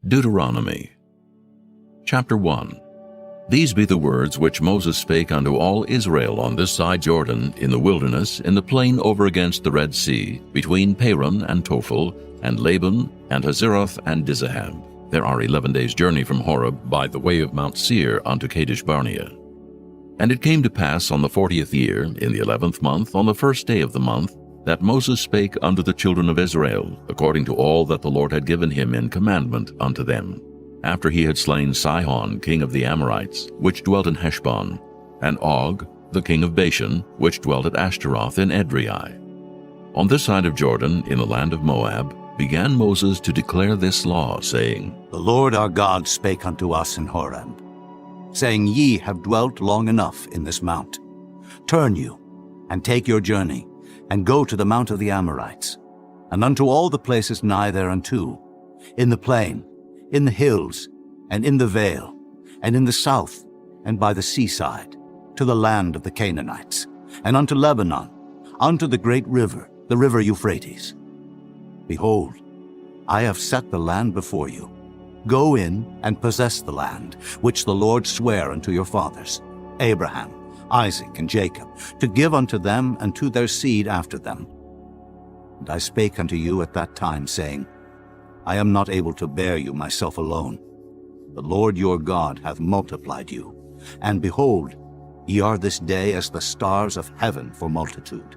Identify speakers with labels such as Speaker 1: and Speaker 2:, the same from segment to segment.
Speaker 1: Deuteronomy. Chapter 1. These be the words which Moses spake unto all Israel on this side Jordan, in the wilderness, in the plain over against the Red Sea, between Paran and Tophel, and Laban, and Hazeroth, and Dizahab. There are 11 days' journey from Horeb by the way of Mount Seir unto Kadesh Barnea. And it came to pass on the 40th year, in the 11th month, on the first day of the month, that Moses spake unto the children of Israel, according to all that the Lord had given him in commandment unto them, after he had slain Sihon king of the Amorites, which dwelt in Heshbon, and Og the king of Bashan, which dwelt at Ashtaroth in Edrei. On this side of Jordan, in the land of Moab, began Moses to declare this law, saying,
Speaker 2: The Lord our God spake unto us in Horeb, saying, Ye have dwelt long enough in this mount. Turn you, and take your journey, and go to the mount of the Amorites, and unto all the places nigh thereunto, in the plain, in the hills, and in the vale, and in the south, and by the seaside, to the land of the Canaanites, and unto Lebanon, unto the great river, the river Euphrates. Behold, I have set the land before you. Go in and possess the land, which the Lord sware unto your fathers, Abraham, Isaac, and Jacob, to give unto them and to their seed after them. And I spake unto you at that time, saying, I am not able to bear you myself alone. The Lord your God hath multiplied you, and behold, ye are this day as the stars of heaven for multitude.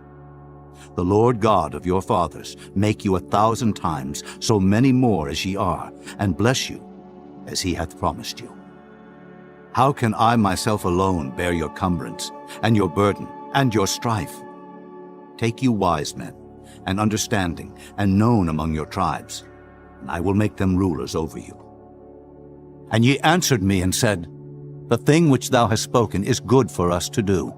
Speaker 2: The Lord God of your fathers make you 1,000 times so many more as ye are, and bless you as he hath promised you. How can I myself alone bear your cumbrance, and your burden, and your strife? Take you wise men, and understanding, and known among your tribes, and I will make them rulers over you. And ye answered me and said, The thing which thou hast spoken is good for us to do.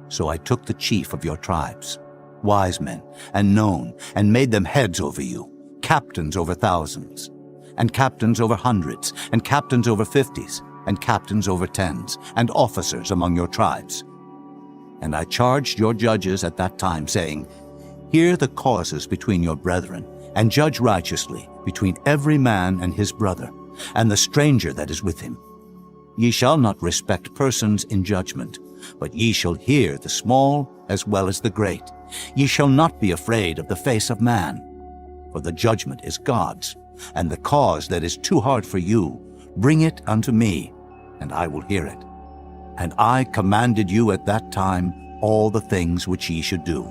Speaker 2: So I took the chief of your tribes, wise men, and known, and made them heads over you, captains over thousands, and captains over hundreds, and captains over 50s, and captains over 10s, and officers among your tribes. And I charged your judges at that time, saying, Hear the causes between your brethren, and judge righteously between every man and his brother, and the stranger that is with him. Ye shall not respect persons in judgment, but ye shall hear the small as well as the great. Ye shall not be afraid of the face of man, for the judgment is God's, and the cause that is too hard for you, bring it unto me, and I will hear it. And I commanded you at that time all the things which ye should do.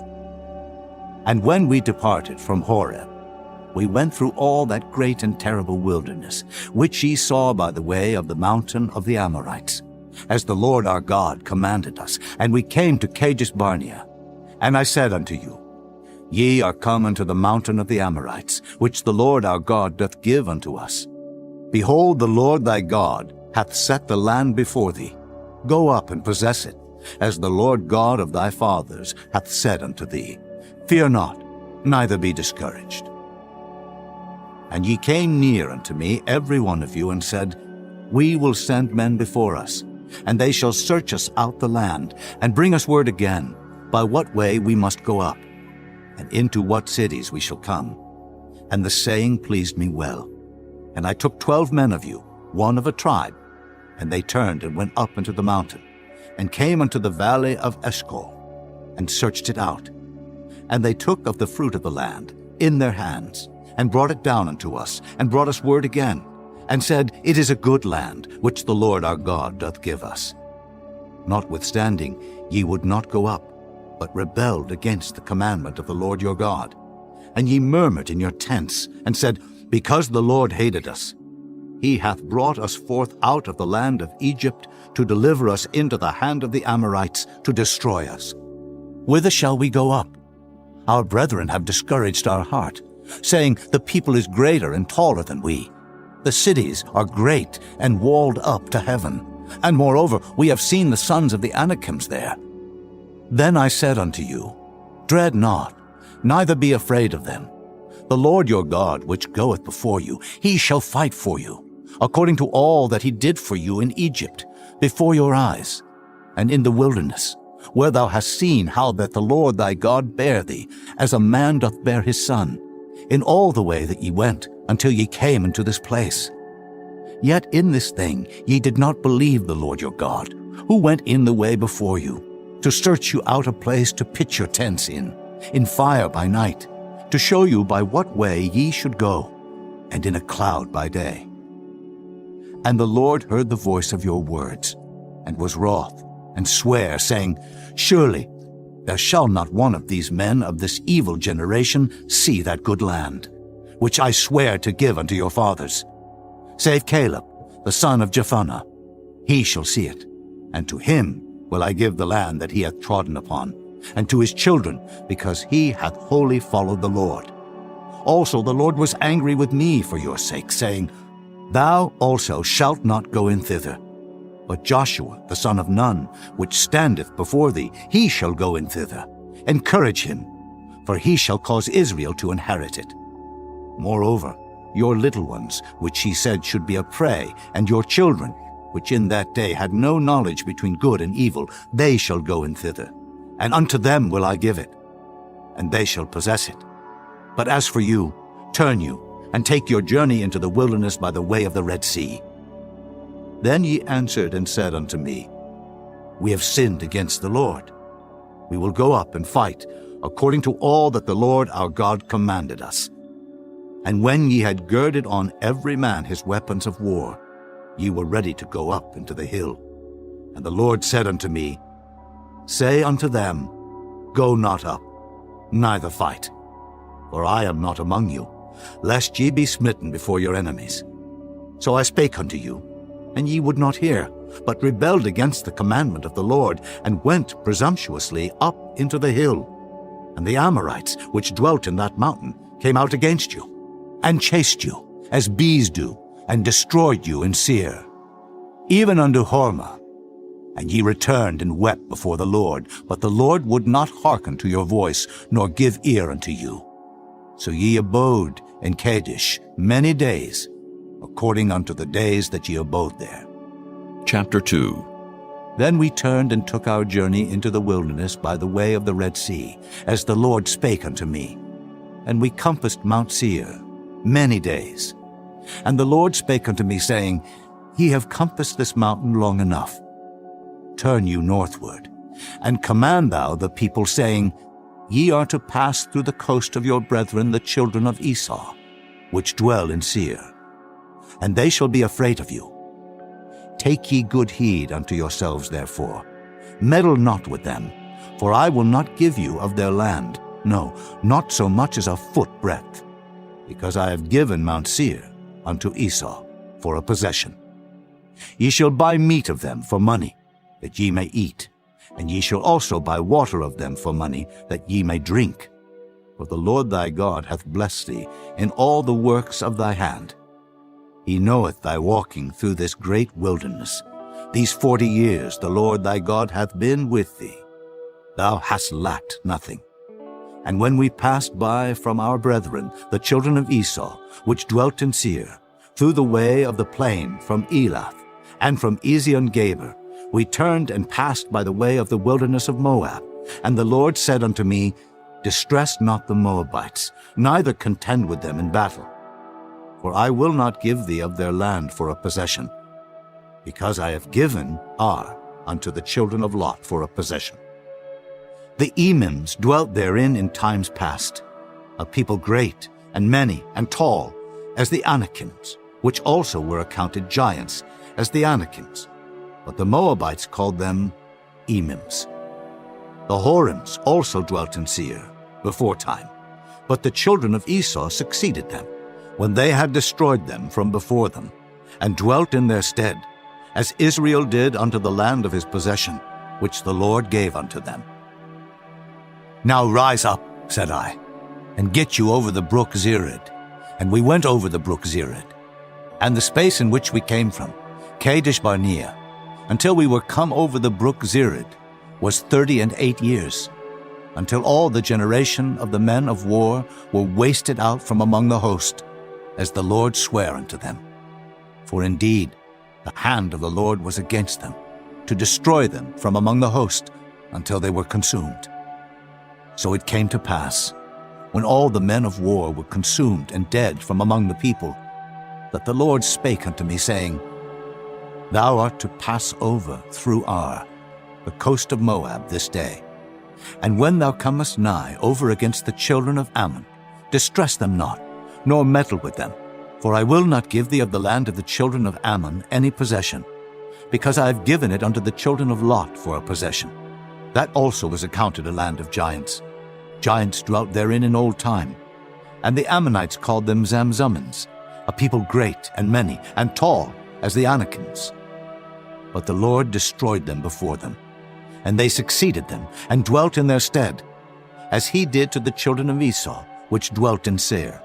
Speaker 2: And when we departed from Horeb, we went through all that great and terrible wilderness, which ye saw by the way of the mountain of the Amorites, as the Lord our God commanded us, and we came to Kadesh Barnea. And I said unto you, Ye are come unto the mountain of the Amorites, which the Lord our God doth give unto us. Behold, the Lord thy God hath set the land before thee. Go up and possess it, as the Lord God of thy fathers hath said unto thee. Fear not, neither be discouraged. And ye came near unto me, every one of you, and said, We will send men before us, and they shall search us out the land, and bring us word again, by what way we must go up, and into what cities we shall come. And the saying pleased me well. And I took 12 men of you, one of a tribe, and they turned and went up into the mountain, and came unto the valley of Eshcol, and searched it out. And they took of the fruit of the land in their hands, and brought it down unto us, and brought us word again, and said, It is a good land, which the Lord our God doth give us. Notwithstanding, ye would not go up, but rebelled against the commandment of the Lord your God. And ye murmured in your tents, and said, Because the Lord hated us, he hath brought us forth out of the land of Egypt, to deliver us into the hand of the Amorites, to destroy us. Whither shall we go up? Our brethren have discouraged our heart, saying, The people is greater and taller than we. The cities are great and walled up to heaven. And moreover, we have seen the sons of the Anakims there. Then I said unto you, Dread not, neither be afraid of them. The Lord your God, which goeth before you, he shall fight for you, according to all that he did for you in Egypt, before your eyes, and in the wilderness, where thou hast seen how that the Lord thy God bare thee, as a man doth bear his son, in all the way that ye went, until ye came into this place. Yet in this thing ye did not believe the Lord your God, who went in the way before you, to search you out a place to pitch your tents in fire by night, to show you by what way ye should go, and in a cloud by day. And the Lord heard the voice of your words, and was wroth, and sware, saying, Surely there shall not one of these men of this evil generation see that good land, which I swear to give unto your fathers, save Caleb, the son of Jephunneh. He shall see it, and to him will I give the land that he hath trodden upon, and to his children, because he hath wholly followed the Lord. Also the Lord was angry with me for your sake, saying, Thou also shalt not go in thither. But Joshua, the son of Nun, which standeth before thee, he shall go in thither. Encourage him, for he shall cause Israel to inherit it. Moreover, your little ones, which he said should be a prey, and your children, which in that day had no knowledge between good and evil, they shall go in thither. And unto them will I give it, and they shall possess it. But as for you, turn you, and take your journey into the wilderness by the way of the Red Sea. Then ye answered and said unto me, We have sinned against the Lord. We will go up and fight, according to all that the Lord our God commanded us. And when ye had girded on every man his weapons of war, ye were ready to go up into the hill. And the Lord said unto me, Say unto them, Go not up, neither fight, for I am not among you, lest ye be smitten before your enemies. So I spake unto you, and ye would not hear, but rebelled against the commandment of the Lord, and went presumptuously up into the hill. And the Amorites, which dwelt in that mountain, came out against you, and chased you, as bees do, and destroyed you in Seir, even unto Hormah. And ye returned and wept before the Lord, but the Lord would not hearken to your voice, nor give ear unto you. So ye abode in Kadesh many days, according unto the days that ye abode there.
Speaker 1: Chapter 2.
Speaker 2: Then we turned and took our journey into the wilderness by the way of the Red Sea, as the Lord spake unto me. And we compassed Mount Seir many days. And the Lord spake unto me, saying, Ye have compassed this mountain long enough. Turn you northward, and command thou the people, saying, Ye are to pass through the coast of your brethren the children of Esau, which dwell in Seir. And they shall be afraid of you. Take ye good heed unto yourselves, therefore. Meddle not with them, for I will not give you of their land, no, not so much as a foot breadth, because I have given Mount Seir unto Esau for a possession. Ye shall buy meat of them for money, that ye may eat, and ye shall also buy water of them for money, that ye may drink. For the Lord thy God hath blessed thee in all the works of thy hand. He knoweth thy walking through this great wilderness. These 40 years the Lord thy God hath been with thee. Thou hast lacked nothing. And when we passed by from our brethren, the children of Esau, which dwelt in Seir, through the way of the plain from Elath, and from Ezion-Geber, we turned and passed by the way of the wilderness of Moab. And the Lord said unto me, Distress not the Moabites, neither contend with them in battle. For I will not give thee of their land for a possession, because I have given Ar unto the children of Lot for a possession. The Emims dwelt therein in times past, a people great and many and tall, as the Anakims, which also were accounted giants, as the Anakims. But the Moabites called them Emims. The Horims also dwelt in Seir before time, but the children of Esau succeeded them, when they had destroyed them from before them, and dwelt in their stead, as Israel did unto the land of his possession, which the Lord gave unto them. Now rise up, said I, and get you over the brook Zered. And we went over the brook Zered, and the space in which we came from, Kadesh Barnea, until we were come over the brook Zered, was 38 years, until all the generation of the men of war were wasted out from among the host, as the Lord sware unto them. For indeed the hand of the Lord was against them, to destroy them from among the host, until they were consumed. So it came to pass, when all the men of war were consumed and dead from among the people, that the Lord spake unto me, saying, Thou art to pass over through Ar, the coast of Moab, this day. And when thou comest nigh over against the children of Ammon, distress them not, nor meddle with them, for I will not give thee of the land of the children of Ammon any possession, because I have given it unto the children of Lot for a possession. That also was accounted a land of giants. Giants dwelt therein in old time. And the Ammonites called them Zamzummins, a people great and many, and tall as the Anakims. But the Lord destroyed them before them, and they succeeded them, and dwelt in their stead, as he did to the children of Esau, which dwelt in Seir,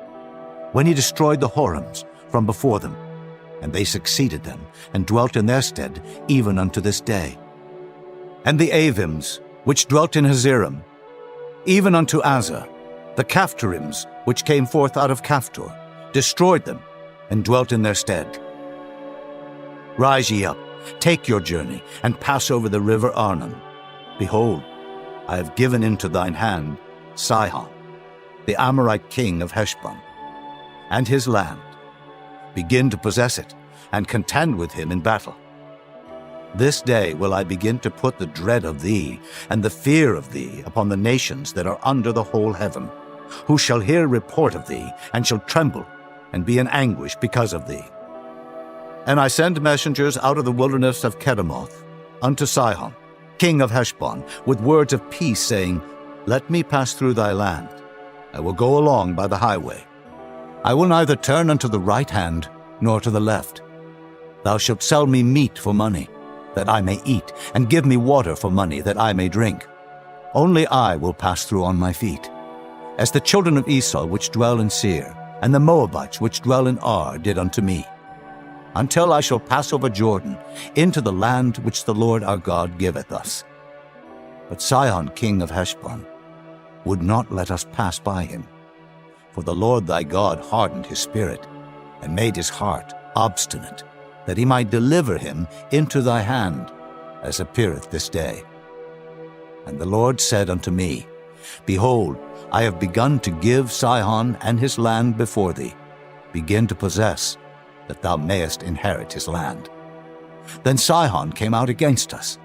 Speaker 2: when he destroyed the Horims from before them, and they succeeded them, and dwelt in their stead, even unto this day. And the Avims, which dwelt in Hazerim, even unto Azar, the Caphtorims, which came forth out of Caphtor, destroyed them, and dwelt in their stead. Rise ye up, take your journey, and pass over the river Arnon. Behold, I have given into thine hand Sihon, the Amorite king of Heshbon, and his land. Begin to possess it, and contend with him in battle. This day will I begin to put the dread of thee and the fear of thee upon the nations that are under the whole heaven, who shall hear report of thee, and shall tremble, and be in anguish because of thee. And I send messengers out of the wilderness of Kedemoth unto Sihon, king of Heshbon, with words of peace, saying, Let me pass through thy land. I will go along by the highway. I will neither turn unto the right hand, nor to the left. Thou shalt sell me meat for money, that I may eat, and give me water for money, that I may drink. Only I will pass through on my feet, as the children of Esau which dwell in Seir, and the Moabites which dwell in Ar did unto me, until I shall pass over Jordan into the land which the Lord our God giveth us. But Sihon king of Heshbon would not let us pass by him, for the Lord thy God hardened his spirit, and made his heart obstinate, that he might deliver him into thy hand, as appeareth this day. And the Lord said unto me, Behold, I have begun to give Sihon and his land before thee. Begin to possess, that thou mayest inherit his land. Then Sihon came out against us,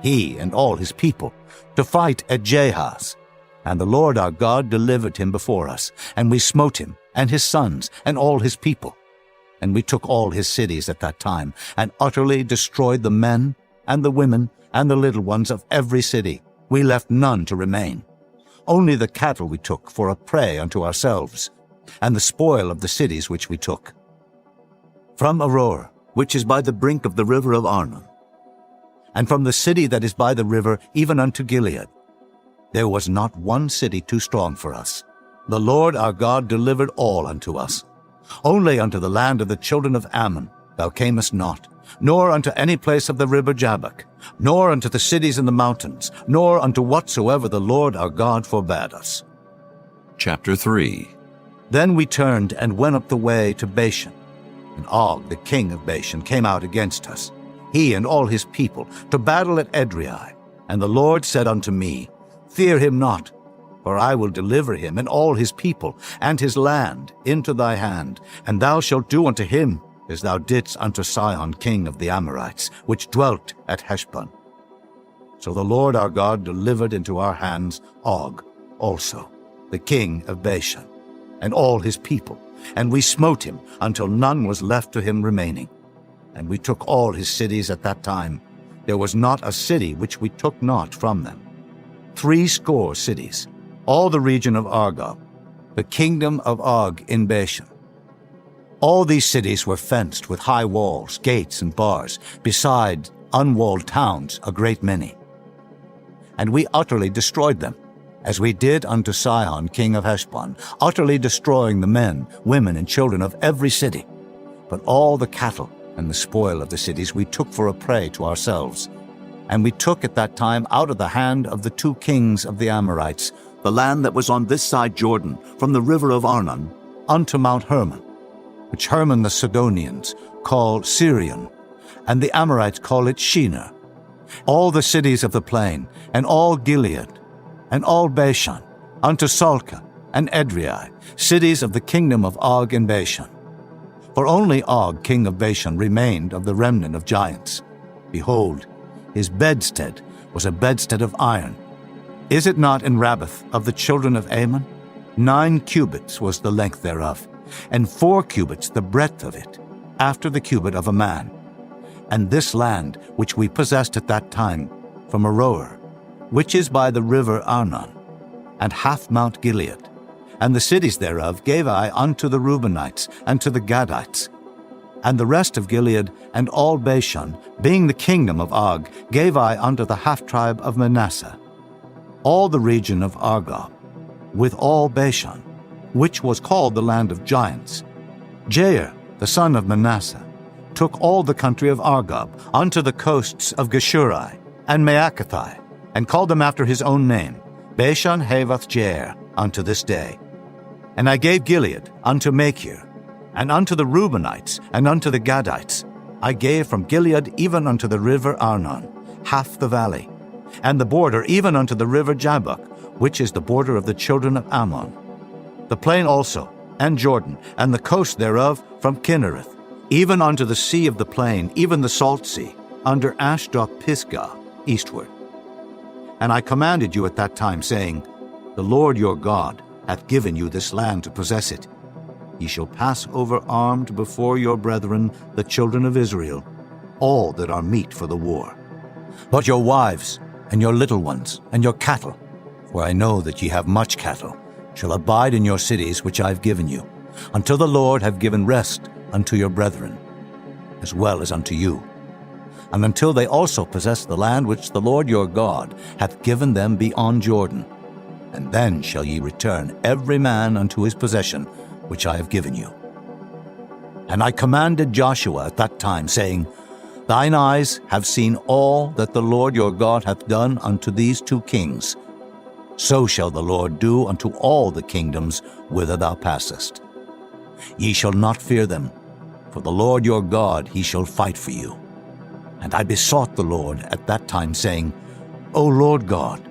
Speaker 2: he and all his people, to fight at Jahaz. And the Lord our God delivered him before us, and we smote him, and his sons, and all his people. And we took all his cities at that time, and utterly destroyed the men, and the women, and the little ones of every city. We left none to remain. Only the cattle we took for a prey unto ourselves, and the spoil of the cities which we took. From Aroer, which is by the brink of the river of Arnon, and from the city that is by the river even unto Gilead, there was not one city too strong for us. The Lord our God delivered all unto us. Only unto the land of the children of Ammon thou camest not, nor unto any place of the river Jabbok, nor unto the cities in the mountains, nor unto whatsoever the Lord our God forbade us.
Speaker 1: Chapter 3.
Speaker 2: Then we turned and went up the way to Bashan. And Og, the king of Bashan, came out against us, he and all his people, to battle at Edrei. And the Lord said unto me, Fear him not, for I will deliver him and all his people and his land into thy hand, and thou shalt do unto him as thou didst unto Sihon king of the Amorites, which dwelt at Heshbon. So the Lord our God delivered into our hands Og also, the king of Bashan, and all his people, and we smote him until none was left to him remaining. And we took all his cities at that time. There was not a city which we took not from them. 80 cities, all the region of Argob, the kingdom of Og in Bashan. All these cities were fenced with high walls, gates, and bars, beside unwalled towns a great many. And we utterly destroyed them, as we did unto Sihon king of Heshbon, utterly destroying the men, women, and children of every city. But all the cattle and the spoil of the cities we took for a prey to ourselves. And we took at that time out of the hand of the 2 kings of the Amorites the land that was on this side Jordan, from the river of Arnon unto Mount Hermon, which Hermon the Sidonians call Syrian, and the Amorites call it Shinar, all the cities of the plain, and all Gilead, and all Bashan, unto Salca, and Edrei, cities of the kingdom of Og and Bashan. For only Og, king of Bashan, remained of the remnant of giants. Behold, his bedstead was a bedstead of iron. Is it not in Rabbath of the children of Ammon? 9 cubits was the length thereof, and 4 cubits the breadth of it, after the cubit of a man. And this land which we possessed at that time, from Aroer, which is by the river Arnon, and half Mount Gilead, and the cities thereof gave I unto the Reubenites and to the Gadites. And the rest of Gilead and all Bashan, being the kingdom of Og, gave I unto the half-tribe of Manasseh. All the region of Argob, with all Bashan, which was called the land of giants. Jair, the son of Manasseh, took all the country of Argob unto the coasts of Geshuri and Maacathai, and called them after his own name, Bashan Havoth Jair, unto this day. And I gave Gilead unto Machir, and unto the Reubenites, and unto the Gadites. I gave from Gilead even unto the river Arnon, half the valley, and the border even unto the river Jabbok, which is the border of the children of Ammon. The plain also, and Jordan, and the coast thereof from Kinnereth, even unto the sea of the plain, even the salt sea, under Ashdod Pisgah, eastward. And I commanded you at that time, saying, The Lord your God hath given you this land to possess it. Ye shall pass over armed before your brethren, the children of Israel, all that are meet for the war. But your wives, and your little ones, and your cattle, for I know that ye have much cattle, shall abide in your cities which I have given you, until the Lord have given rest unto your brethren, as well as unto you, and until they also possess the land which the Lord your God hath given them beyond Jordan. And then shall ye return every man unto his possession, which I have given you. And I commanded Joshua at that time, saying, Thine eyes have seen all that the Lord your God hath done unto these 2 kings. So shall the Lord do unto all the kingdoms whither thou passest. Ye shall not fear them, for the Lord your God he shall fight for you. And I besought the Lord at that time, saying, O Lord God,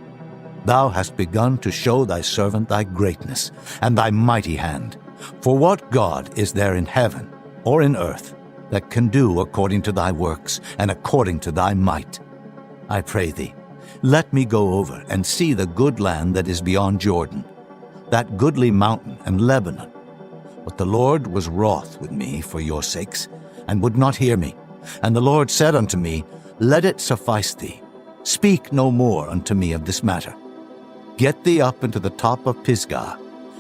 Speaker 2: thou hast begun to show thy servant thy greatness, and thy mighty hand. For what God is there in heaven or in earth that can do according to thy works and according to thy might? I pray thee, let me go over and see the good land that is beyond Jordan, that goodly mountain and Lebanon. But the Lord was wroth with me for your sakes, and would not hear me. And the Lord said unto me, Let it suffice thee. Speak no more unto me of this matter. Get thee up into the top of Pisgah,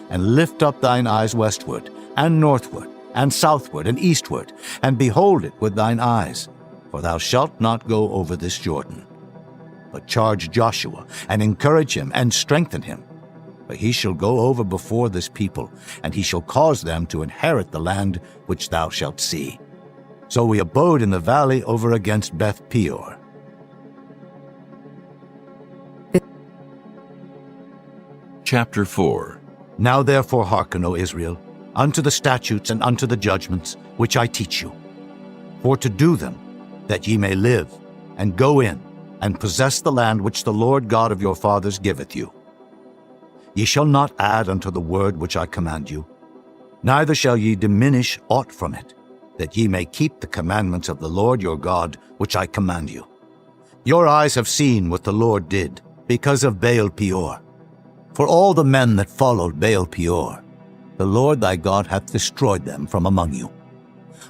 Speaker 2: and lift up thine eyes westward, and northward, and southward, and eastward, and behold it with thine eyes, for thou shalt not go over this Jordan. But charge Joshua, and encourage him, and strengthen him. For he shall go over before this people, and he shall cause them to inherit the land which thou shalt see. So we abode in the valley over against Beth Peor.
Speaker 1: Chapter 4.
Speaker 2: Now therefore hearken, O Israel, unto the statutes and unto the judgments which I teach you, for to do them, that ye may live, and go in, and possess the land which the Lord God of your fathers giveth you. Ye shall not add unto the word which I command you, neither shall ye diminish aught from it, that ye may keep the commandments of the Lord your God which I command you. Your eyes have seen what the Lord did, because of Baal Peor. For all the men that followed Baal Peor, the Lord thy God hath destroyed them from among you.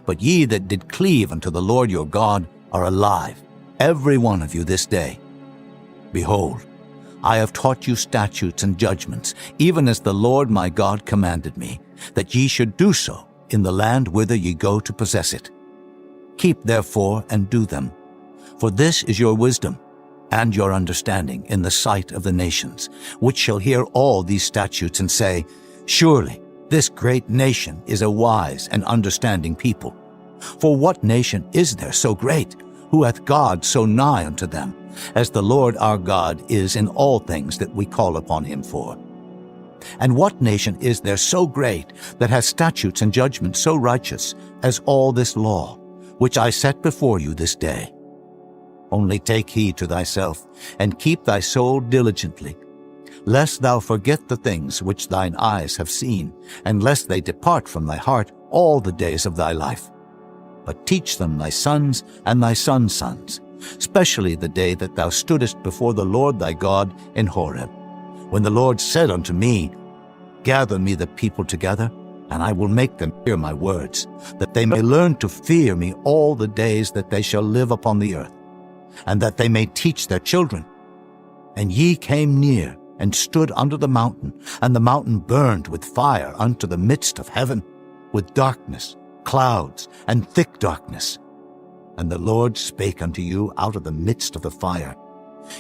Speaker 2: But ye that did cleave unto the Lord your God are alive, every one of you this day. Behold, I have taught you statutes and judgments, even as the Lord my God commanded me, that ye should do so in the land whither ye go to possess it. Keep therefore and do them, for this is your wisdom and your understanding in the sight of the nations, which shall hear all these statutes and say, Surely this great nation is a wise and understanding people. For what nation is there so great, who hath God so nigh unto them, as the Lord our God is in all things that we call upon him for? And what nation is there so great, that has statutes and judgments so righteous, as all this law, which I set before you this day? Only take heed to thyself, and keep thy soul diligently. lest thou forget the things which thine eyes have seen, and lest they depart from thy heart all the days of thy life. But teach them thy sons and thy sons' sons, especially the day that thou stoodest before the Lord thy God in Horeb, when the Lord said unto me, Gather me the people together, and I will make them hear my words, that they may learn to fear me all the days that they shall live upon the earth, and that they may teach their children. And ye came near, and stood under the mountain, and the mountain burned with fire unto the midst of heaven, with darkness, clouds, and thick darkness. And the Lord spake unto you out of the midst of the fire.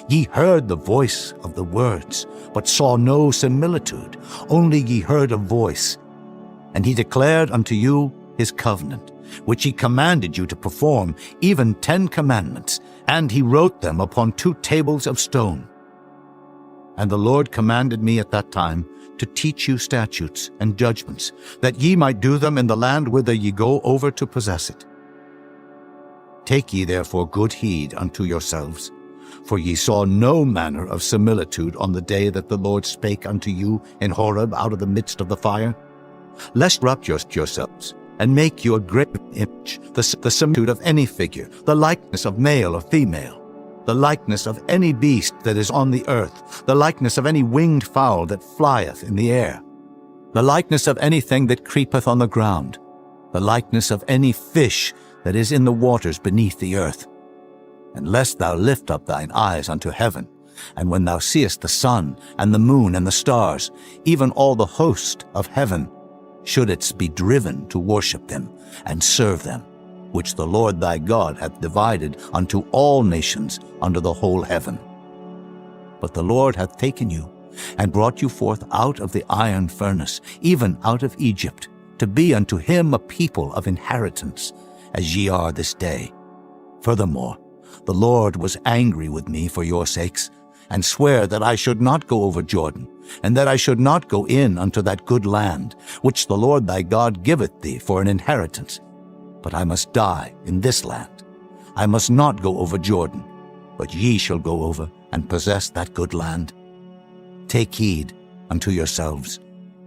Speaker 2: Ye heard the voice of the words, but saw no similitude, only ye heard a voice. And he declared unto you his covenant, which he commanded you to perform, even 10 commandments, and he wrote them upon 2 tables of stone. And the Lord commanded me at that time to teach you statutes and judgments, that ye might do them in the land whither ye go over to possess it. Take ye therefore good heed unto yourselves, for ye saw no manner of similitude on the day that the Lord spake unto you in Horeb out of the midst of the fire, lest corrupt yourselves, and make you a graven image, the similitude of any figure, the likeness of male or female, the likeness of any beast that is on the earth, the likeness of any winged fowl that flieth in the air, the likeness of anything that creepeth on the ground, the likeness of any fish that is in the waters beneath the earth. And lest thou lift up thine eyes unto heaven, and when thou seest the sun and the moon and the stars, even all the host of heaven, shouldest be driven to worship them and serve them, which the Lord thy God hath divided unto all nations under the whole heaven. But the Lord hath taken you, and brought you forth out of the iron furnace, even out of Egypt, to be unto him a people of inheritance, as ye are this day. Furthermore, the Lord was angry with me for your sakes, and sware that I should not go over Jordan, and that I should not go in unto that good land, which the Lord thy God giveth thee for an inheritance. But I must die in this land. I must not go over Jordan, but ye shall go over and possess that good land. Take heed unto yourselves,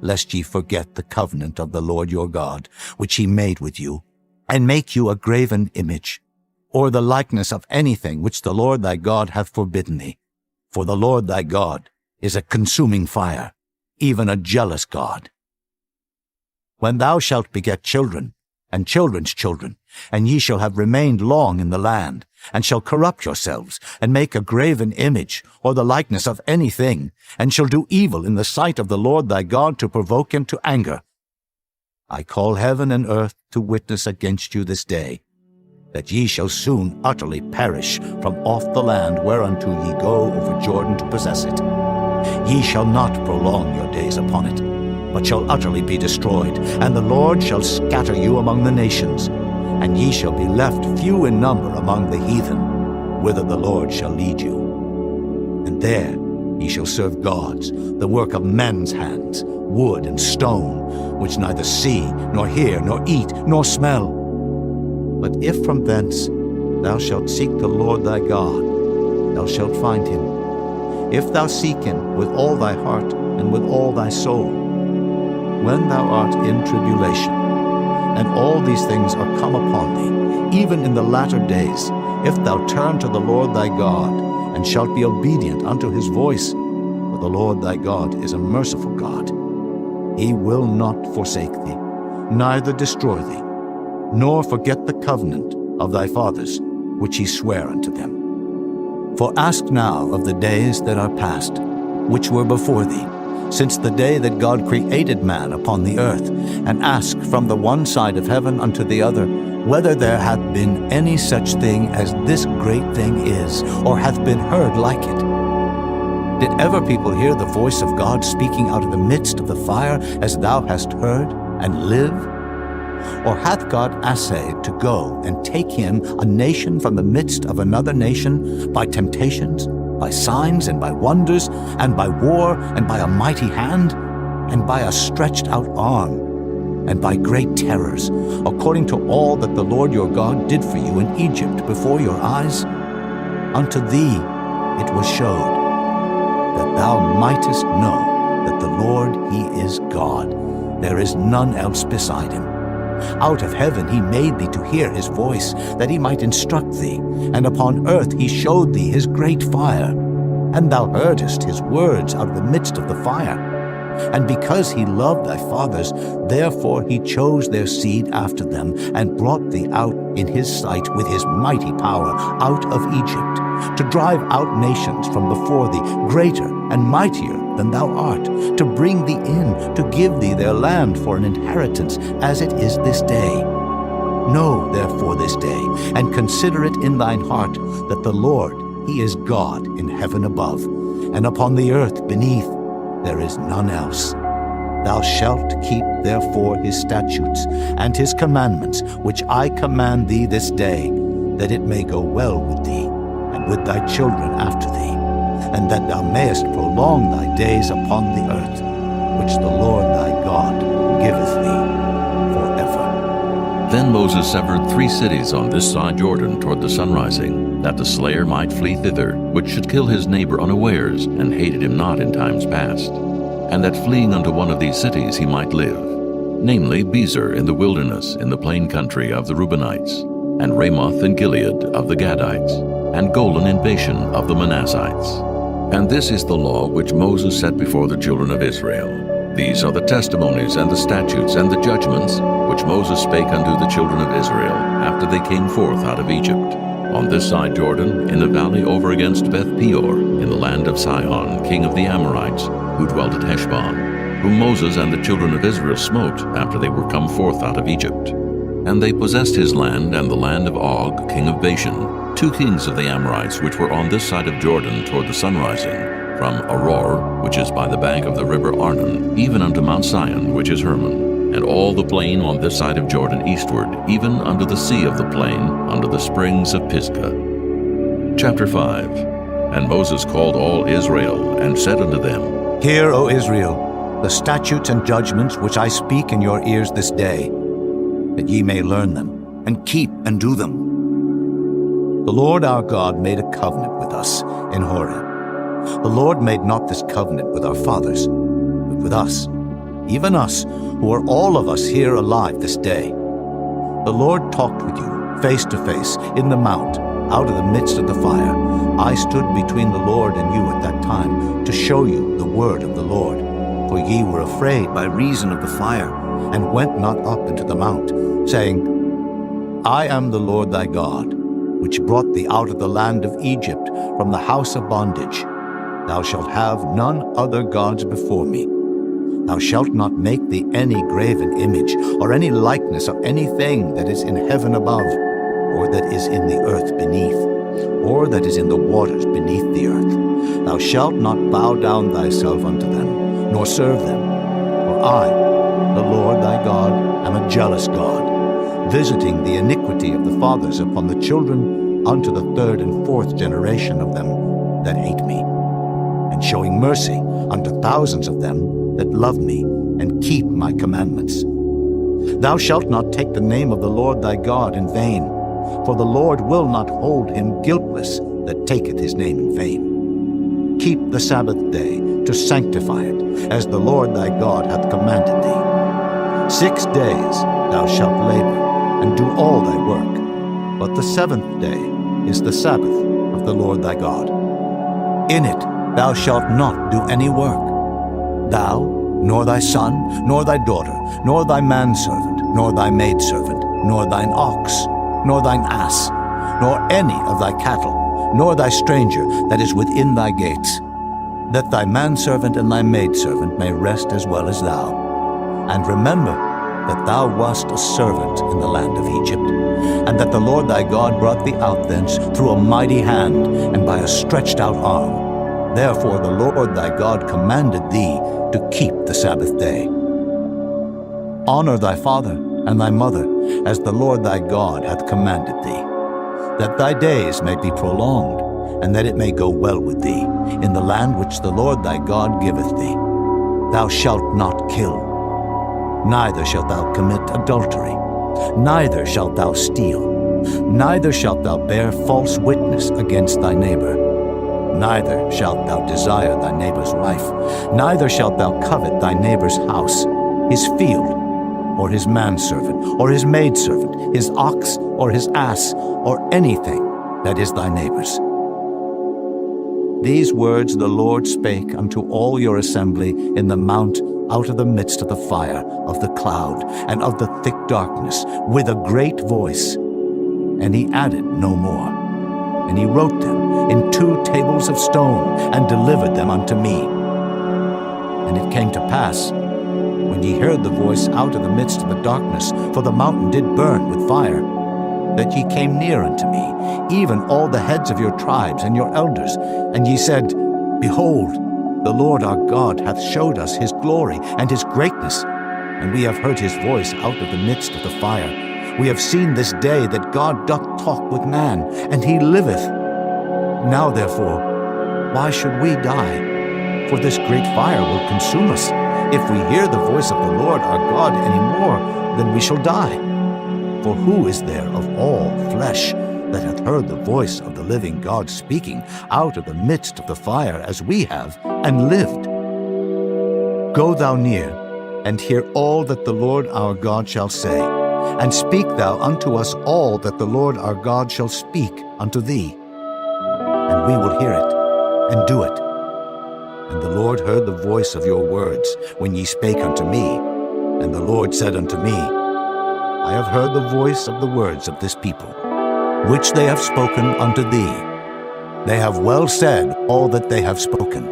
Speaker 2: lest ye forget the covenant of the Lord your God, which he made with you, and make you a graven image, or the likeness of anything which the Lord thy God hath forbidden thee. For the Lord thy God is a consuming fire, even a jealous God. When thou shalt beget children, and children's children, and ye shall have remained long in the land, and shall corrupt yourselves, and make a graven image, or the likeness of anything, and shall do evil in the sight of the Lord thy God to provoke him to anger, I call heaven and earth to witness against you this day, that ye shall soon utterly perish from off the land whereunto ye go over Jordan to possess it. Ye shall not prolong your days upon it, but shall utterly be destroyed, and the Lord shall scatter you among the nations, and ye shall be left few in number among the heathen, whither the Lord shall lead you. And there ye shall serve gods, the work of men's hands, wood and stone, which neither see, nor hear, nor eat, nor smell. But if from thence thou shalt seek the Lord thy God, thou shalt find him, if thou seek him with all thy heart and with all thy soul. When thou art in tribulation, and all these things are come upon thee, even in the latter days, if thou turn to the Lord thy God, and shalt be obedient unto his voice, for the Lord thy God is a merciful God. He will not forsake thee, neither destroy thee, nor forget the covenant of thy fathers, which he sware unto them. For ask now of the days that are past, which were before thee, since the day that God created man upon the earth, and ask from the one side of heaven unto the other, whether there hath been any such thing as this great thing is, or hath been heard like it. Did ever people hear the voice of God speaking out of the midst of the fire, as thou hast heard, and live? Or hath God assayed to go and take him, a nation from the midst of another nation, by temptations, by signs and by wonders, and by war, and by a mighty hand, and by a stretched out arm, and by great terrors, according to all that the Lord your God did for you in Egypt before your eyes? Unto thee it was showed. that thou mightest know that the Lord, he is God. There is none else beside him. Out of heaven he made thee to hear his voice, that he might instruct thee, and upon earth he showed thee his great fire. And thou heardest his words out of the midst of the fire. And because he loved thy fathers, therefore he chose their seed after them, and brought thee out in his sight with his mighty power out of Egypt, to drive out nations from before thee, greater and mightier than thou art, to bring thee in, to give thee their land for an inheritance, as it is this day. Know therefore this day, and consider it in thine heart, that the Lord, he is God in heaven above, and upon the earth beneath. There is none else. Thou shalt keep therefore his statutes and his commandments, which I command thee this day, that it may go well with thee, and with thy children after thee, and that thou mayest prolong thy days upon the earth, which the Lord thy God giveth thee forever.
Speaker 1: Then Moses severed 3 cities on this side Jordan toward the sunrising, that the slayer might flee thither, which should kill his neighbor unawares, and hated him not in times past, and that fleeing unto one of these cities he might live, namely Bezer in the wilderness in the plain country of the Reubenites, and Ramoth in Gilead of the Gadites, and Golan in Bashan of the Manassites. And this is the law which Moses set before the children of Israel. These are the testimonies and the statutes and the judgments which Moses spake unto the children of Israel after they came forth out of Egypt, on this side Jordan, in the valley over against Beth Peor, in the land of Sihon, king of the Amorites, who dwelt at Heshbon, whom Moses and the children of Israel smote after they were come forth out of Egypt. And they possessed his land and the land of Og, king of Bashan, 2 kings of the Amorites, which were on this side of Jordan toward the sunrising, from Aror, which is by the bank of the river Arnon, even unto Mount Sion, which is Hermon, and all the plain on this side of Jordan eastward, even unto the sea of the plain, unto the springs of Pisgah. Chapter 5. And Moses called all Israel, and said unto them,
Speaker 2: Hear, O Israel, the statutes and judgments which I speak in your ears this day, that ye may learn them, and keep and do them. The Lord our God made a covenant with us in Horeb. The Lord made not this covenant with our fathers, but with us, even us, who are all of us here alive this day. The Lord talked with you face to face in the mount, out of the midst of the fire. I stood between the Lord and you at that time, to show you the word of the Lord. For ye were afraid by reason of the fire, and went not up into the mount, saying, I am the Lord thy God, which brought thee out of the land of Egypt, from the house of bondage. Thou shalt have none other gods before me. Thou shalt not make thee any graven image, or any likeness of anything that is in heaven above, or that is in the earth beneath, or that is in the waters beneath the earth. Thou shalt not bow down thyself unto them, nor serve them. For I, the Lord thy God, am a jealous God, visiting the iniquity of the fathers upon the children unto the 3rd and 4th generation of them that hate me, and showing mercy unto thousands of them that love me and keep my commandments. Thou shalt not take the name of the Lord thy God in vain, for the Lord will not hold him guiltless that taketh his name in vain. Keep the Sabbath day to sanctify it, as the Lord thy God hath commanded thee. 6 days thou shalt labor, and do all thy work, but the 7th day is the Sabbath of the Lord thy God. In it thou shalt not do any work, thou, nor thy son, nor thy daughter, nor thy manservant, nor thy maidservant, nor thine ox, nor thine ass, nor any of thy cattle, nor thy stranger that is within thy gates, that thy manservant and thy maidservant may rest as well as thou. And remember that thou wast a servant in the land of Egypt, and that the Lord thy God brought thee out thence through a mighty hand and by a stretched out arm. Therefore the Lord thy God commanded thee to keep the Sabbath day. Honor thy father and thy mother, as the Lord thy God hath commanded thee, that thy days may be prolonged, and that it may go well with thee, in the land which the Lord thy God giveth thee. Thou shalt not kill, neither shalt thou commit adultery, neither shalt thou steal, neither shalt thou bear false witness against thy neighbor, Neither shalt thou desire thy neighbor's wife, neither shalt thou covet thy neighbor's house, his field, or his manservant, or his maidservant, his ox, or his ass, or anything that is thy neighbor's. These words the Lord spake unto all your assembly in the mount out of the midst of the fire, of the cloud, and of the thick darkness, with a great voice. And he added no more. And he wrote them in 2 tables of stone, and delivered them unto me. And it came to pass, when ye heard the voice out of the midst of the darkness, for the mountain did burn with fire, that ye came near unto me, even all the heads of your tribes and your elders, and ye said, Behold, the Lord our God hath showed us his glory and his greatness, and we have heard his voice out of the midst of the fire. We have seen this day that God doth talk with man, and he liveth. Now therefore, why should we die? For this great fire will consume us. If we hear the voice of the Lord our God any more, then we shall die. For who is there of all flesh that hath heard the voice of the living God speaking out of the midst of the fire as we have, and lived? Go thou near, and hear all that the Lord our God shall say, and speak thou unto us all that the Lord our God shall speak unto thee. And we will hear it, and do it. And the Lord heard the voice of your words when ye spake unto me. And the Lord said unto me, I have heard the voice of the words of this people, which they have spoken unto thee. They have well said all that they have spoken.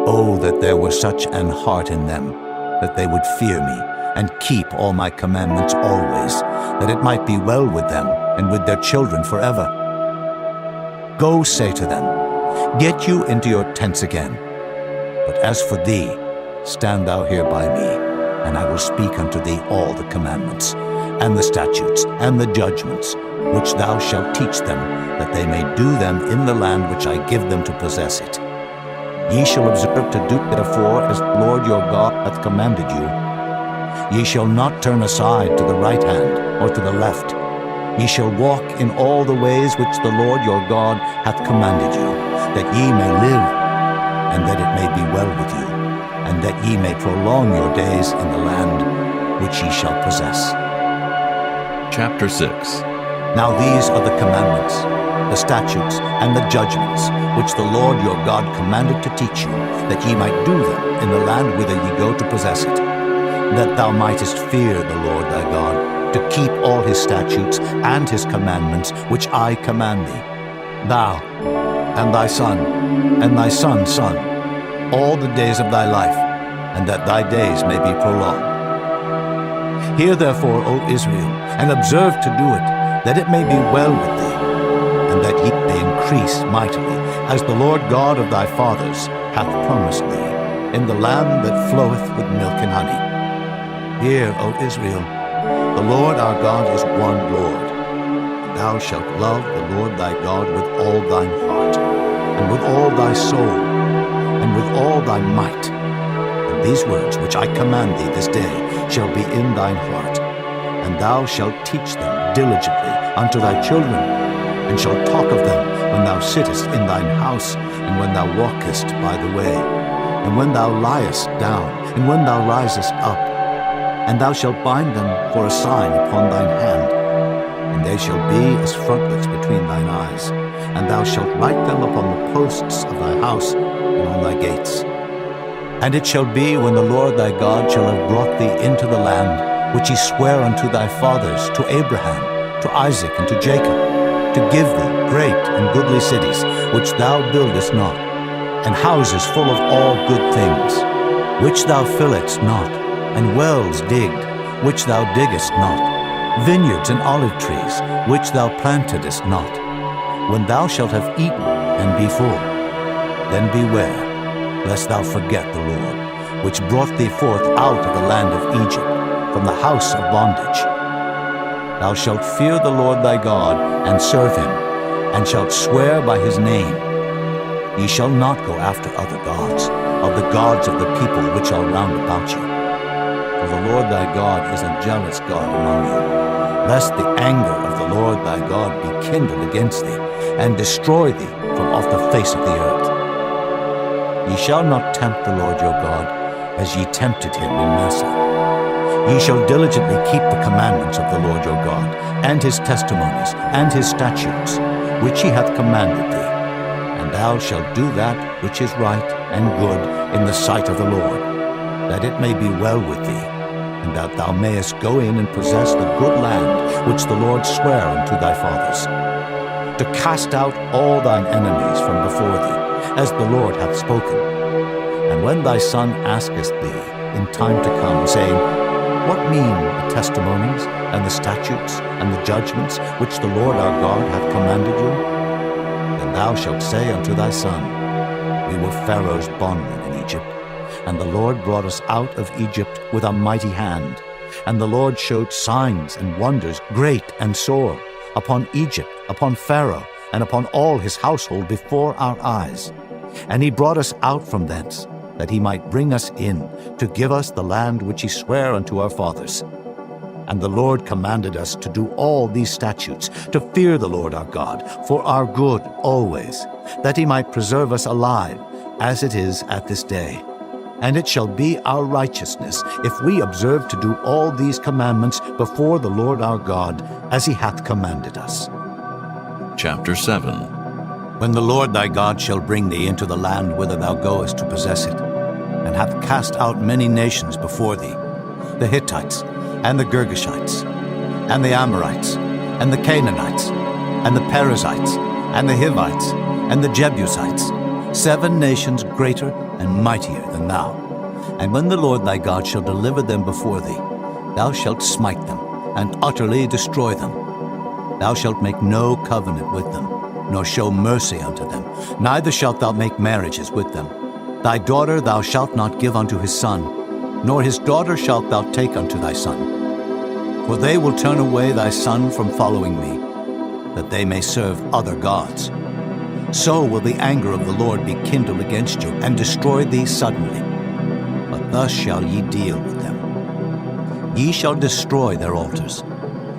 Speaker 2: Oh, that there were such an heart in them, that they would fear me, and keep all my commandments always, that it might be well with them, and with their children forever. Go say to them, Get you into your tents again. But as for thee, stand thou here by me, and I will speak unto thee all the commandments, and the statutes, and the judgments, which thou shalt teach them, that they may do them in the land which I give them to possess it. Ye shall observe to do therefore as the Lord your God hath commanded you. Ye shall not turn aside to the right hand or to the left. Ye shall walk in all the ways which the Lord your God hath commanded you, that ye may live, and that it may be well with you, and that ye may prolong your days in the land which ye shall possess.
Speaker 1: Chapter 6.
Speaker 2: Now these are the commandments, the statutes, and the judgments, which the Lord your God commanded to teach you, that ye might do them in the land whither ye go to possess it, that thou mightest fear the Lord thy God, to keep all his statutes and his commandments, which I command thee, thou, and thy son, and thy son's son, all the days of thy life, and that thy days may be prolonged. Hear therefore, O Israel, and observe to do it, that it may be well with thee, and that ye may increase mightily, as the Lord God of thy fathers hath promised thee, in the land that floweth with milk and honey. Hear, O Israel, the Lord our God is one Lord. Thou shalt love the Lord thy God with all thine heart, and with all thy soul, and with all thy might. And these words which I command thee this day shall be in thine heart, and thou shalt teach them diligently unto thy children, and shalt talk of them when thou sittest in thine house, and when thou walkest by the way, and when thou liest down, and when thou risest up. And thou shalt bind them for a sign upon thine hand, and they shall be as frontlets between thine eyes, and thou shalt write them upon the posts of thy house and on thy gates. And it shall be, when the Lord thy God shall have brought thee into the land, which he sware unto thy fathers, to Abraham, to Isaac, and to Jacob, to give thee great and goodly cities, which thou buildest not, and houses full of all good things, which thou fillest not, and wells digged, which thou diggest not, vineyards and olive trees, which thou plantedest not. When thou shalt have eaten and be full, then beware, lest thou forget the Lord, which brought thee forth out of the land of Egypt, from the house of bondage. Thou shalt fear the Lord thy God, and serve him, and shalt swear by his name. Ye shall not go after other gods, of the gods of the people which are round about you. For the Lord thy God is a jealous God among you, lest the anger of the Lord thy God be kindle against thee, and destroy thee from off the face of the earth. Ye shall not tempt the Lord your God, as ye tempted him in Massah. Ye shall diligently keep the commandments of the Lord your God, and his testimonies, and his statutes, which he hath commanded thee. And thou shalt do that which is right and good in the sight of the Lord, that it may be well with thee, and that thou mayest go in and possess the good land which the Lord sware unto thy fathers, to cast out all thine enemies from before thee, as the Lord hath spoken. And when thy son asketh thee in time to come, saying, What mean the testimonies, and the statutes, and the judgments, which the Lord our God hath commanded you? Then thou shalt say unto thy son, We were Pharaoh's bondmen in Egypt, and the Lord brought us out of Egypt with a mighty hand. And the Lord showed signs and wonders great and sore upon Egypt, upon Pharaoh, and upon all his household before our eyes. And he brought us out from thence, that he might bring us in, to give us the land which he sware unto our fathers. And the Lord commanded us to do all these statutes, to fear the Lord our God, for our good always, that he might preserve us alive, as it is at this day. And it shall be our righteousness, if we observe to do all these commandments before the Lord our God, as he hath commanded us.
Speaker 1: Chapter 7.
Speaker 2: When the Lord thy God shall bring thee into the land whither thou goest to possess it, and hath cast out many nations before thee, the Hittites, and the Girgashites, and the Amorites, and the Canaanites, and the Perizzites, and the Hivites, and the Jebusites, 7 nations greater and mightier than thou. And when the Lord thy God shall deliver them before thee, thou shalt smite them, and utterly destroy them. Thou shalt make no covenant with them, nor show mercy unto them, neither shalt thou make marriages with them. Thy daughter thou shalt not give unto his son, nor his daughter shalt thou take unto thy son. For they will turn away thy son from following me, that they may serve other gods. So will the anger of the Lord be kindled against you, and destroy thee suddenly. But thus shall ye deal with them. Ye shall destroy their altars,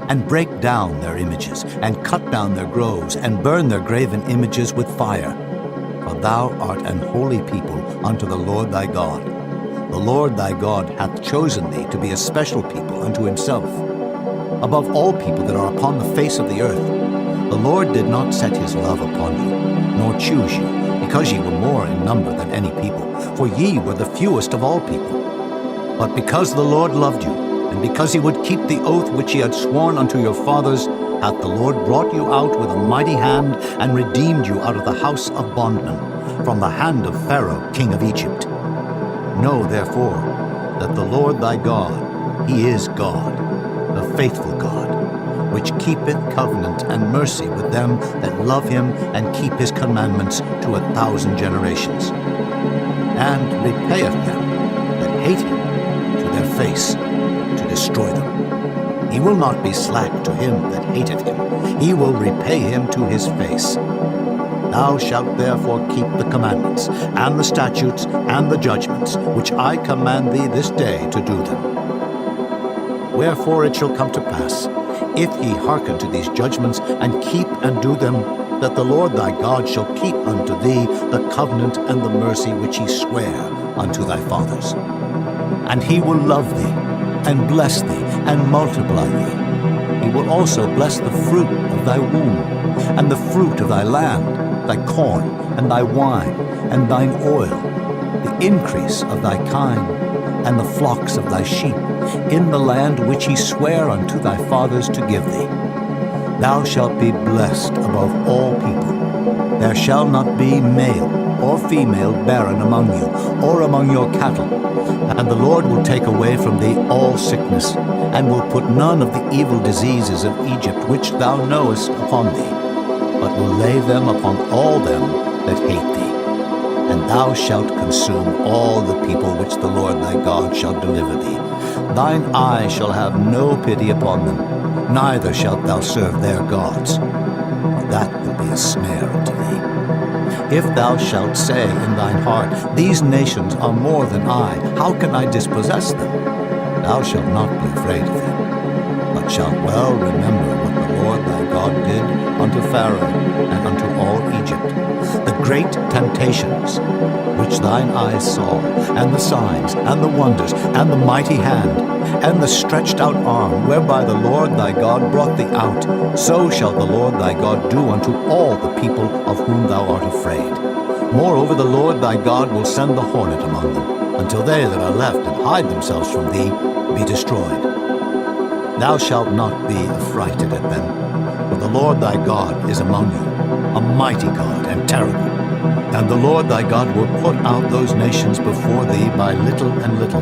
Speaker 2: and break down their images, and cut down their groves, and burn their graven images with fire. For thou art an holy people unto the Lord thy God. The Lord thy God hath chosen thee to be a special people unto himself, above all people that are upon the face of the earth. The Lord did not set his love upon you, nor choose you, because ye were more in number than any people, for ye were the fewest of all people. But because the Lord loved you, and because he would keep the oath which he had sworn unto your fathers, hath the Lord brought you out with a mighty hand, and redeemed you out of the house of bondmen, from the hand of Pharaoh king of Egypt. Know therefore that the Lord thy God, he is God, the faithful God, which keepeth covenant and mercy with them that love him and keep his commandments to 1,000 generations, and repayeth them that hate him to their face, to destroy them. He will not be slack to him that hateth him. He will repay him to his face. Thou shalt therefore keep the commandments, and the statutes, and the judgments, which I command thee this day to do them. Wherefore it shall come to pass, if ye hearken to these judgments, and keep and do them, that the Lord thy God shall keep unto thee the covenant and the mercy which he sware unto thy fathers. And he will love thee, and bless thee, and multiply thee. He will also bless the fruit of thy womb, and the fruit of thy land, thy corn, and thy wine, and thine oil, the increase of thy kine, and the flocks of thy sheep, in the land which he sware unto thy fathers to give thee. Thou shalt be blessed above all people. There shall not be male or female barren among you, or among your cattle. And the Lord will take away from thee all sickness, and will put none of the evil diseases of Egypt which thou knowest upon thee, but will lay them upon all them that hate thee. And thou shalt consume all the people which the Lord thy God shall deliver thee. Thine eye shall have no pity upon them, neither shalt thou serve their gods, for that will be a snare unto thee. If thou shalt say in thine heart, These nations are more than I, how can I dispossess them? Thou shalt not be afraid of them, but shalt well remember what the Lord thy God did unto Pharaoh and unto all Egypt, the great temptations which thine eyes saw, and the signs, and the wonders, and the mighty hand, and the stretched out arm, whereby the Lord thy God brought thee out, so shall the Lord thy God do unto all the people of whom thou art afraid. Moreover, the Lord thy God will send the hornet among them, until they that are left and hide themselves from thee be destroyed. Thou shalt not be affrighted at them, for the Lord thy God is among you, a mighty God and terrible. And the Lord thy God will put out those nations before thee by little and little.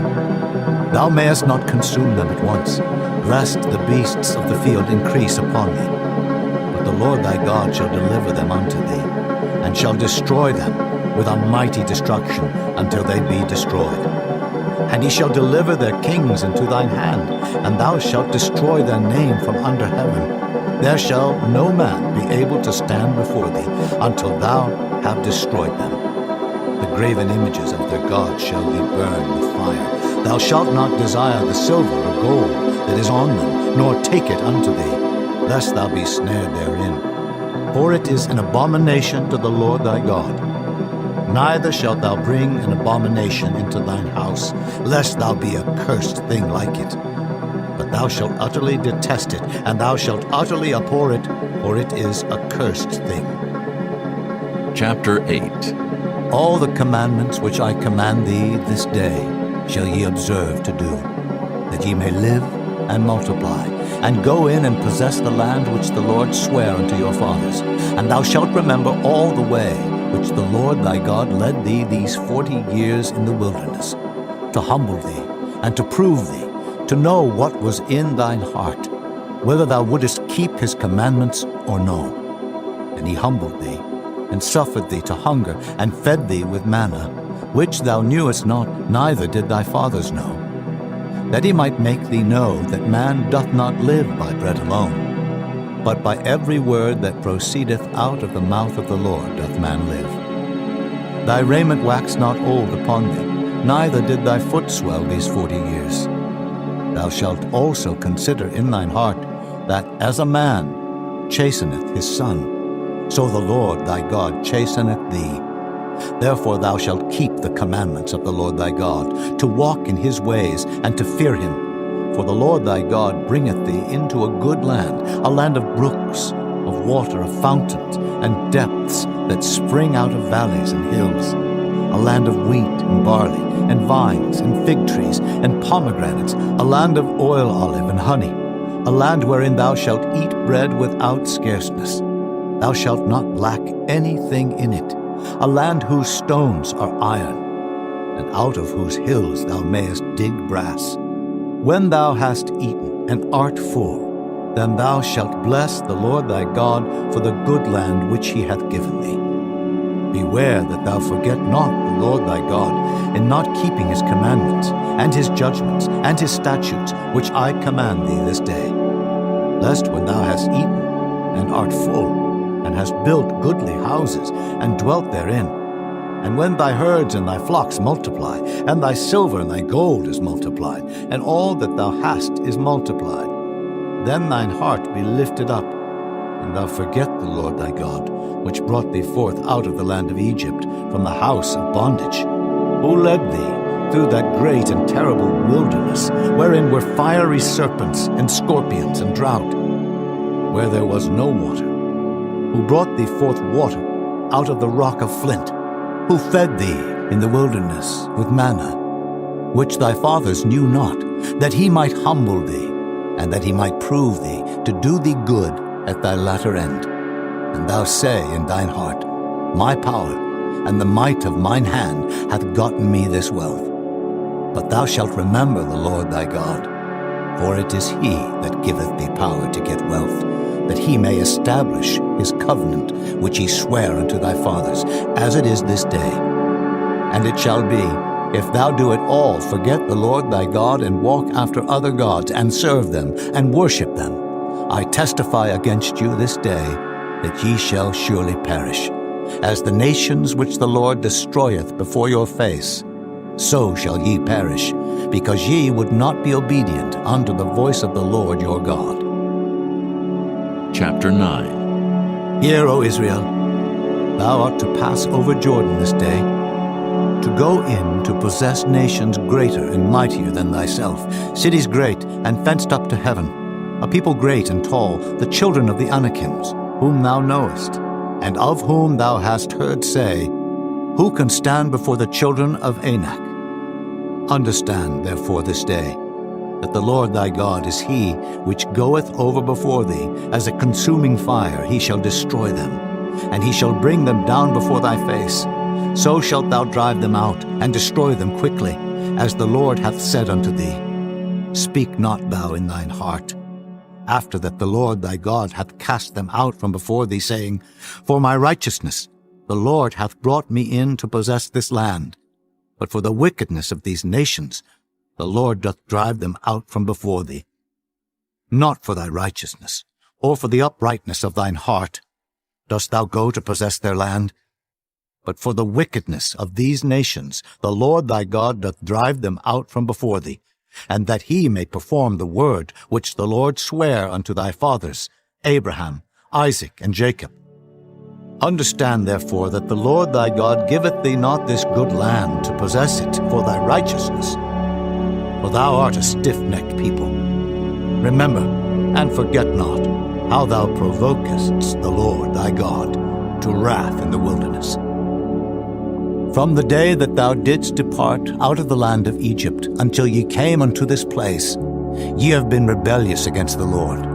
Speaker 2: Thou mayest not consume them at once, lest the beasts of the field increase upon thee. But the Lord thy God shall deliver them unto thee, and shall destroy them with a mighty destruction until they be destroyed. And he shall deliver their kings into thine hand, and thou shalt destroy their name from under heaven. There shall no man be able to stand before thee until thou have destroyed them. The graven images of their gods shall ye burn with fire. Thou shalt not desire the silver or gold that is on them, nor take it unto thee, lest thou be snared therein. For it is an abomination to the Lord thy God. Neither shalt thou bring an abomination into thine house, lest thou be a cursed thing like it. But thou shalt utterly detest it, and thou shalt utterly abhor it, for it is a cursed thing.
Speaker 1: Chapter 8.
Speaker 2: All the commandments which I command thee this day shall ye observe to do, that ye may live and multiply, and go in and possess the land which the Lord sware unto your fathers. And thou shalt remember all the way which the Lord thy God led thee these 40 years in the wilderness, to humble thee, and to prove thee, to know what was in thine heart, whether thou wouldest keep his commandments or no. And he humbled thee, and suffered thee to hunger, and fed thee with manna, which thou knewest not, neither did thy fathers know, that he might make thee know that man doth not live by bread alone, but by every word that proceedeth out of the mouth of the Lord doth man live. Thy raiment waxed not old upon thee, neither did thy foot swell these 40 years. Thou shalt also consider in thine heart that as a man chasteneth his son, so the Lord thy God chasteneth thee. Therefore thou shalt keep the commandments of the Lord thy God, to walk in his ways, and to fear him. For the Lord thy God bringeth thee into a good land, a land of brooks, of water, of fountains, and depths that spring out of valleys and hills, a land of wheat and barley, and vines, and fig trees, and pomegranates, a land of oil olive and honey, a land wherein thou shalt eat bread without scarceness. Thou shalt not lack anything in it, a land whose stones are iron, and out of whose hills thou mayest dig brass. When thou hast eaten and art full, then thou shalt bless the Lord thy God for the good land which he hath given thee. Beware that thou forget not the Lord thy God in not keeping his commandments, and his judgments, and his statutes, which I command thee this day. Lest when thou hast eaten and art full, and hast built goodly houses, and dwelt therein, and when thy herds and thy flocks multiply, and thy silver and thy gold is multiplied, and all that thou hast is multiplied, then thine heart be lifted up, and thou forget the Lord thy God, which brought thee forth out of the land of Egypt, from the house of bondage, who led thee through that great and terrible wilderness, wherein were fiery serpents and scorpions and drought, where there was no water, who brought thee forth water out of the rock of flint, who fed thee in the wilderness with manna, which thy fathers knew not, that he might humble thee, and that he might prove thee to do thee good at thy latter end. And thou say in thine heart, My power and the might of mine hand hath gotten me this wealth. But thou shalt remember the Lord thy God, for it is he that giveth thee power to get wealth, that he may establish his covenant which he sware unto thy fathers, as it is this day. And it shall be, if thou do at all forget the Lord thy God, and walk after other gods, and serve them, and worship them, I testify against you this day that ye shall surely perish. As the nations which the Lord destroyeth before your face, so shall ye perish, because ye would not be obedient unto the voice of the Lord your God.
Speaker 1: Chapter 9.
Speaker 2: Hear, O Israel, thou art to pass over Jordan this day, to go in to possess nations greater and mightier than thyself, cities great and fenced up to heaven, a people great and tall, the children of the Anakims, whom thou knowest, and of whom thou hast heard say, Who can stand before the children of Anak? Understand, therefore, this day, that the Lord thy God is he which goeth over before thee as a consuming fire. He shall destroy them, and he shall bring them down before thy face. So shalt thou drive them out, and destroy them quickly, as the Lord hath said unto thee. Speak not thou in thine heart, after that the Lord thy God hath cast them out from before thee, saying, For my righteousness the Lord hath brought me in to possess this land. But for the wickedness of these nations the Lord doth drive them out from before thee. Not for thy righteousness, or for the uprightness of thine heart, dost thou go to possess their land, but for the wickedness of these nations the Lord thy God doth drive them out from before thee, and that he may perform the word which the Lord sware unto thy fathers, Abraham, Isaac, and Jacob. Understand therefore that the Lord thy God giveth thee not this good land to possess it for thy righteousness, for thou art a stiff-necked people. Remember, and forget not, how thou provokest the Lord thy God to wrath in the wilderness. From the day that thou didst depart out of the land of Egypt until ye came unto this place, ye have been rebellious against the Lord.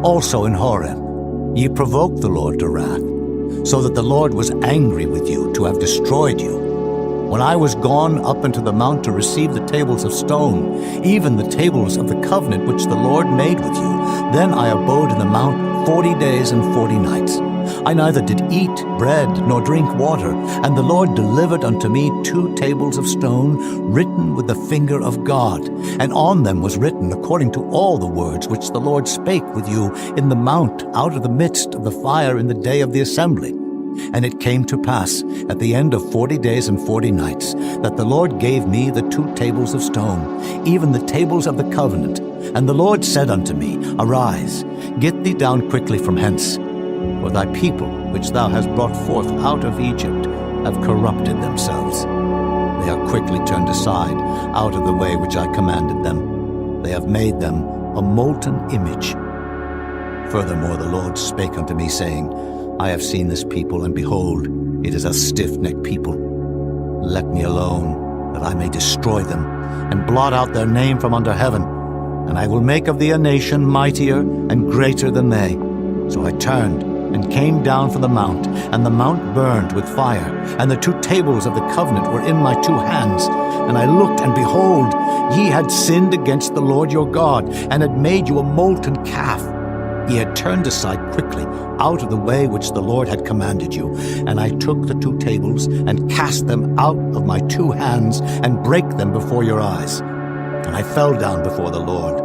Speaker 2: Also in Horeb ye provoked the Lord to wrath, so that the Lord was angry with you to have destroyed you. When I was gone up into the mount to receive the tables of stone, even the tables of the covenant which the Lord made with you, then I abode in the mount 40 days and 40 nights. I neither did eat bread nor drink water, and the Lord delivered unto me 2 tables of stone, written with the finger of God, and on them was written according to all the words which the Lord spake with you in the mount out of the midst of the fire in the day of the assembly. And it came to pass, at the end of 40 days and 40 nights, that the Lord gave me the 2 tables of stone, even the tables of the covenant. And the Lord said unto me, Arise, get thee down quickly from hence, for thy people, which thou hast brought forth out of Egypt, have corrupted themselves. They are quickly turned aside out of the way which I commanded them. They have made them a molten image. Furthermore the Lord spake unto me, saying, I have seen this people, and behold, it is a stiff-necked people. Let me alone, that I may destroy them, and blot out their name from under heaven. And I will make of thee a nation mightier and greater than they. So I turned, and came down from the mount, and the mount burned with fire, and the 2 tables of the covenant were in my 2 hands. And I looked, and behold, ye had sinned against the Lord your God, and had made you a molten calf. Ye had turned aside quickly out of the way which the Lord had commanded you. And I took the 2 tables, and cast them out of my 2 hands, and brake them before your eyes. And I fell down before the Lord,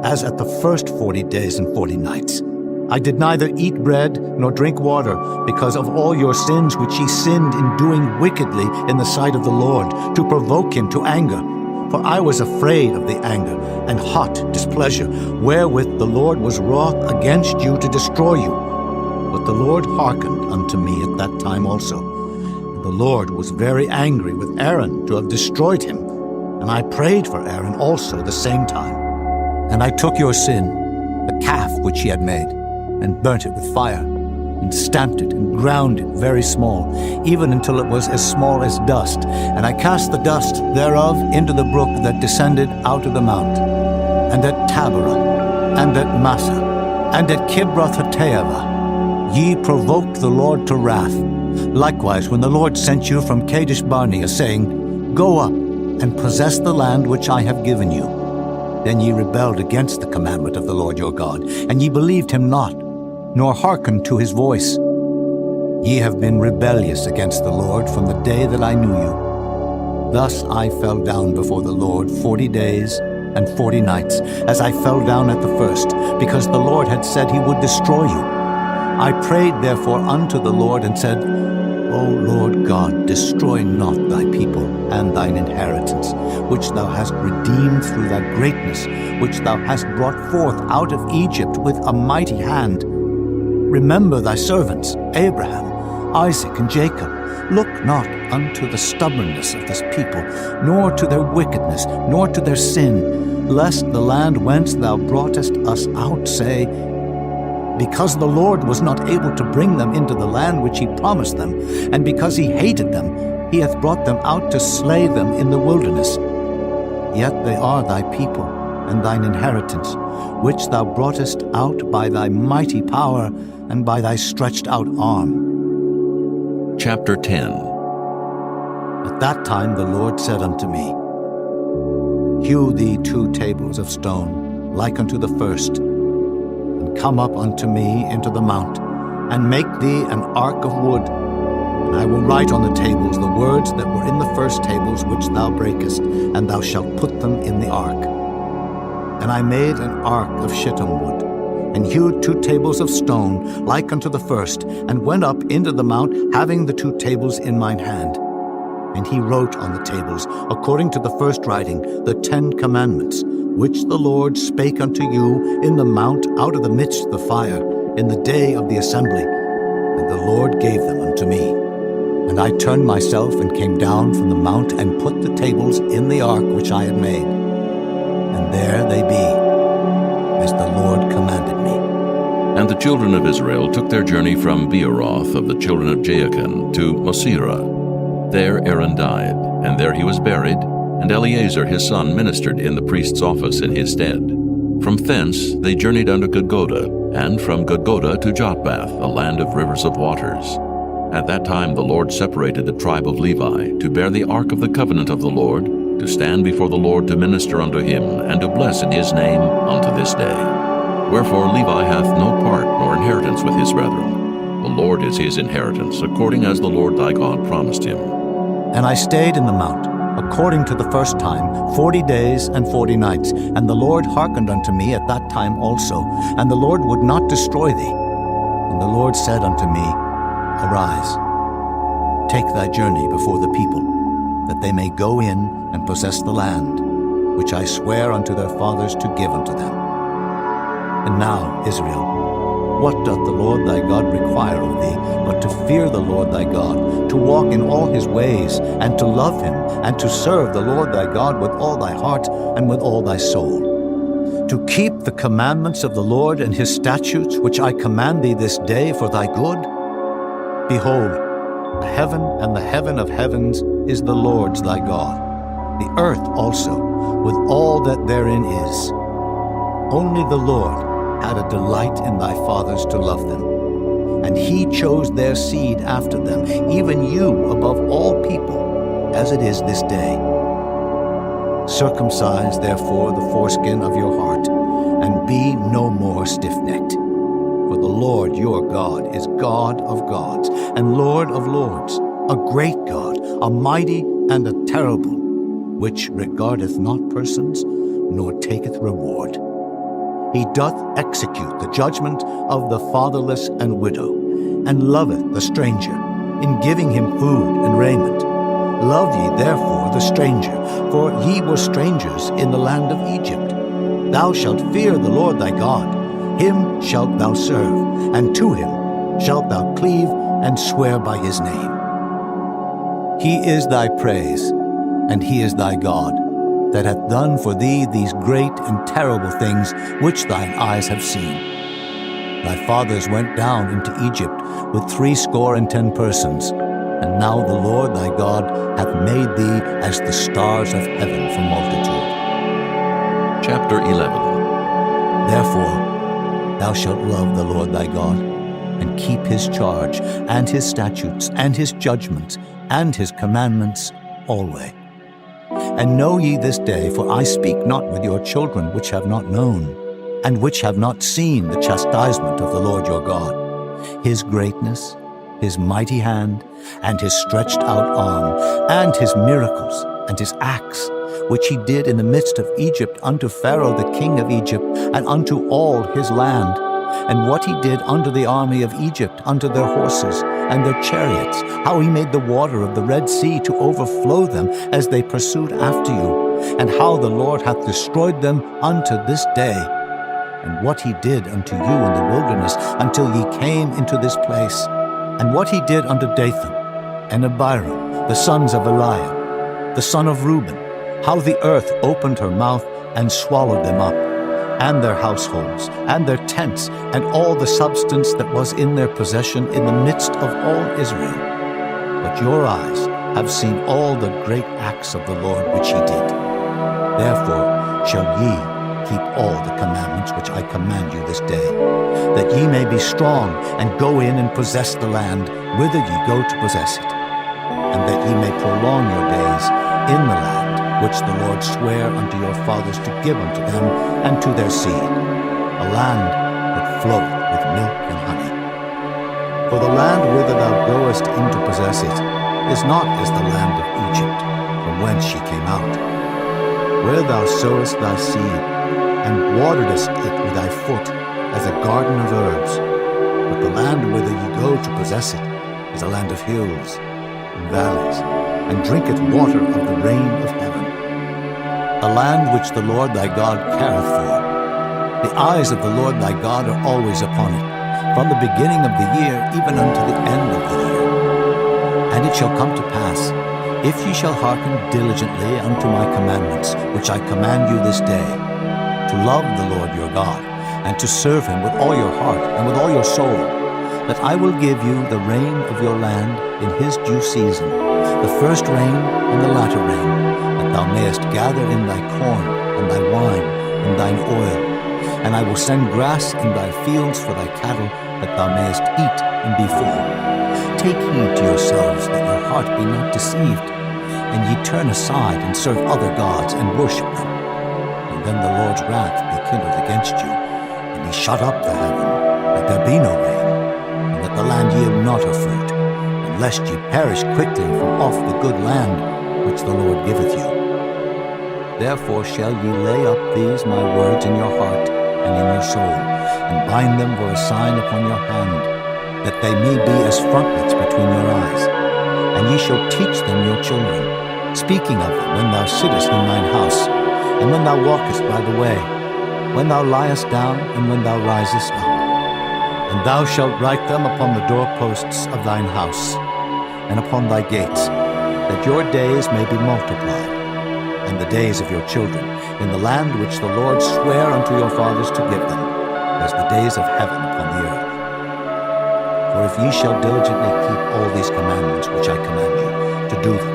Speaker 2: as at the first 40 days and 40 nights. I did neither eat bread nor drink water, because of all your sins which ye sinned in doing wickedly in the sight of the Lord, to provoke him to anger. For I was afraid of the anger and hot displeasure, wherewith the Lord was wroth against you to destroy you. But the Lord hearkened unto me at that time also. And the Lord was very angry with Aaron to have destroyed him. And I prayed for Aaron also the same time. And I took your sin, the calf which ye had made, and burnt it with fire, and stamped it, and ground it very small, even until it was as small as dust. And I cast the dust thereof into the brook that descended out of the mount. And at Taberah, and at Massa, and at Kibroth-Hattaavah, ye provoked the Lord to wrath. Likewise, when the Lord sent you from Kadesh Barnea, saying, Go up, and possess the land which I have given you. Then ye rebelled against the commandment of the Lord your God, and ye believed him not, nor hearkened to his voice. Ye have been rebellious against the Lord from the day that I knew you. Thus I fell down before the Lord 40 days and 40 nights, as I fell down at the first, because the Lord had said he would destroy you. I prayed therefore unto the Lord, and said, O Lord God, destroy not thy people and thine inheritance, which thou hast redeemed through thy greatness, which thou hast brought forth out of Egypt with a mighty hand. Remember thy servants, Abraham, Isaac, and Jacob. Look not unto the stubbornness of this people, nor to their wickedness, nor to their sin, lest the land whence thou broughtest us out say, because the Lord was not able to bring them into the land which he promised them, and because he hated them, he hath brought them out to slay them in the wilderness. Yet they are thy people, and thine inheritance, which thou broughtest out by thy mighty power, and by thy stretched out arm.
Speaker 1: Chapter 10.
Speaker 2: At that time the Lord said unto me, Hew thee 2 tables of stone, like unto the first, and come up unto me into the mount, and make thee an ark of wood. And I will write on the tables the words that were in the first tables which thou breakest, and thou shalt put them in the ark. And I made an ark of shittim wood, and hewed 2 tables of stone, like unto the first, and went up into the mount, having the 2 tables in mine hand. And he wrote on the tables, according to the first writing, the 10 commandments, which the Lord spake unto you in the mount out of the midst of the fire, in the day of the assembly. And the Lord gave them unto me. And I turned myself and came down from the mount, and put the tables in the ark which I had made. And there they be, as the Lord commanded me.
Speaker 1: And the children of Israel took their journey from Beeroth of the children of Jaachan to Mosera. There Aaron died, and there he was buried, and Eleazar his son ministered in the priest's office in his stead. From thence they journeyed unto Gudgoda, and from Gudgoda to Jotbath, a land of rivers of waters. At that time the Lord separated the tribe of Levi, to bear the ark of the covenant of the Lord, to stand before the Lord to minister unto him, and to bless in his name unto this day. Wherefore Levi hath no part nor inheritance with his brethren. The Lord is his inheritance, according as the Lord thy God promised him.
Speaker 2: And I stayed in the mount, according to the first time, 40 days and 40 nights. And the Lord hearkened unto me at that time also, and the Lord would not destroy thee. And the Lord said unto me, Arise, take thy journey before the people, that they may go in and possess the land, which I swear unto their fathers to give unto them. And now, Israel, what doth the Lord thy God require of thee, but to fear the Lord thy God, to walk in all his ways, and to love him, and to serve the Lord thy God with all thy heart and with all thy soul, to keep the commandments of the Lord and his statutes, which I command thee this day for thy good? Behold, the heaven and the heaven of heavens is the Lord's thy God, the earth also, with all that therein is. Only the Lord had a delight in thy fathers to love them, and he chose their seed after them, even you above all people, as it is this day. Circumcise therefore the foreskin of your heart, and be no more stiff-necked. For the Lord your God is God of gods, and Lord of lords, a great God, a mighty and a terrible, which regardeth not persons, nor taketh reward. He doth execute the judgment of the fatherless and widow, and loveth the stranger, in giving him food and raiment. Love ye therefore the stranger, for ye were strangers in the land of Egypt. Thou shalt fear the Lord thy God, him shalt thou serve, and to him shalt thou cleave and swear by his name. He is thy praise, and he is thy God, that hath done for thee these great and terrible things which thine eyes have seen. Thy fathers went down into Egypt with 70 persons, and now the Lord thy God hath made thee as the stars of heaven for multitude.
Speaker 1: Chapter 11.
Speaker 2: Therefore thou shalt love the Lord thy God, and keep his charge, and his statutes, and his judgments, and his commandments always. And know ye this day, for I speak not with your children which have not known, and which have not seen the chastisement of the Lord your God, his greatness, his mighty hand, and his stretched out arm, and his miracles, and his acts, which he did in the midst of Egypt unto Pharaoh the king of Egypt, and unto all his land, and what he did unto the army of Egypt, unto their horses and their chariots, how he made the water of the Red Sea to overflow them as they pursued after you, and how the Lord hath destroyed them unto this day. and what he did unto you in the wilderness until ye came into this place, and what he did unto Dathan and Abiram, the sons of Eliab, the son of Reuben, how the earth opened her mouth and swallowed them up, and their households, and their tents, and all the substance that was in their possession in the midst of all Israel. But your eyes have seen all the great acts of the Lord which he did. Therefore shall ye keep all the commandments which I command you this day, that ye may be strong, and go in and possess the land whither ye go to possess it, and that ye may prolong your days in the land which the Lord sware unto your fathers to give unto them and to their seed, a land that floweth with milk and honey. For the land whither thou goest in to possess it is not as the land of Egypt, from whence ye came out, where thou sowest thy seed, and wateredest it with thy foot, as a garden of herbs. But the land whither ye go to possess it is a land of hills and valleys, and drinketh water of the rain of heaven, a land which the Lord thy God careth for. The eyes of the Lord thy God are always upon it, from the beginning of the year even unto the end of the year. And it shall come to pass, if ye shall hearken diligently unto my commandments, which I command you this day, to love the Lord your God, and to serve him with all your heart and with all your soul, that I will give you the rain of your land in his due season, the first rain and the latter rain, that thou mayest gather in thy corn and thy wine and thine oil. And I will send grass in thy fields for thy cattle, that thou mayest eat and be full. Take heed to yourselves that your heart be not deceived, and ye turn aside and serve other gods and worship them. And then the Lord's wrath be kindled against you, and he shut up the heaven, that there be no rain, and that the land yield not her fruit, and lest ye perish quickly from off the good land which the Lord giveth you. Therefore shall ye lay up these my words in your heart and in your soul, and bind them for a sign upon your hand, that they may be as frontlets between your eyes. And ye shall teach them your children, speaking of them when thou sittest in thine house, and when thou walkest by the way, when thou liest down, and when thou risest up. And thou shalt write them upon the doorposts of thine house, and upon thy gates, that your days may be multiplied, and the days of your children, in the land which the Lord sware unto your fathers to give them, as the days of heaven upon the earth. For if ye shall diligently keep all these commandments which I command you, to do them,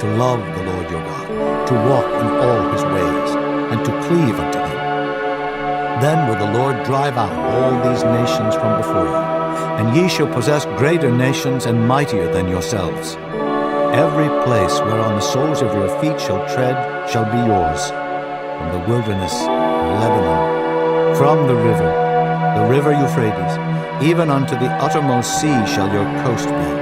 Speaker 2: to love the Lord your God, to walk in all his ways, and to cleave unto him, then will the Lord drive out all these nations from before you, and ye shall possess greater nations and mightier than yourselves. Every place whereon the soles of your feet shall tread shall be yours, from the wilderness of Lebanon, from the river Euphrates, even unto the uttermost sea shall your coast be.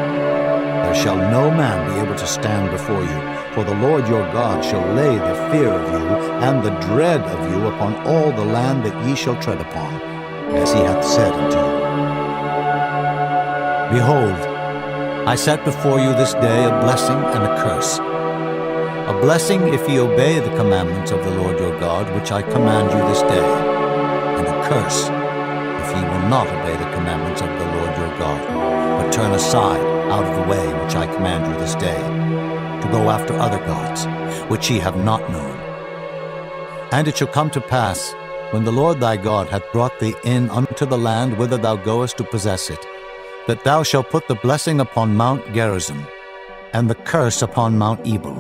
Speaker 2: There shall no man be able to stand before you, for the Lord your God shall lay the fear of you and the dread of you upon all the land that ye shall tread upon, as he hath said unto you. Behold, I set before you this day a blessing and a curse. A blessing if ye obey the commandments of the Lord your God, which I command you this day, and a curse if ye will not obey the commandments of the Lord your God, but turn aside out of the way which I command you this day, to go after other gods, which ye have not known. And it shall come to pass, when the Lord thy God hath brought thee in unto the land whither thou goest to possess it, that thou shalt put the blessing upon Mount Gerizim, and the curse upon Mount Ebal.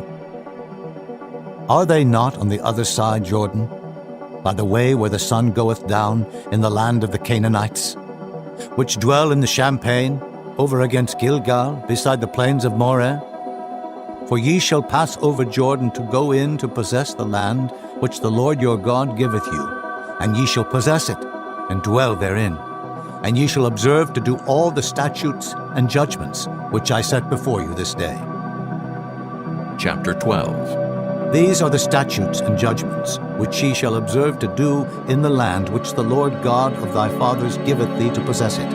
Speaker 2: Are they not on the other side Jordan, by the way where the sun goeth down, in the land of the Canaanites, which dwell in the champaign, over against Gilgal, beside the plains of Moreh? For ye shall pass over Jordan to go in to possess the land which the Lord your God giveth you, and ye shall possess it, and dwell therein. And ye shall observe to do all the statutes and judgments which I set before you this day.
Speaker 1: Chapter 12.
Speaker 2: These are the statutes and judgments which ye shall observe to do in the land which the Lord God of thy fathers giveth thee to possess it,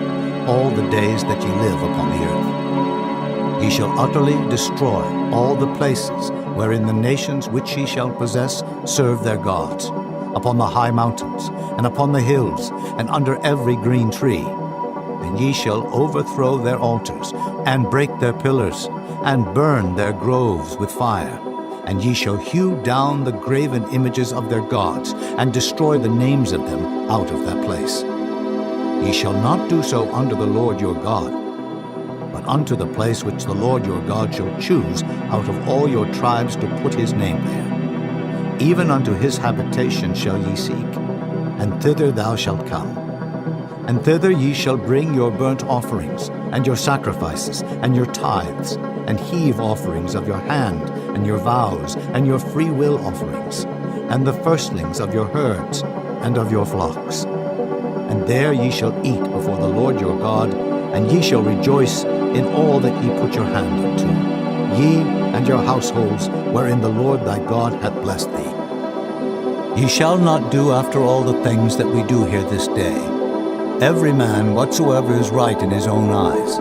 Speaker 2: all the days that ye live upon the earth. Ye shall utterly destroy all the places wherein the nations which ye shall possess serve their gods, upon the high mountains, and upon the hills, and under every green tree. And ye shall overthrow their altars, and break their pillars, and burn their groves with fire. And ye shall hew down the graven images of their gods, and destroy the names of them out of that place. Ye shall not do so unto the Lord your God, but unto the place which the Lord your God shall choose out of all your tribes to put his name there. Even unto his habitation shall ye seek, and thither thou shalt come. And thither ye shall bring your burnt offerings, and your sacrifices, and your tithes, and heave offerings of your hand, and your vows, and your freewill offerings, and the firstlings of your herds, and of your flocks. And there ye shall eat before the Lord your God, and ye shall rejoice in all that ye put your hand unto, ye and your households, wherein the Lord thy God hath blessed thee. Ye shall not do after all the things that we do here this day, every man whatsoever is right in his own eyes.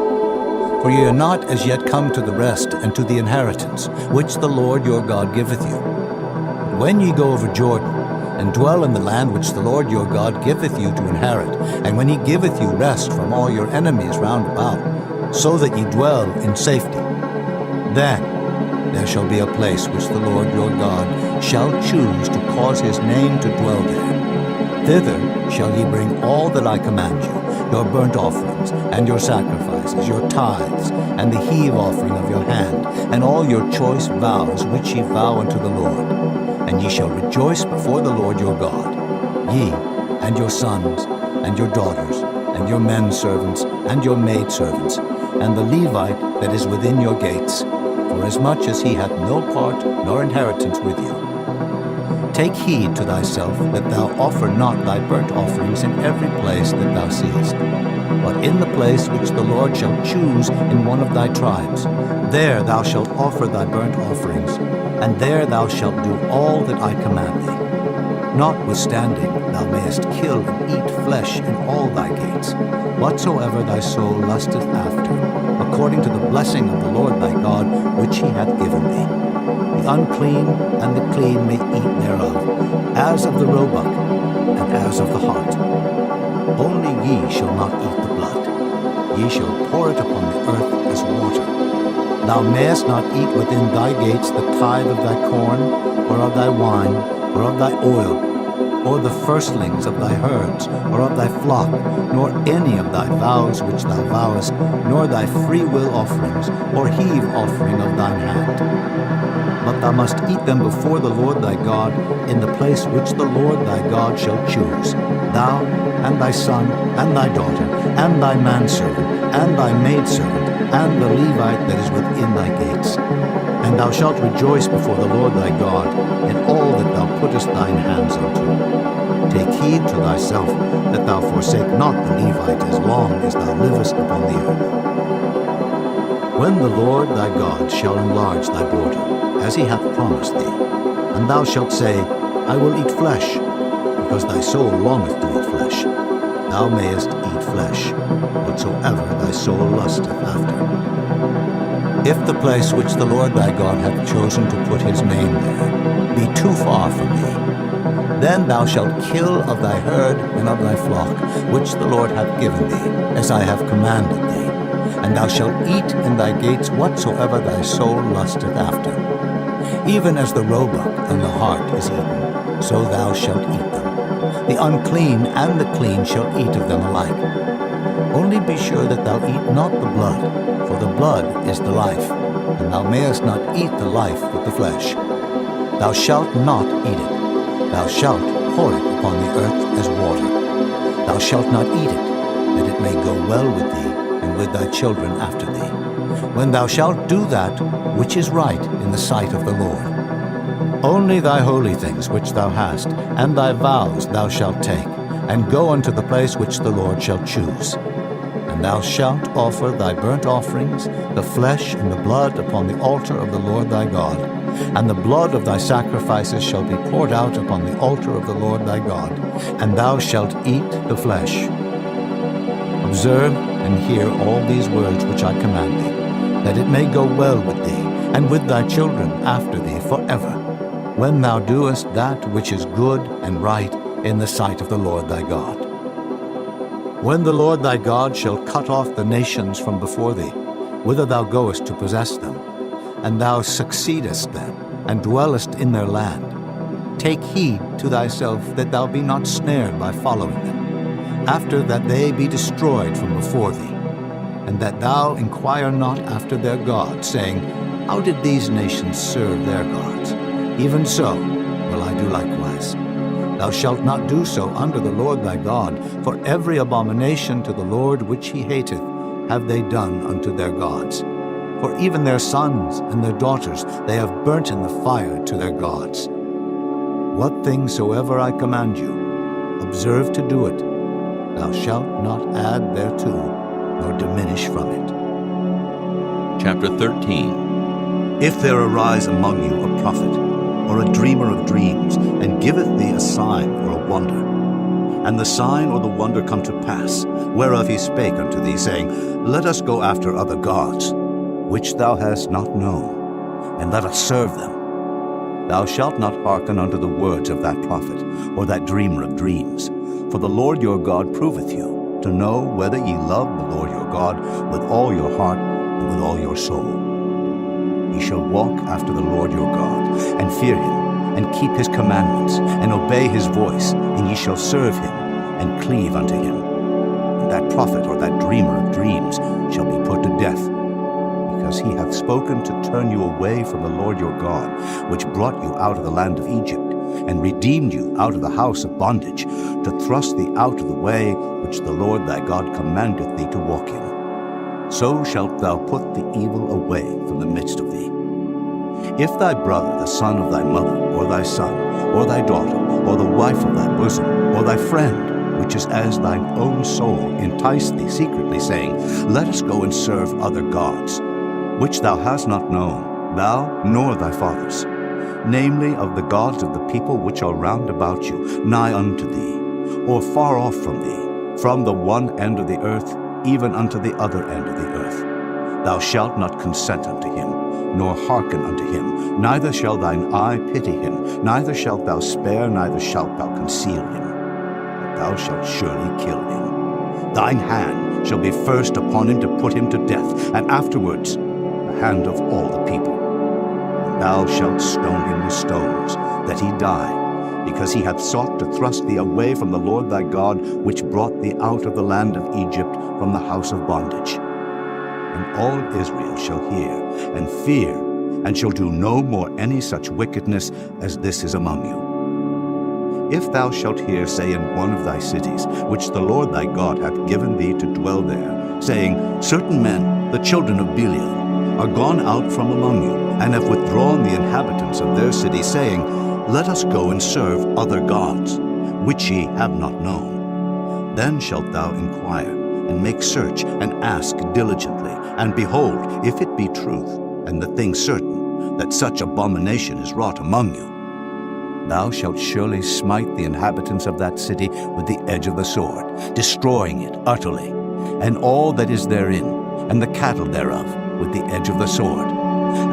Speaker 2: For ye are not as yet come to the rest and to the inheritance, which the Lord your God giveth you. But when ye go over Jordan, and dwell in the land which the Lord your God giveth you to inherit, and when he giveth you rest from all your enemies round about, so that ye dwell in safety, then there shall be a place which the Lord your God shall choose to cause his name to dwell there. Thither shall ye bring all that I command you, your burnt offerings, and your sacrifices, your tithes, and the heave offering of your hand, and all your choice vows which ye vow unto the Lord. And ye shall rejoice before the Lord your God, ye, and your sons, and your daughters, and your men servants, and your maid servants, and the Levite that is within your gates, forasmuch as he hath no part nor inheritance with you. Take heed to thyself that thou offer not thy burnt offerings in every place that thou seest, but in the place which the Lord shall choose in one of thy tribes, there thou shalt offer thy burnt offerings, and there thou shalt do all that I command thee. Notwithstanding, thou mayest kill and eat flesh in all thy gates, whatsoever thy soul lusteth after, according to the blessing of the Lord thy God, which he hath given thee. The unclean and the clean may eat thereof, as of the roebuck, and as of the hart. Only ye shall not eat the blood. Ye shall pour it upon the earth as water. Thou mayest not eat within thy gates the tithe of thy corn, or of thy wine, or of thy oil, or the firstlings of thy herds, or of thy flock, nor any of thy vows which thou vowest, nor thy freewill offerings, or heave offering of thine hand. But thou must eat them before the Lord thy God, in the place which the Lord thy God shall choose, thou, and thy son, and thy daughter, and thy manservant, and thy maidservant, and the Levite that is within thy gates. And thou shalt rejoice before the Lord thy God in all that thou puttest thine hands unto. Take heed to thyself that thou forsake not the Levite as long as thou livest upon the earth. When the Lord thy God shall enlarge thy border, as he hath promised thee, and thou shalt say, I will eat flesh, because thy soul longeth to eat flesh, thou mayest eat flesh, whatsoever thy soul lusteth after. If the place which the Lord thy God hath chosen to put his name there be too far from thee, then thou shalt kill of thy herd and of thy flock, which the Lord hath given thee, as I have commanded thee, and thou shalt eat in thy gates whatsoever thy soul lusteth after. Even as the roebuck and the hart is eaten, so thou shalt eat them. The unclean and the clean shall eat of them alike. Only be sure that thou eat not the blood, for the blood is the life, and thou mayest not eat the life with the flesh. Thou shalt not eat it. Thou shalt pour it upon the earth as water. Thou shalt not eat it, that it may go well with thee, and with thy children after thee, when thou shalt do that which is right in the sight of the Lord. Only thy holy things which thou hast, and thy vows thou shalt take, and go unto the place which the Lord shall choose. And thou shalt offer thy burnt offerings, the flesh and the blood upon the altar of the Lord thy God, and the blood of thy sacrifices shall be poured out upon the altar of the Lord thy God, and thou shalt eat the flesh. Observe and hear all these words which I command thee, that it may go well with thee, and with thy children after thee forever, when thou doest that which is good and right in the sight of the Lord thy God. When the Lord thy God shall cut off the nations from before thee, whither thou goest to possess them, and thou succeedest them, and dwellest in their land, take heed to thyself that thou be not snared by following them, after that they be destroyed from before thee, and that thou inquire not after their gods, saying, How did these nations serve their gods? Even so will I do likewise. Thou shalt not do so unto the Lord thy God, for every abomination to the Lord which he hateth have they done unto their gods. For even their sons and their daughters they have burnt in the fire to their gods. What things soever I command you, observe to do it. Thou shalt not add thereto, nor diminish from it.
Speaker 1: Chapter 13.
Speaker 2: If there arise among you a prophet, or a dreamer of dreams, and giveth thee a sign or a wonder, and the sign or the wonder come to pass, whereof he spake unto thee, saying, Let us go after other gods, which thou hast not known, and let us serve them. Thou shalt not hearken unto the words of that prophet, or that dreamer of dreams. For the Lord your God proveth you, to know whether ye love the Lord your God with all your heart and with all your soul. Ye shall walk after the Lord your God, and fear him, and keep his commandments, and obey his voice, and ye shall serve him, and cleave unto him. And that prophet or that dreamer of dreams shall be put to death, because he hath spoken to turn you away from the Lord your God, which brought you out of the land of Egypt, and redeemed you out of the house of bondage, to thrust thee out of the way which the Lord thy God commandeth thee to walk in. So shalt thou put the evil away from the midst of thee. If thy brother, the son of thy mother, or thy son, or thy daughter, or the wife of thy bosom, or thy friend, which is as thine own soul, entice thee secretly, saying, Let us go and serve other gods, which thou hast not known, thou nor thy fathers, namely of the gods of the people which are round about you, nigh unto thee, or far off from thee, from the one end of the earth even unto the other end of the earth. Thou shalt not consent unto him, nor hearken unto him, neither shall thine eye pity him, neither shalt thou spare, neither shalt thou conceal him, but thou shalt surely kill him. Thine hand shall be first upon him to put him to death, and afterwards the hand of all the people. And thou shalt stone him with stones, that he die, because he hath sought to thrust thee away from the Lord thy God, which brought thee out of the land of Egypt from the house of bondage. And all Israel shall hear, and fear, and shall do no more any such wickedness as this is among you. If thou shalt hear say in one of thy cities, which the Lord thy God hath given thee to dwell there, saying, Certain men, the children of Belial, are gone out from among you, and have withdrawn the inhabitants of their city, saying, Let us go and serve other gods, which ye have not known. Then shalt thou inquire, and make search, and ask diligently, and behold, if it be truth, and the thing certain, that such abomination is wrought among you, thou shalt surely smite the inhabitants of that city with the edge of the sword, destroying it utterly, and all that is therein, and the cattle thereof, with the edge of the sword.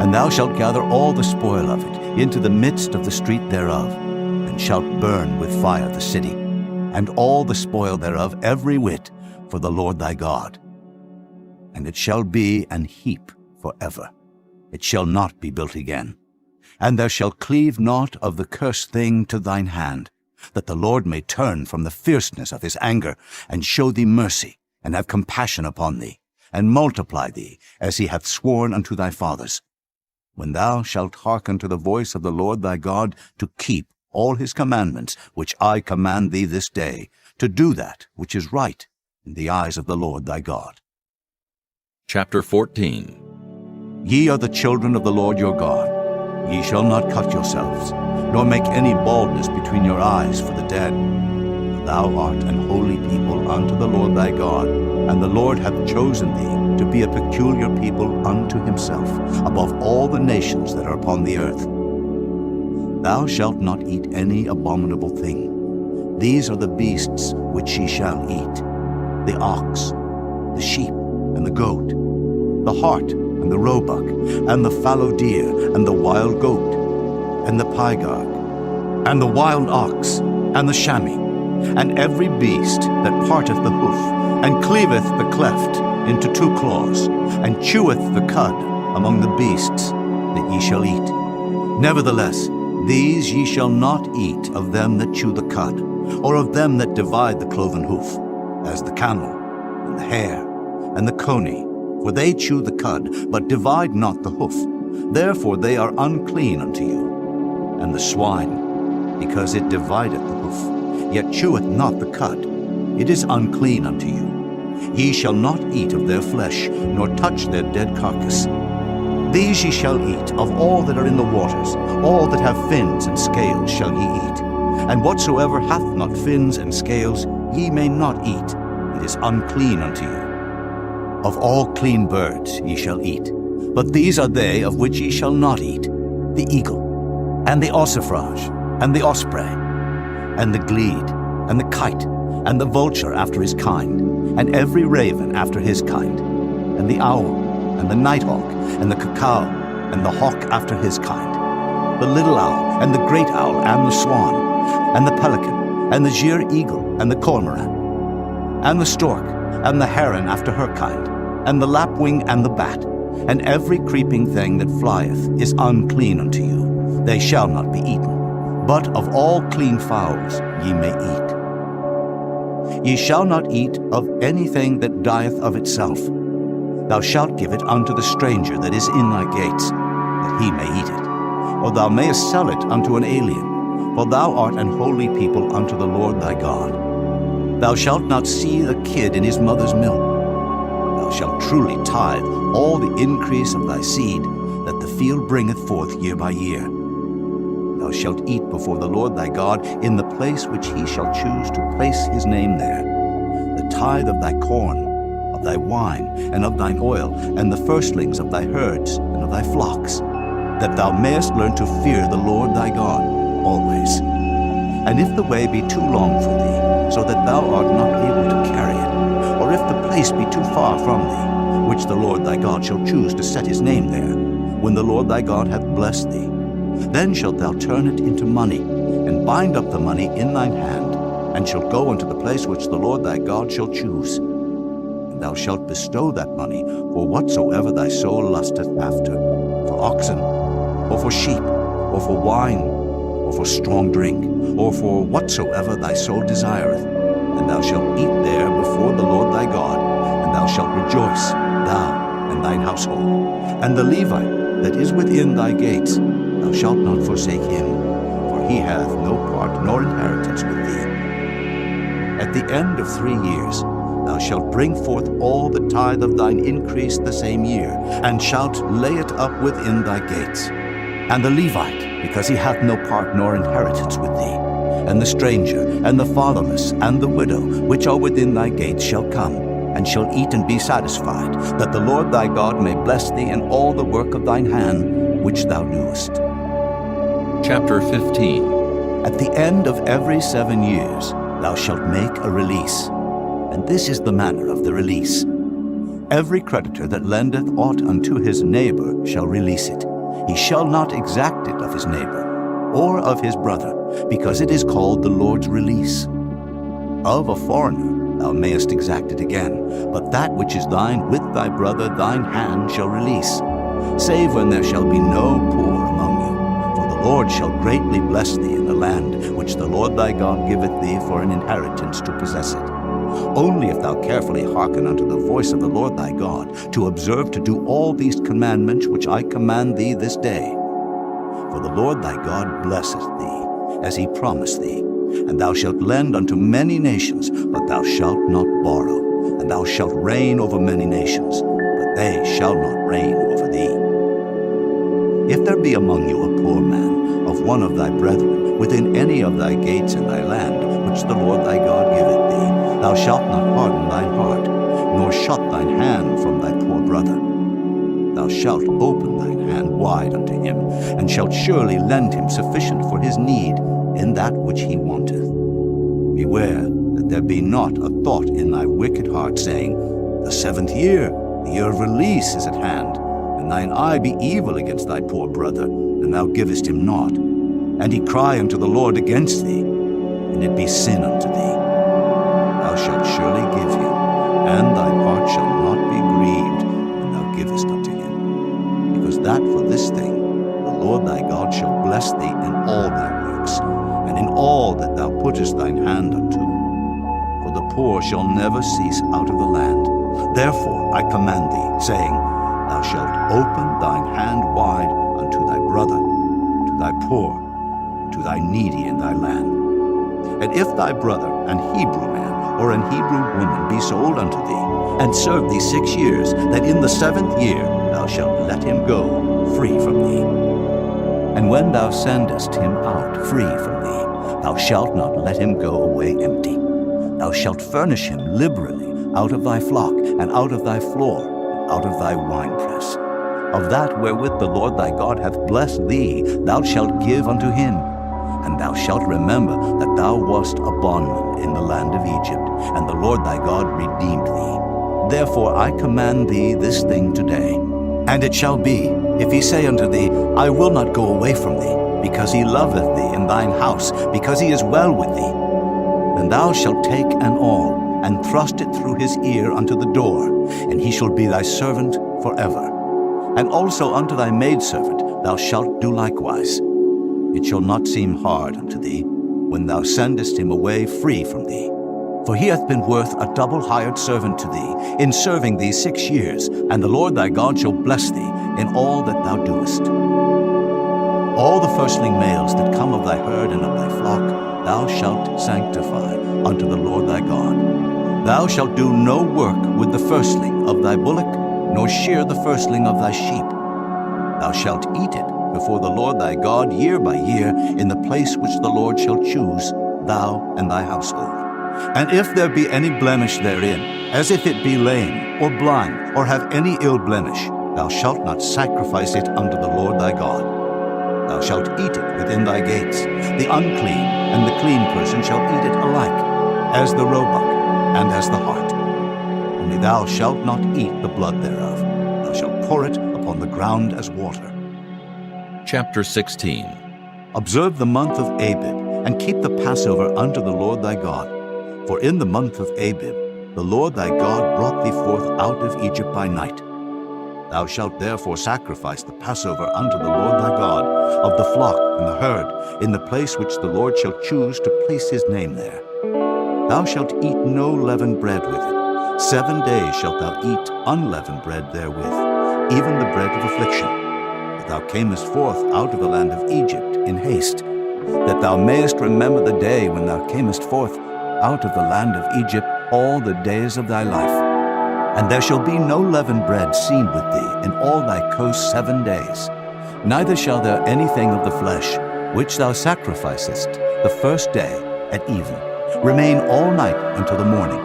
Speaker 2: And thou shalt gather all the spoil of it into the midst of the street thereof, and shalt burn with fire the city, and all the spoil thereof every whit, for the Lord thy God. And it shall be an heap forever. It shall not be built again. And there shall cleave naught of the cursed thing to thine hand, that the Lord may turn from the fierceness of his anger, and show thee mercy, and have compassion upon thee, and multiply thee, as he hath sworn unto thy fathers. When thou shalt hearken to the voice of the Lord thy God, to keep all his commandments, which I command thee this day, to do that which is right in the eyes of the Lord thy God.
Speaker 1: Chapter 14.
Speaker 2: Ye are the children of the Lord your God. Ye shall not cut yourselves, nor make any baldness between your eyes for the dead. For thou art an holy people unto the Lord thy God, and the Lord hath chosen thee to be a peculiar people unto himself, above all the nations that are upon the earth. Thou shalt not eat any abominable thing. These are the beasts which ye shall eat: the ox, the sheep, and the goat, the hart, and the roebuck, and the fallow deer, and the wild goat, and the pygarg, and the wild ox, and the chamois, and every beast that parteth the hoof, and cleaveth the cleft into two claws, and cheweth the cud among the beasts that ye shall eat. Nevertheless, these ye shall not eat of them that chew the cud, or of them that divide the cloven hoof, as the camel, and the hare, and the coney, for they chew the cud, but divide not the hoof. Therefore they are unclean unto you. And the swine, because it divideth the hoof, yet cheweth not the cud, it is unclean unto you. Ye shall not eat of their flesh, nor touch their dead carcass. These ye shall eat of all that are in the waters, all that have fins and scales shall ye eat. And whatsoever hath not fins and scales ye may not eat, it is unclean unto you. Of all clean birds ye shall eat, but these are they of which ye shall not eat: the eagle, and the ossifrage, and the osprey, and the glede, and the kite, and the vulture after his kind, and every raven after his kind, and the owl, and the nighthawk, and the cuckoo, and the hawk after his kind, the little owl, and the great owl, and the swan, and the pelican, and the gier eagle, and the cormorant, and the stork, and the heron after her kind, and the lapwing, and the bat, and every creeping thing that flieth is unclean unto you. They shall not be eaten. But of all clean fowls ye may eat. Ye shall not eat of anything that dieth of itself. Thou shalt give it unto the stranger that is in thy gates, that he may eat it. Or thou mayest sell it unto an alien, for thou art an holy people unto the Lord thy God. Thou shalt not see a kid in his mother's milk. Thou shalt truly tithe all the increase of thy seed that the field bringeth forth year by year. Thou shalt eat before the Lord thy God in the place which he shall choose to place his name there, the tithe of thy corn, of thy wine, and of thine oil, and the firstlings of thy herds and of thy flocks, that thou mayest learn to fear the Lord thy God always. And if the way be too long for thee, so that thou art not able to carry it, or if the place be too far from thee, which the Lord thy God shall choose to set his name there, when the Lord thy God hath blessed thee, then shalt thou turn it into money, and bind up the money in thine hand, and shalt go unto the place which the Lord thy God shall choose. And thou shalt bestow that money for whatsoever thy soul lusteth after, for oxen, or for sheep, or for wine, or for strong drink, or for whatsoever thy soul desireth. And thou shalt eat there before the Lord thy God, and thou shalt rejoice, thou and thine household. And the Levite that is within thy gates, thou shalt not forsake him, for he hath no part nor inheritance with thee. At the end of 3 years thou shalt bring forth all the tithe of thine increase the same year, and shalt lay it up within thy gates. And the Levite, because he hath no part nor inheritance with thee, and the stranger, and the fatherless, and the widow, which are within thy gates, shall come, and shall eat and be satisfied, that the Lord thy God may bless thee in all the work of thine hand, which thou doest.
Speaker 1: Chapter 15.
Speaker 2: At the end of every 7 years thou shalt make a release, and this is the manner of the release. Every creditor that lendeth aught unto his neighbor shall release it. He shall not exact it of his neighbor, or of his brother, because it is called the Lord's release. Of a foreigner thou mayest exact it again, but that which is thine with thy brother thine hand shall release, save when there shall be no poor among you. For the Lord shall greatly bless thee in the land which the Lord thy God giveth thee for an inheritance to possess it. Only if thou carefully hearken unto the voice of the Lord thy God, to observe to do all these commandments which I command thee this day. For the Lord thy God blesseth thee, as he promised thee. And thou shalt lend unto many nations, but thou shalt not borrow. And thou shalt reign over many nations, but they shall not reign over thee. If there be among you a poor man of one of thy brethren within any of thy gates in thy land, which the Lord thy God giveth thee, thou shalt not harden thine heart, nor shut thine hand from thy poor brother. Thou shalt open thine hand wide unto him, and shalt surely lend him sufficient for his need in that which he wanteth. Beware that there be not a thought in thy wicked heart, saying, The 7th year, the year of release, is at hand, and thine eye be evil against thy poor brother, and thou givest him naught. and he cry unto the Lord against thee, and it be sin unto thee, thou shalt surely give him, and thine heart shall not be grieved when thou givest unto him. Because that for this thing the Lord thy God shall bless thee in all thy works, and in all that thou puttest thine hand unto. For the poor shall never cease out of the land. Therefore I command thee, saying, Thou shalt open thine hand wide unto thy brother, to thy poor, to thy needy in thy land. And if thy brother, an Hebrew man or an Hebrew woman, be sold unto thee, and serve thee 6 years, that in the 7th year thou shalt let him go free from thee. And when thou sendest him out free from thee, thou shalt not let him go away empty. Thou shalt furnish him liberally out of thy flock, and out of thy floor, and out of thy winepress. Of that wherewith the Lord thy God hath blessed thee, thou shalt give unto him. And thou shalt remember that thou wast a bondman in the land of Egypt, and the Lord thy God redeemed thee. Therefore I command thee this thing today. And it shall be, if he say unto thee, I will not go away from thee, because he loveth thee in thine house, because he is well with thee, then thou shalt take an awl, and thrust it through his ear unto the door, and he shall be thy servant forever. And also unto thy maidservant thou shalt do likewise. It shall not seem hard unto thee, when thou sendest him away free from thee. For he hath been worth a double hired servant to thee, in serving thee 6 years, and the Lord thy God shall bless thee in all that thou doest. All the firstling males that come of thy herd and of thy flock thou shalt sanctify unto the Lord thy God. Thou shalt do no work with the firstling of thy bullock, nor shear the firstling of thy sheep. Thou shalt eat it before the Lord thy God year by year in the place which the Lord shall choose, thou and thy household. And if there be any blemish therein, as if it be lame, or blind, or have any ill blemish, thou shalt not sacrifice it unto the Lord thy God. Thou shalt eat it within thy gates. The unclean and the clean person shall eat it alike, as the roebuck and as the hart. Only thou shalt not eat the blood thereof. Thou shalt pour it upon the ground as water.
Speaker 1: Chapter 16.
Speaker 2: Observe the month of Abib, and keep the Passover unto the Lord thy God. For in the month of Abib the Lord thy God brought thee forth out of Egypt by night. Thou shalt therefore sacrifice the Passover unto the Lord thy God, of the flock and the herd, in the place which the Lord shall choose to place his name there. Thou shalt eat no leavened bread with it. 7 days shalt thou eat unleavened bread therewith, even the bread of affliction. That thou camest forth out of the land of Egypt in haste, that thou mayest remember the day when thou camest forth out of the land of Egypt all the days of thy life. And there shall be no leavened bread seen with thee in all thy coast 7 days. Neither shall there anything of the flesh, which thou sacrificest the first day at even, remain all night until the morning.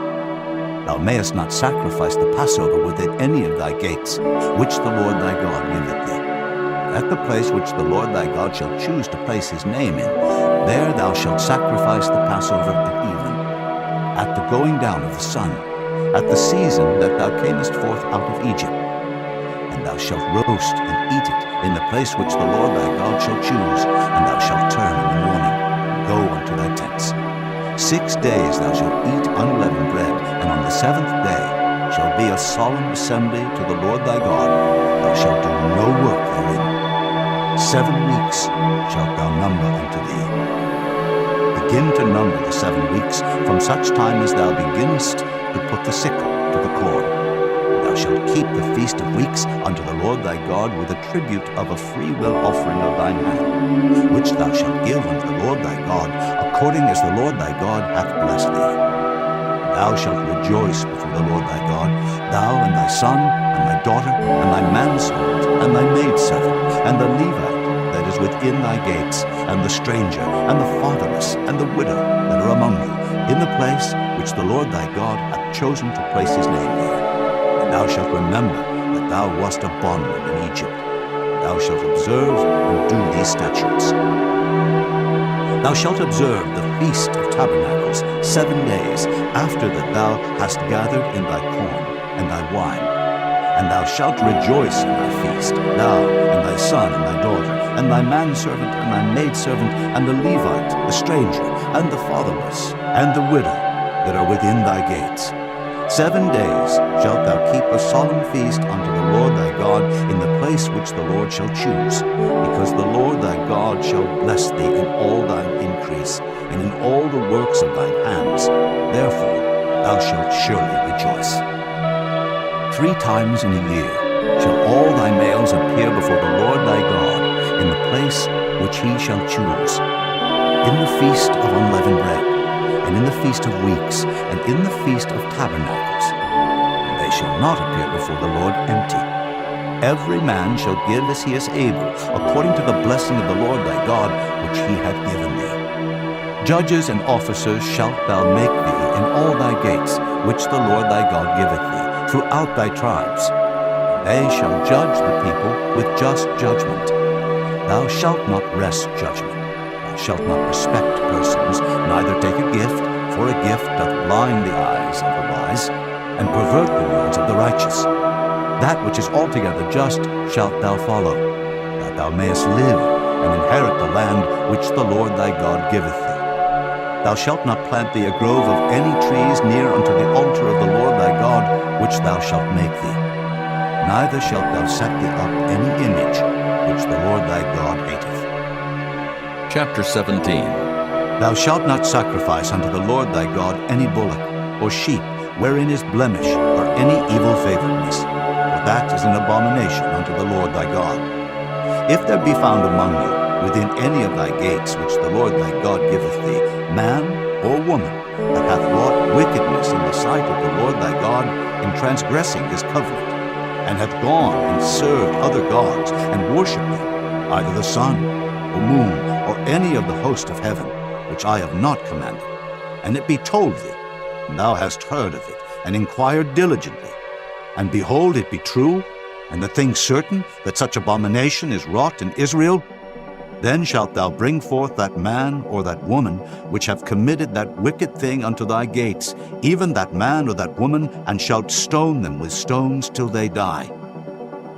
Speaker 2: Thou mayest not sacrifice the Passover within any of thy gates, which the Lord thy God giveth thee. At the place which the Lord thy God shall choose to place his name in, there thou shalt sacrifice the Passover at even, at the going down of the sun, at the season that thou camest forth out of Egypt. And thou shalt roast and eat it in the place which the Lord thy God shall choose, and thou shalt turn in the morning, and go unto thy tents. 6 days thou shalt eat unleavened bread, and on the 7th day shall be a solemn assembly to the Lord thy God. Thou shalt do no work therein. 7 weeks shalt thou number unto thee. Begin to number the 7 weeks from such time as thou beginnest to put the sickle to the corn. Thou shalt keep the feast of weeks unto the Lord thy God with a tribute of a freewill offering of thine hand, which thou shalt give unto the Lord thy God, according as the Lord thy God hath blessed thee. Thou shalt rejoice before the Lord thy God, thou and thy son, and thy daughter, and thy manservant, and thy maidservant, and the Levite that is within thy gates, and the stranger, and the fatherless, and the widow that are among you, in the place which the Lord thy God hath chosen to place his name there. And thou shalt remember that thou wast a bondman in Egypt. Thou shalt observe and do these statutes. Thou shalt observe the Feast of Tabernacles 7 days after that thou hast gathered in thy corn and thy wine. And thou shalt rejoice in thy feast, thou, and thy son, and thy daughter, and thy manservant, and thy maidservant, and the Levite, the stranger, and the fatherless, and the widow, that are within thy gates. 7 days shalt thou keep a solemn feast unto the Lord thy God in the place which the Lord shall choose, because the Lord thy God shall bless thee in all thine increase, and in all the works of thine hands. Therefore thou shalt surely rejoice. 3 times in a year shall all thy males appear before the Lord thy God in the place which he shall choose, in the feast of unleavened bread, and in the feast of weeks, and in the feast of tabernacles. And they shall not appear before the Lord empty. Every man shall give as he is able, according to the blessing of the Lord thy God, which he hath given thee. Judges and officers shalt thou make thee in all thy gates, which the Lord thy God giveth thee, throughout thy tribes. And they shall judge the people with just judgment. Thou shalt not wrest judgment. Thou shalt not respect persons, neither take a gift, for a gift doth blind the eyes of the wise, and pervert the words of the righteous. That which is altogether just shalt thou follow, that thou mayest live and inherit the land which the Lord thy God giveth thee. Thou shalt not plant thee a grove of any trees near unto the altar of the Lord thy God, which thou shalt make thee. Neither shalt thou set thee up any image, which the Lord thy God hateth.
Speaker 1: Chapter 17.
Speaker 2: Thou shalt not sacrifice unto the Lord thy God any bullock, or sheep, wherein is blemish, or any evil favoredness, for that is an abomination unto the Lord thy God. If there be found among you, within any of thy gates which the Lord thy God giveth thee, man or woman that hath wrought wickedness in the sight of the Lord thy God in transgressing his covenant, and hath gone and served other gods, and worshipped them, either the sun, or moon, or any of the host of heaven, which I have not commanded, and it be told thee, and thou hast heard of it, and inquired diligently, and behold, it be true, and the thing certain that such abomination is wrought in Israel, then shalt thou bring forth that man or that woman which have committed that wicked thing unto thy gates, even that man or that woman, and shalt stone them with stones till they die.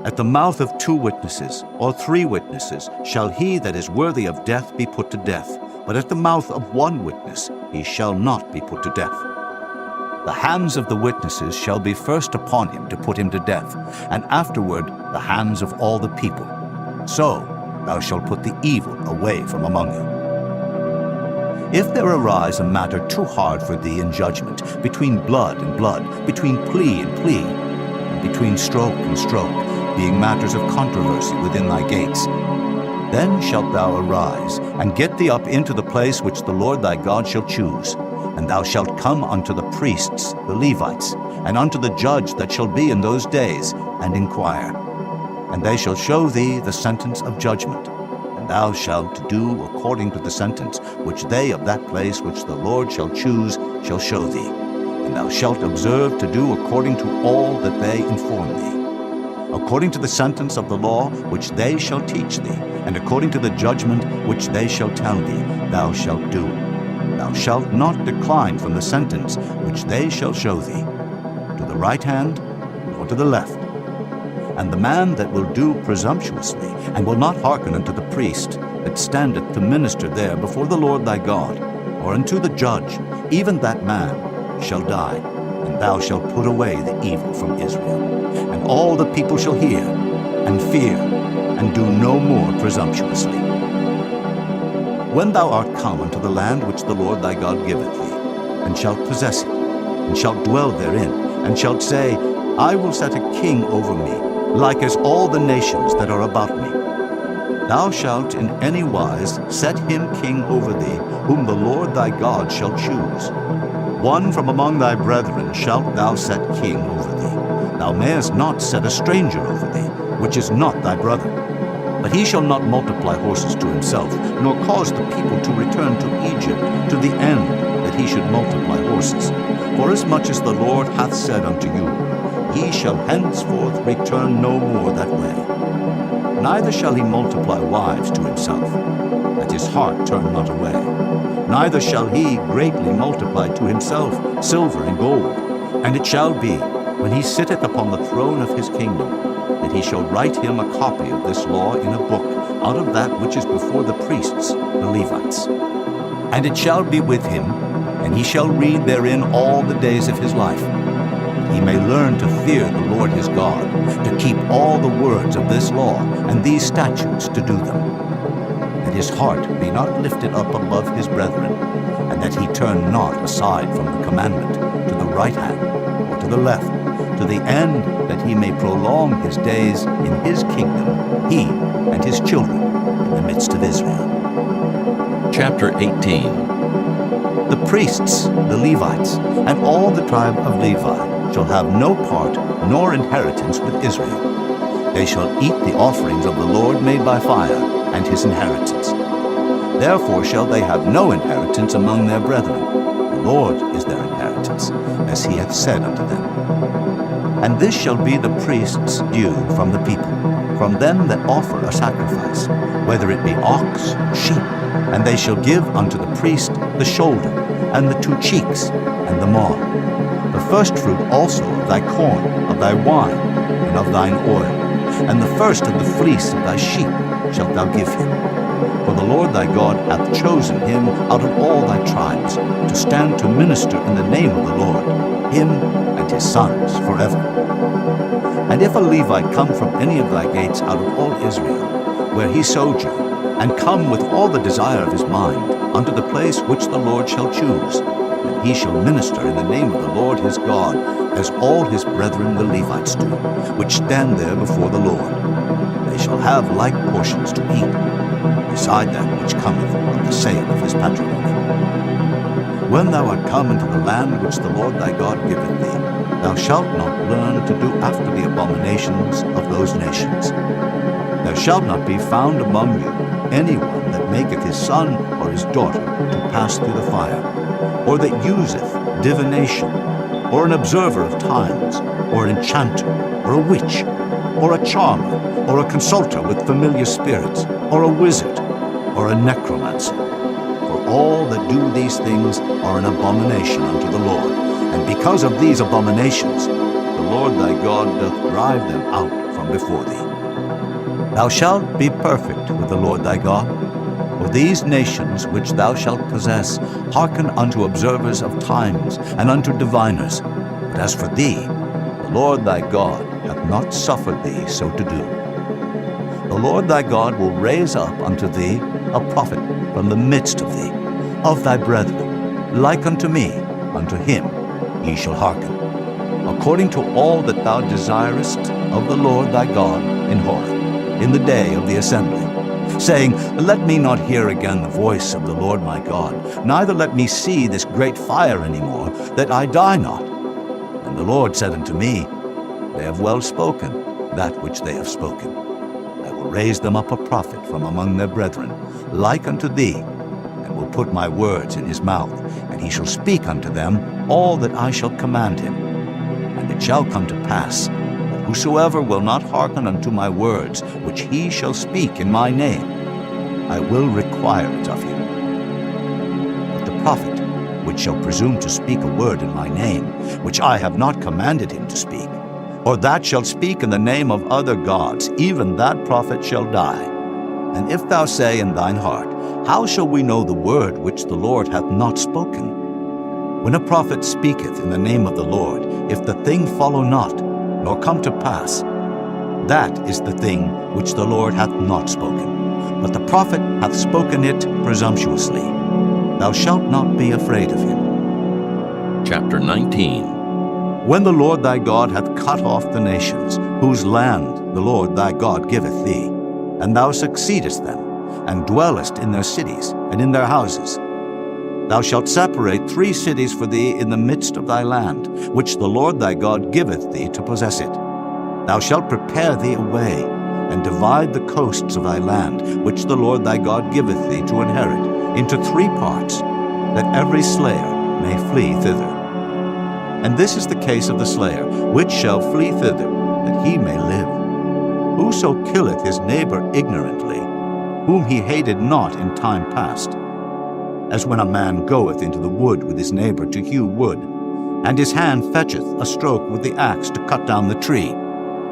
Speaker 2: At the mouth of 2 witnesses or 3 witnesses shall he that is worthy of death be put to death, but at the mouth of 1 witness he shall not be put to death. The hands of the witnesses shall be first upon him to put him to death, and afterward the hands of all the people. So thou shalt put the evil away from among you. If there arise a matter too hard for thee in judgment, between blood and blood, between plea and plea, and between stroke and stroke, being matters of controversy within thy gates, then shalt thou arise, and get thee up into the place which the Lord thy God shall choose, and thou shalt come unto the priests, the Levites, and unto the judge that shall be in those days, and inquire. And they shall show thee the sentence of judgment, and thou shalt do according to the sentence which they of that place which the Lord shall choose shall show thee, and thou shalt observe to do according to all that they inform thee, according to the sentence of the law which they shall teach thee, and according to the judgment which they shall tell thee, thou shalt do. Thou shalt not decline from the sentence which they shall show thee, to the right hand nor to the left. And the man that will do presumptuously, and will not hearken unto the priest that standeth to minister there before the Lord thy God, or unto the judge, even that man shall die, and thou shalt put away the evil from Israel. And all the people shall hear, and fear, and do no more presumptuously. When thou art come unto the land which the Lord thy God giveth thee, and shalt possess it, and shalt dwell therein, and shalt say, I will set a king over me, like as all the nations that are about me. Thou shalt in any wise set him king over thee, whom the Lord thy God shall choose. One from among thy brethren shalt thou set king over thee. Thou mayest not set a stranger over thee, which is not thy brother. But he shall not multiply horses to himself, nor cause the people to return to Egypt, to the end that he should multiply horses. Forasmuch as the Lord hath said unto you, He shall henceforth return no more that way. Neither shall he multiply wives to himself, that his heart turn not away. Neither shall he greatly multiply to himself silver and gold. And it shall be, when he sitteth upon the throne of his kingdom, that he shall write him a copy of this law in a book, out of that which is before the priests, the Levites. And it shall be with him, and he shall read therein all the days of his life, that he may learn to fear the Lord his God, to keep all the words of this law and these statutes to do them, that his heart be not lifted up above his brethren, and that he turn not aside from the commandment to the right hand or to the left, to the end that he may prolong his days in his kingdom, he and his children in the midst of Israel.
Speaker 1: Chapter 18.
Speaker 2: The priests, the Levites, and all the tribe of Levi shall have no part nor inheritance with Israel. They shall eat the offerings of the Lord made by fire, and his inheritance. Therefore shall they have no inheritance among their brethren. The Lord is their inheritance, as he hath said unto them. And this shall be the priest's due from the people, from them that offer a sacrifice, whether it be ox or sheep, and they shall give unto the priest the shoulder, and the 2 cheeks, and the maw. The first fruit also of thy corn, of thy wine, and of thine oil, and the first of the fleece of thy sheep shalt thou give him. For the Lord thy God hath chosen him out of all thy tribes, to stand to minister in the name of the Lord, him and his sons forever. And if a Levite come from any of thy gates out of all Israel, where he sojourn, and come with all the desire of his mind, unto the place which the Lord shall choose, then he shall minister in the name of the Lord his God, as all his brethren the Levites do, which stand there before the Lord. They shall have like portions to eat, beside that which cometh of the sale of his patrimony. When thou art come into the land which the Lord thy God giveth thee, thou shalt not learn to do after the abominations of those nations. There shall not be found among you anyone that maketh his son or his daughter to pass through the fire, or that useth divination, or an observer of times, or an enchanter, or a witch, or a charmer, or a consulter with familiar spirits, or a wizard, or a necromancer. For all that do these things are an abomination unto the Lord, and because of these abominations the Lord thy God doth drive them out from before thee. Thou shalt be perfect with the Lord thy God, for these nations which thou shalt possess hearken unto observers of times and unto diviners. But as for thee, the Lord thy God hath not suffered thee so to do. The Lord thy God will raise up unto thee a prophet from the midst of thee, of thy brethren, like unto me, unto him ye shall hearken, according to all that thou desirest of the Lord thy God in Horeb, in the day of the assembly, saying, Let me not hear again the voice of the Lord my God, neither let me see this great fire any more, that I die not. And the Lord said unto me, They have well spoken that which they have spoken. I will raise them up a prophet from among their brethren, like unto thee, and will put my words in his mouth, and he shall speak unto them all that I shall command him. And it shall come to pass, whosoever will not hearken unto my words, which he shall speak in my name, I will require it of him. But the prophet, which shall presume to speak a word in my name, which I have not commanded him to speak, or that shall speak in the name of other gods, even that prophet shall die. And if thou say in thine heart, How shall we know the word which the Lord hath not spoken? When a prophet speaketh in the name of the Lord, if the thing follow not, nor come to pass, that is the thing which the Lord hath not spoken. But the prophet hath spoken it presumptuously. Thou shalt not be afraid of him.
Speaker 1: Chapter 19.
Speaker 2: When the Lord thy God hath cut off the nations, whose land the Lord thy God giveth thee, and thou succeedest them, and dwellest in their cities and in their houses, thou shalt separate 3 cities for thee in the midst of thy land, which the Lord thy God giveth thee to possess it. Thou shalt prepare thee a way, and divide the coasts of thy land, which the Lord thy God giveth thee to inherit, into 3 parts, that every slayer may flee thither. And this is the case of the slayer, which shall flee thither, that he may live. Whoso killeth his neighbor ignorantly, whom he hated not in time past, as when a man goeth into the wood with his neighbor to hew wood, and his hand fetcheth a stroke with the axe to cut down the tree,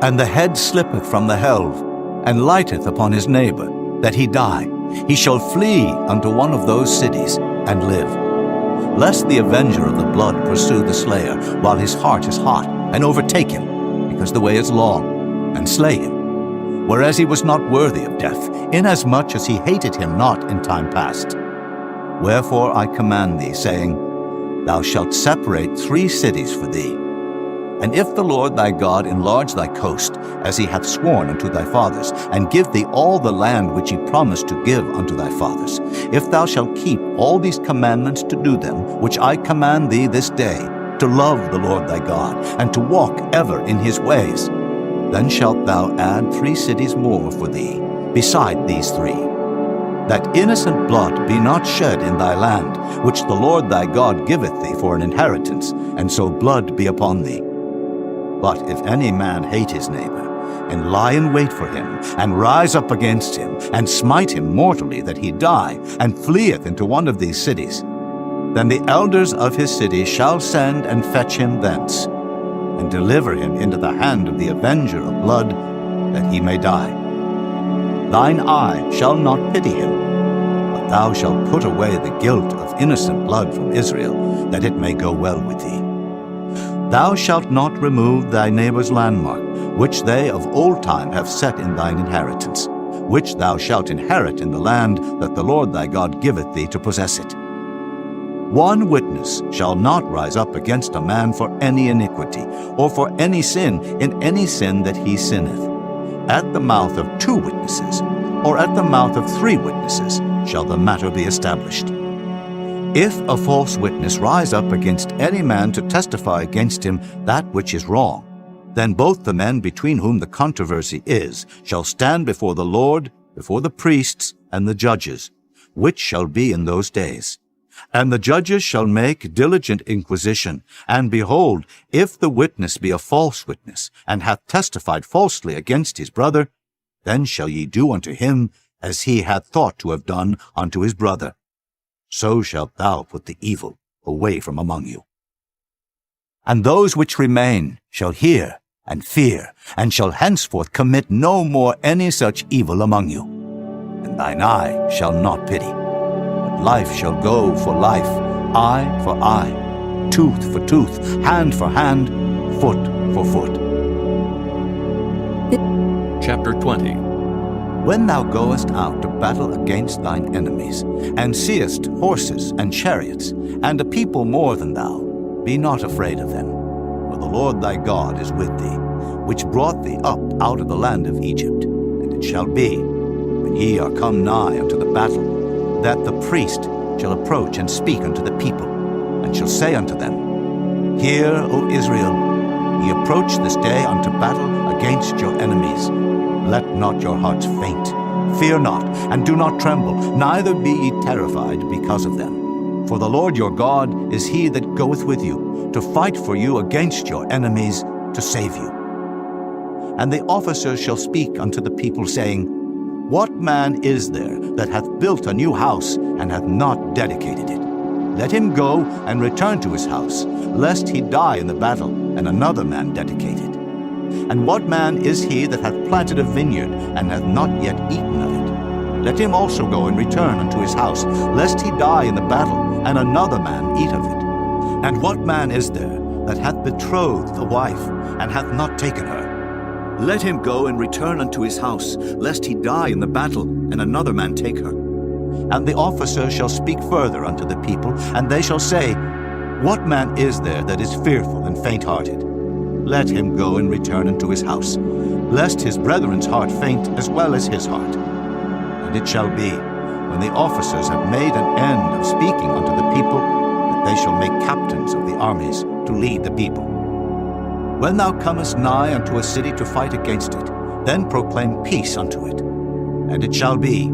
Speaker 2: and the head slippeth from the helve, and lighteth upon his neighbor, that he die, he shall flee unto one of those cities, and live. Lest the avenger of the blood pursue the slayer, while his heart is hot, and overtake him, because the way is long, and slay him, whereas he was not worthy of death, inasmuch as he hated him not in time past. Wherefore I command thee, saying, Thou shalt separate 3 cities for thee. And if the Lord thy God enlarge thy coast, as he hath sworn unto thy fathers, and give thee all the land which he promised to give unto thy fathers, if thou shalt keep all these commandments to do them, which I command thee this day, to love the Lord thy God, and to walk ever in his ways, then shalt thou add 3 cities more for thee, beside these 3, that innocent blood be not shed in thy land, which the Lord thy God giveth thee for an inheritance, and so blood be upon thee. But if any man hate his neighbor, and lie in wait for him, and rise up against him, and smite him mortally that he die, and fleeth into one of these cities, then the elders of his city shall send and fetch him thence, and deliver him into the hand of the avenger of blood, that he may die. Thine eye shall not pity him, but thou shalt put away the guilt of innocent blood from Israel, that it may go well with thee. Thou shalt not remove thy neighbor's landmark, which they of old time have set in thine inheritance, which thou shalt inherit in the land that the Lord thy God giveth thee to possess it. One witness shall not rise up against a man for any iniquity, or for any sin in any sin that he sinneth. At the mouth of 2 witnesses, or at the mouth of 3 witnesses, shall the matter be established. If a false witness rise up against any man to testify against him that which is wrong, then both the men between whom the controversy is shall stand before the Lord, before the priests and the judges, which shall be in those days. And the judges shall make diligent inquisition, and behold, if the witness be a false witness, and hath testified falsely against his brother, then shall ye do unto him as he had thought to have done unto his brother. So shalt thou put the evil away from among you. And those which remain shall hear and fear, and shall henceforth commit no more any such evil among you. And thine eye shall not pity, but life shall go for life, eye for eye, tooth for tooth, hand for hand, foot for foot.
Speaker 1: Chapter 20.
Speaker 2: When thou goest out to battle against thine enemies, and seest horses and chariots, and a people more than thou, be not afraid of them, for the Lord thy God is with thee, which brought thee up out of the land of Egypt. And it shall be, when ye are come nigh unto the battle, that the priest shall approach and speak unto the people, and shall say unto them, Hear, O Israel, ye approach this day unto battle against your enemies. Let not your hearts faint. Fear not, and do not tremble, neither be ye terrified because of them. For the Lord your God is he that goeth with you, to fight for you against your enemies, to save you. And the officers shall speak unto the people, saying, What man is there that hath built a new house, and hath not dedicated it? Let him go and return to his house, lest he die in the battle, and another man dedicate it. And what man is he that hath planted a vineyard, and hath not yet eaten of it? Let him also go and return unto his house, lest he die in the battle, and another man eat of it. And what man is there that hath betrothed a wife, and hath not taken her? Let him go and return unto his house, lest he die in the battle, and another man take her. And the officer shall speak further unto the people, and they shall say, What man is there that is fearful and faint-hearted? Let him go and return unto his house, lest his brethren's heart faint as well as his heart. And it shall be, when the officers have made an end of speaking unto the people, that they shall make captains of the armies to lead the people. When thou comest nigh unto a city to fight against it, then proclaim peace unto it. And it shall be,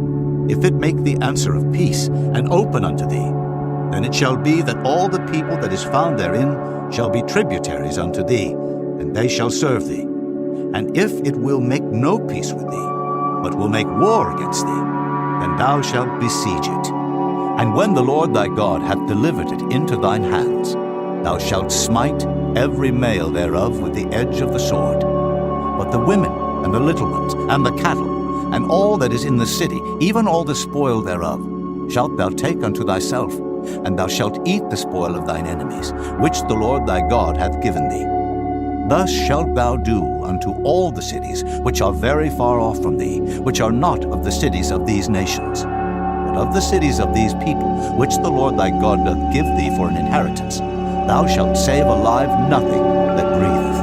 Speaker 2: if it make the answer of peace, and open unto thee, then it shall be that all the people that is found therein shall be tributaries unto thee, and they shall serve thee. And if it will make no peace with thee, but will make war against thee, then thou shalt besiege it. And when the Lord thy God hath delivered it into thine hands, Thou shalt smite every male thereof with the edge of the sword. But the women, and the little ones, and the cattle, and all that is in the city, even all the spoil thereof, shalt thou take unto thyself, and thou shalt eat the spoil of thine enemies, which the Lord thy God hath given thee. Thus shalt thou do unto all the cities which are very far off from thee, which are not of the cities of these nations. But of the cities of these people, which the Lord thy God doth give thee for an inheritance, thou shalt save alive nothing that breatheth.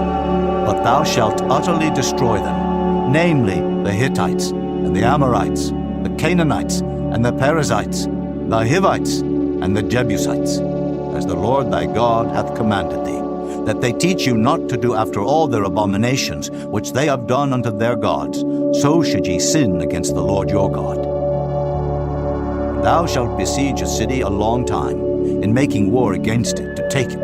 Speaker 2: But thou shalt utterly destroy them, namely the Hittites, and the Amorites, the Canaanites, and the Perizzites, the Hivites, and the Jebusites, as the Lord thy God hath commanded thee, that they teach you not to do after all their abominations which they have done unto their gods, so should ye sin against the Lord your God. Thou shalt besiege a city a long time, in making war against it, to take it.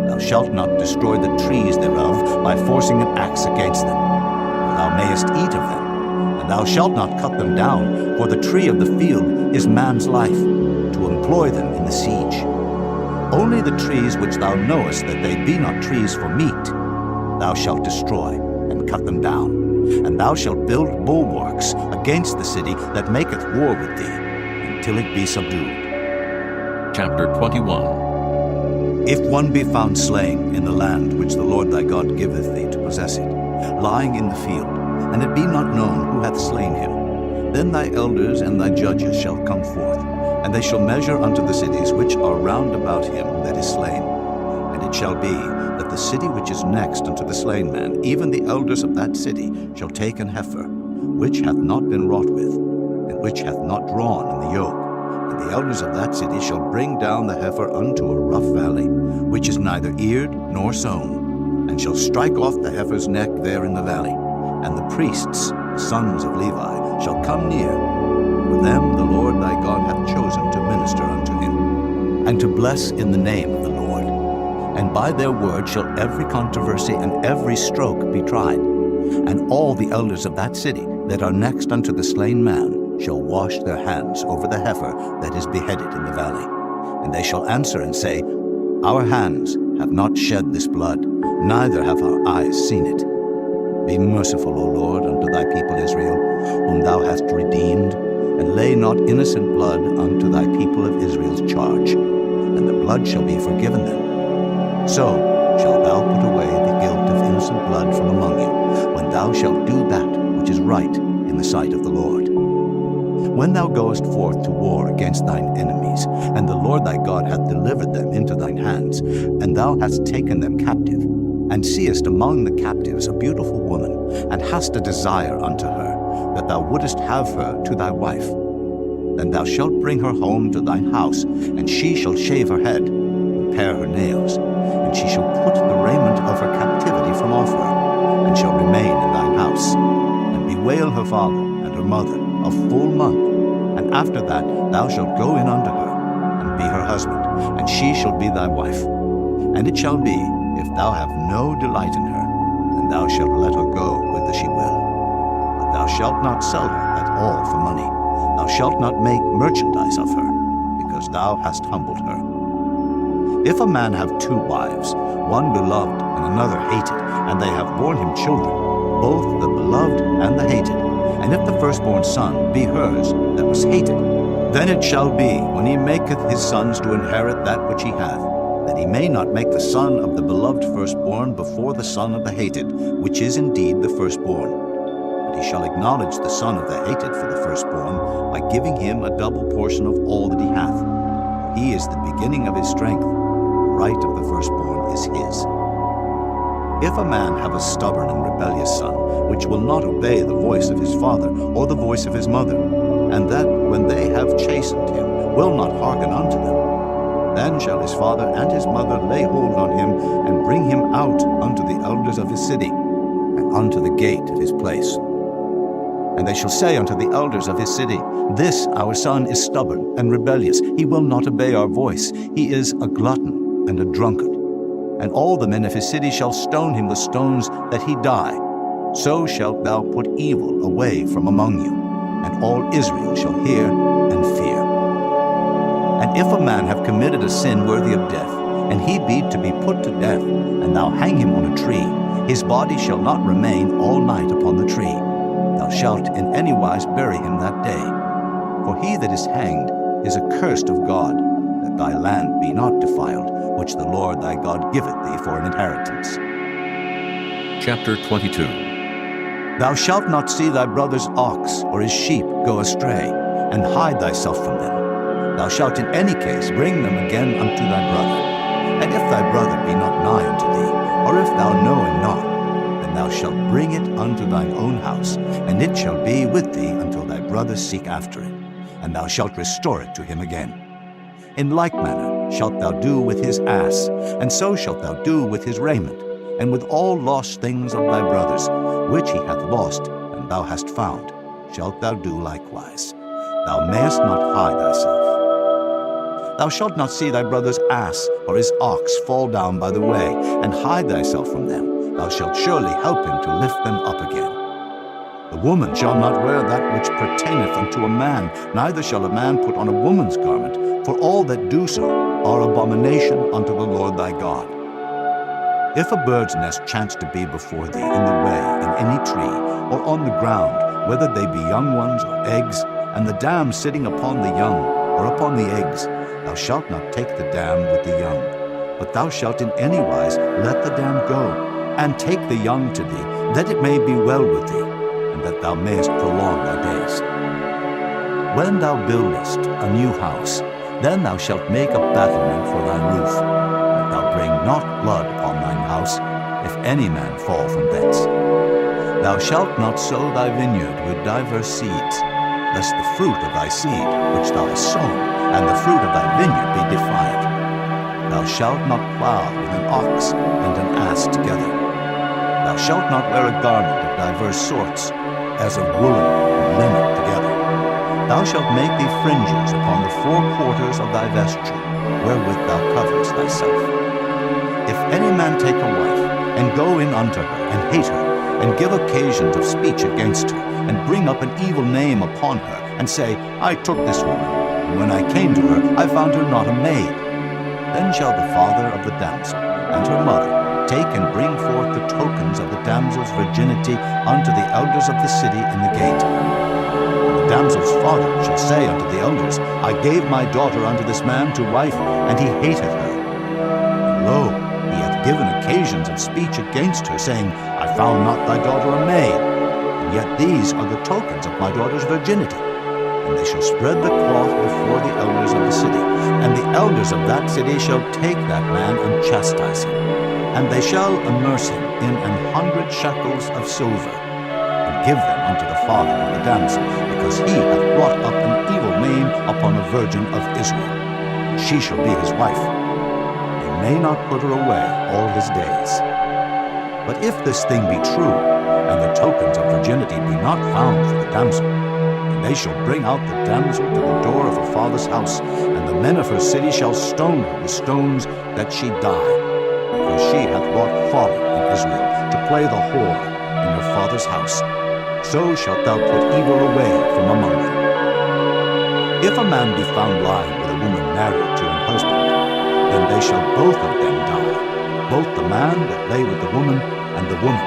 Speaker 2: Thou shalt not destroy the trees thereof by forcing an axe against them, for thou mayest eat of them. And thou shalt not cut them down, for the tree of the field is man's life, to employ them in the siege. Only the trees which thou knowest that they be not trees for meat, thou shalt destroy, and cut them down. And thou shalt build bulwarks against the city that maketh war with thee, until it be subdued.
Speaker 1: Chapter 21.
Speaker 2: If one be found slain in the land which the Lord thy God giveth thee to possess it, lying in the field, and it be not known who hath slain him, then thy elders and thy judges shall come forth, and they shall measure unto the cities which are round about him that is slain. And it shall be that the city which is next unto the slain man, even the elders of that city, shall take an heifer, which hath not been wrought with, and which hath not drawn in the yoke. And the elders of that city shall bring down the heifer unto a rough valley, which is neither eared nor sown, and shall strike off the heifer's neck there in the valley. And the priests, sons of Levi, shall come near, for them the Lord thy God hath chosen to minister unto him, and to bless in the name of the Lord. And by their word shall every controversy and every stroke be tried. And all the elders of that city that are next unto the slain man shall wash their hands over the heifer that is beheaded in the valley. And they shall answer and say, Our hands have not shed this blood, neither have our eyes seen it. Be merciful, O Lord, unto thy people Israel, whom thou hast redeemed, and lay not innocent blood unto thy people of Israel's charge, and the blood shall be forgiven them. So shalt thou put away the guilt of innocent blood from among you, when thou shalt do that which is right in the sight of the Lord. When thou goest forth to war against thine enemies, and the Lord thy God hath delivered them into thine hands, and thou hast taken them captive, and seest among the captives a beautiful woman, and hast a desire unto her, that thou wouldest have her to thy wife, then thou shalt bring her home to thine house, and she shall shave her head, and pare her nails, and she shall put the raiment of her captivity from off her, and shall remain in thine house, and bewail her father and her mother a full month, and after that thou shalt go in unto her, and be her husband, and she shall be thy wife. And it shall be, if thou have no delight in her, then thou shalt let her go whither she will. But thou shalt not sell her at all for money. Thou shalt not make merchandise of her, because thou hast humbled her. If a man have two wives, one beloved and another hated, and they have borne him children, both the beloved and the hated, and if the firstborn son be hers that was hated, then it shall be, when he maketh his sons to inherit that which he hath, that he may not make the son of the beloved firstborn before the son of the hated, which is indeed the firstborn. But he shall acknowledge the son of the hated for the firstborn, by giving him a double portion of all that he hath. For he is the beginning of his strength, the right of the firstborn is his. If a man have a stubborn and rebellious son, which will not obey the voice of his father or the voice of his mother, and that, when they have chastened him, will not hearken unto them, then shall his father and his mother lay hold on him, and bring him out unto the elders of his city, and unto the gate of his place. And they shall say unto the elders of his city, This our son is stubborn and rebellious, he will not obey our voice, he is a glutton and a drunkard. And all the men of his city shall stone him with stones, that he die. So shalt thou put evil away from among you, and all Israel shall hear and fear. And if a man have committed a sin worthy of death, and he be to be put to death, and thou hang him on a tree, his body shall not remain all night upon the tree. Thou shalt in any wise bury him that day. For he that is hanged is accursed of God, that thy land be not defiled, which the Lord thy God giveth thee for an inheritance.
Speaker 1: Chapter 22.
Speaker 2: Thou shalt not see thy brother's ox or his sheep go astray, and hide thyself from them. Thou shalt in any case bring them again unto thy brother. And if thy brother be not nigh unto thee, or if thou know him not, then thou shalt bring it unto thine own house, and it shall be with thee until thy brother seek after it, and thou shalt restore it to him again. In like manner shalt thou do with his ass, and so shalt thou do with his raiment, and with all lost things of thy brothers, which he hath lost, and thou hast found, shalt thou do likewise. Thou mayest not hide thyself. Thou shalt not see thy brother's ass or his ox fall down by the way, and hide thyself from them. Thou shalt surely help him to lift them up again. The woman shall not wear that which pertaineth unto a man, neither shall a man put on a woman's garment, for all that do so are abomination unto the Lord thy God. If a bird's nest chance to be before thee in the way, in any tree, or on the ground, whether they be young ones or eggs, and the dam sitting upon the young, or upon the eggs, thou shalt not take the dam with the young, but thou shalt in any wise let the dam go, and take the young to thee, that it may be well with thee, and that thou mayest prolong thy days. When thou buildest a new house, then thou shalt make a battlement for thy roof, that thou bring not blood upon thine house, if any man fall from thence. Thou shalt not sow thy vineyard with diverse seeds, lest the fruit of thy seed which thou hast sown, and the fruit of thy vineyard be defiled. Thou shalt not plow with an ox and an ass together. Thou shalt not wear a garment of diverse sorts, as of woolen and linen together. Thou shalt make thee fringes upon the four quarters of thy vesture, wherewith thou coverest thyself. If any man take a wife, and go in unto her, and hate her, and give occasions of speech against her, and bring up an evil name upon her, and say, I took this woman, and when I came to her, I found her not a maid, then shall the father of the damsel and her mother take and bring forth the tokens of the damsel's virginity unto the elders of the city in the gate. And the damsel's father shall say unto the elders, I gave my daughter unto this man to wife, and he hated her. And lo, he hath given occasions of speech against her, saying, I found not thy daughter a maid, and yet these are the tokens of my daughter's virginity. And they shall spread the cloth before the elders of the city, and the elders of that city shall take that man and chastise him. And they shall immerse him in 100 shekels of silver, and give them unto the father of the damsel, because he hath brought up an evil name upon a virgin of Israel, and she shall be his wife. He may not put her away all his days. But if this thing be true, and the tokens of virginity be not found for the damsel, then they shall bring out the damsel to the door of her father's house, and the men of her city shall stone her with stones, that she die, because she hath wrought folly in Israel, to play the whore in her father's house. So shalt thou put evil away from among them. If a man be found lying with a woman married to an husband, then they shall both of them die, both the man that lay with the woman, and the woman.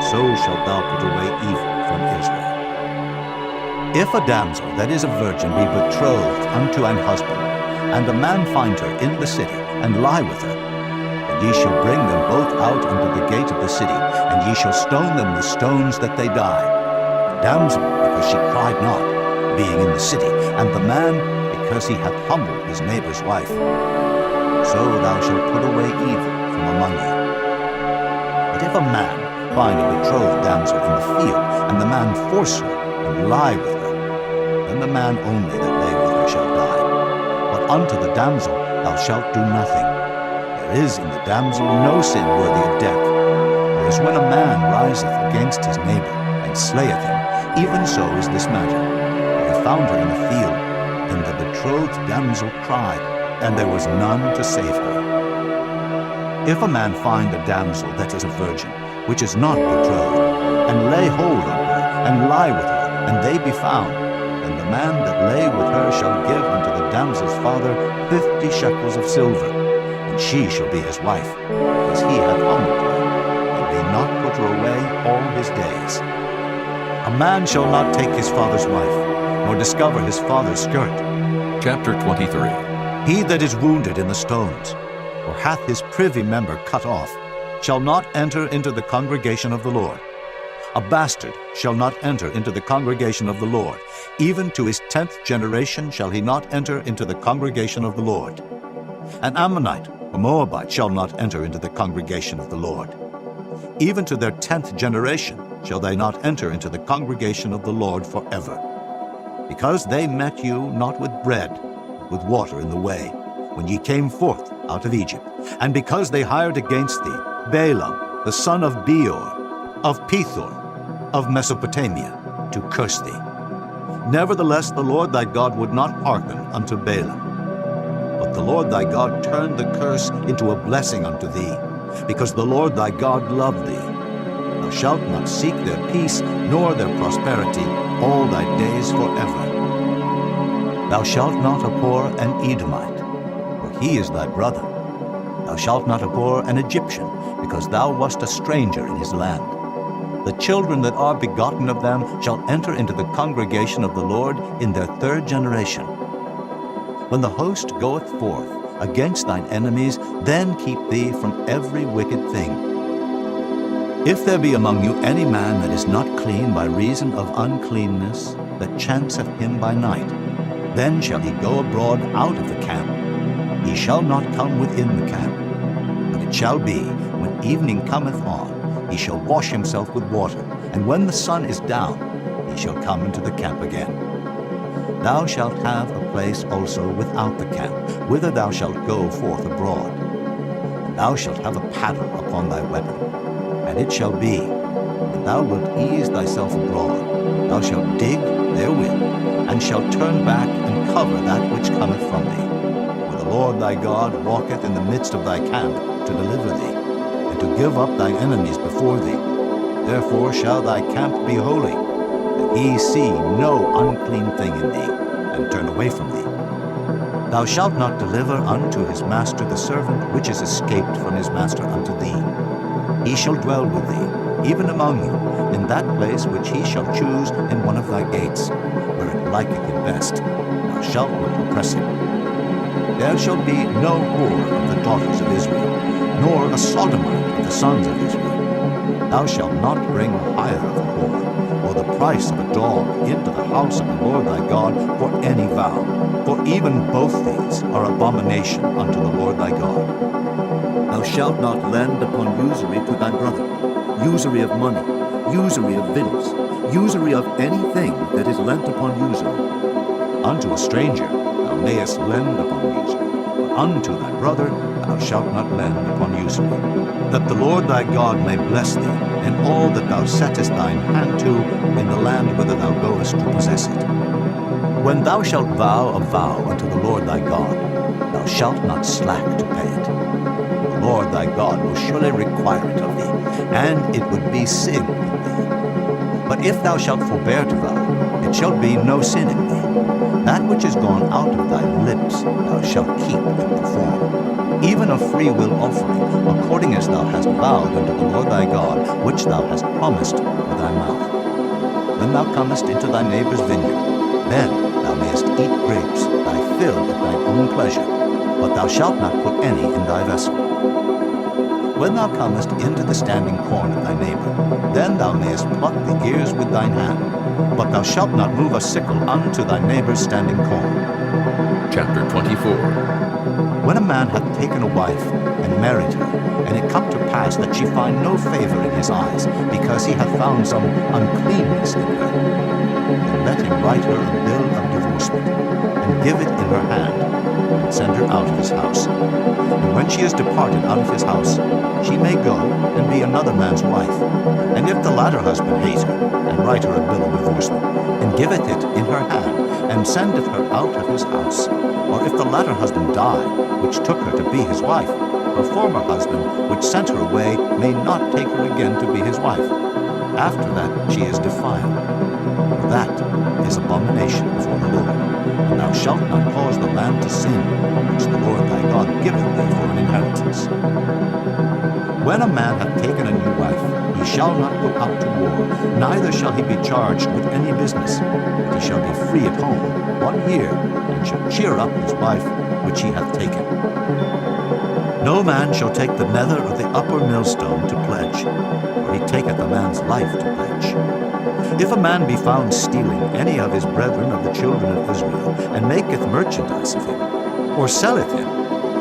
Speaker 2: So shalt thou put away evil from Israel. If a damsel that is a virgin be betrothed unto an husband, and a man find her in the city, and lie with her, then ye shall bring them both out unto the gate of the city, and ye shall stone them with stones that they die. The damsel, because she cried not, being in the city, and the man, because he hath humbled his neighbor's wife. So thou shalt put away evil from among you. But if a man find a betrothed damsel in the field, and the man force her, and lie with her, then the man only that lay with her shall die. But unto the damsel thou shalt do nothing. There is in the damsel no sin worthy of death. For as when a man riseth against his neighbor, and slayeth him, even so is this matter. For he found her in the field, and the betrothed damsel cried, and there was none to save her. If a man find a damsel that is a virgin, which is not betrothed, and lay hold on her, and lie with her, and they be found, then the man that lay with her shall give unto the damsel's father 50 shekels of silver, and and she shall be his wife, because he hath humbled her, and may not put her away all his days. A man shall not take his father's wife, nor discover his father's skirt.
Speaker 1: Chapter 23.
Speaker 2: He that is wounded in the stones, or hath his privy member cut off, shall not enter into the congregation of the Lord. A bastard shall not enter into the congregation of the Lord. Even to his 10th generation shall he not enter into the congregation of the Lord. An Ammonite or Moabite shall not enter into the congregation of the Lord. Even to their 10th generation shall they not enter into the congregation of the Lord forever. Because they met you not with bread, but with water in the way, when ye came forth out of Egypt, and because they hired against thee Balaam, the son of Beor, of Pethor, of Mesopotamia, to curse thee. Nevertheless the Lord thy God would not hearken unto Balaam. But the Lord thy God turned the curse into a blessing unto thee, because the Lord thy God loved thee. Thou shalt not seek their peace, nor their prosperity, all thy days forever. Thou shalt not abhor an Edomite, for he is thy brother. Thou shalt not abhor an Egyptian, because thou wast a stranger in his land. The children that are begotten of them shall enter into the congregation of the Lord in their 3rd generation. When the host goeth forth against thine enemies, then keep thee from every wicked thing. If there be among you any man that is not clean by reason of uncleanness, that chanceth him by night, then shall he go abroad out of the camp. He shall not come within the camp. But it shall be, when evening cometh on, he shall wash himself with water, and when the sun is down, he shall come into the camp again. Thou shalt have a place also without the camp, whither thou shalt go forth abroad. And thou shalt have a paddle upon thy weapon. And it shall be, when thou wilt ease thyself abroad, thou shalt dig therewith, and shalt turn back and cover that which cometh from thee. For the Lord thy God walketh in the midst of thy camp to deliver thee, and to give up thy enemies before thee. Therefore shall thy camp be holy, that he see no unclean thing in thee, and turn away from thee. Thou shalt not deliver unto his master the servant which is escaped from his master unto thee. He shall dwell with thee, even among you, in that place which he shall choose in one of thy gates, where it liketh him best. Thou shalt not oppress him. There shall be no whore of the daughters of Israel, nor a sodomite of the sons of Israel. Thou shalt not bring hire of a whore, or the price of a dog into the house of the Lord thy God for any vow, for even both these are abomination unto the Lord thy God. Thou shalt not lend upon usury to thy brother, usury of money, usury of victuals, usury of anything that is lent upon usury. Unto a stranger thou mayest lend upon usury, but unto thy brother thou shalt not lend upon usury. That the Lord thy God may bless thee in all that thou settest thine hand to in the land whither thou goest to possess it. When thou shalt vow a vow unto the Lord thy God, thou shalt not slack to pay it. The Lord thy God will surely require it of thee, and it would be sin in thee. But if thou shalt forbear to vow, it shall be no sin in thee. That which is gone out of thy lips thou shalt keep and perform, even a free will offering, according as thou hast vowed unto the Lord thy God, which thou hast promised with thy mouth. When thou comest into thy neighbor's vineyard, then thou mayest eat grapes, thy fill at thine own pleasure, but thou shalt not put any in thy vessel. When thou comest into the standing corn of thy neighbor, then thou mayest pluck the ears with thine hand, but thou shalt not move a sickle unto thy neighbor's standing corn.
Speaker 1: Chapter 24.
Speaker 2: When a man hath taken a wife and married her, and it come to pass that she find no favor in his eyes, because he hath found some uncleanness in her, then let him write her a bill of divorcement, and give it in her hand, and send her out of his house. And when she is departed out of his house, she may go and be another man's wife. And if the latter husband hate her, and write her a bill of divorcement, and giveth it in her hand, and sendeth her out of his house, or if the latter husband die, which took her to be his wife, her former husband, which sent her away, may not take her again to be his wife. After that she is defiled. that is abomination before the Lord. And thou shalt not cause the land to sin, which the Lord thy God giveth thee for an inheritance. When a man hath taken a new wife, he shall not go out to war, neither shall he be charged with any business, but he shall be free at home 1 year, and shall cheer up his wife which he hath taken. No man shall take the nether or the upper millstone to pledge, for he taketh a man's life to pledge. If a man be found stealing any of his brethren of the children of Israel, and maketh merchandise of him, or selleth him,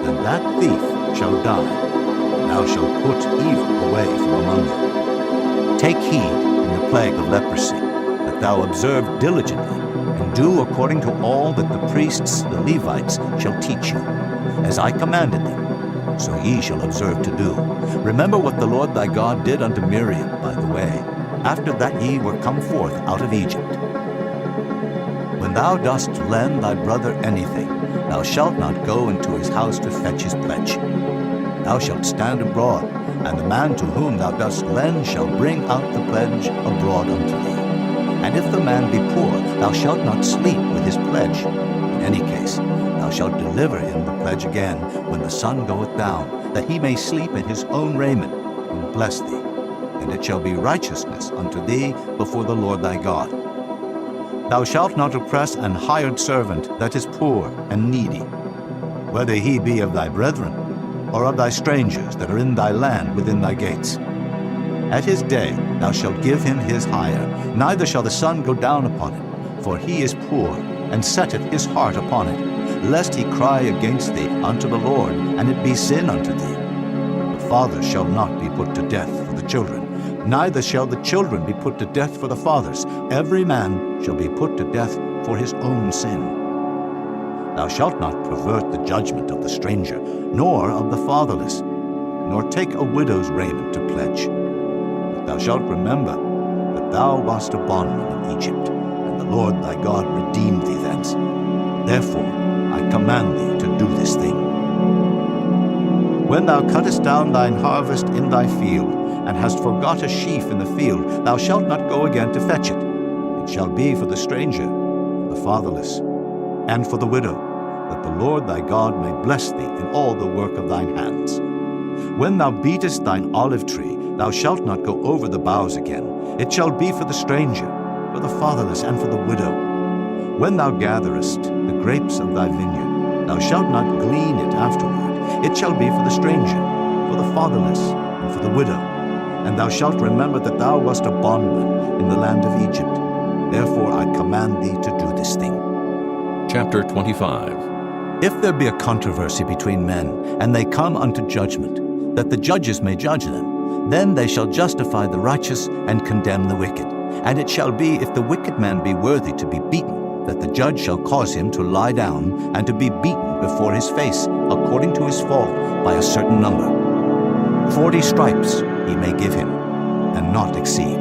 Speaker 2: then that thief shall die, and thou shalt put evil away from among you. Take heed in the plague of leprosy, that thou observe diligently, and do according to all that the priests, the Levites, shall teach you, as I commanded thee. So ye shall observe to do. Remember what the Lord thy God did unto Miriam by the way, after that ye were come forth out of Egypt. When thou dost lend thy brother anything, thou shalt not go into his house to fetch his pledge. Thou shalt stand abroad, and the man to whom thou dost lend shall bring out the pledge abroad unto thee. And if the man be poor, thou shalt not sleep with his pledge. In any case, thou shalt deliver him the pledge again when the sun goeth down, that he may sleep in his own raiment, and bless thee. And it shall be righteousness unto thee before the Lord thy God. Thou shalt not oppress an hired servant that is poor and needy, whether he be of thy brethren, or of thy strangers that are in thy land within thy gates. At his day thou shalt give him his hire, neither shall the sun go down upon him, for he is poor, and setteth his heart upon it, lest he cry against thee unto the Lord, and it be sin unto thee. The fathers shall not be put to death for the children, neither shall the children be put to death for the fathers. Every man shall be put to death for his own sin. Thou shalt not pervert the judgment of the stranger, nor of the fatherless, nor take a widow's raiment to pledge. But thou shalt remember that thou wast a bondman in Egypt, and the Lord thy God redeemed thee thence. Therefore I command thee to do this thing. When thou cuttest down thine harvest in thy field, and hast forgot a sheaf in the field, thou shalt not go again to fetch it. It shall be for the stranger, for the fatherless, and for the widow, that the Lord thy God may bless thee in all the work of thine hands. When thou beatest thine olive tree, thou shalt not go over the boughs again. It shall be for the stranger, for the fatherless, and for the widow. When thou gatherest the grapes of thy vineyard, thou shalt not glean it afterward. It shall be for the stranger, for the fatherless, and for the widow. And thou shalt remember that thou wast a bondman in the land of Egypt. Therefore I command thee to do this thing.
Speaker 1: Chapter 25.
Speaker 2: If there be a controversy between men, and they come unto judgment, that the judges may judge them, then they shall justify the righteous and condemn the wicked. And it shall be, if the wicked man be worthy to be beaten, that the judge shall cause him to lie down, and to be beaten before his face, according to his fault, by a certain number. 40 stripes he may give him, and not exceed.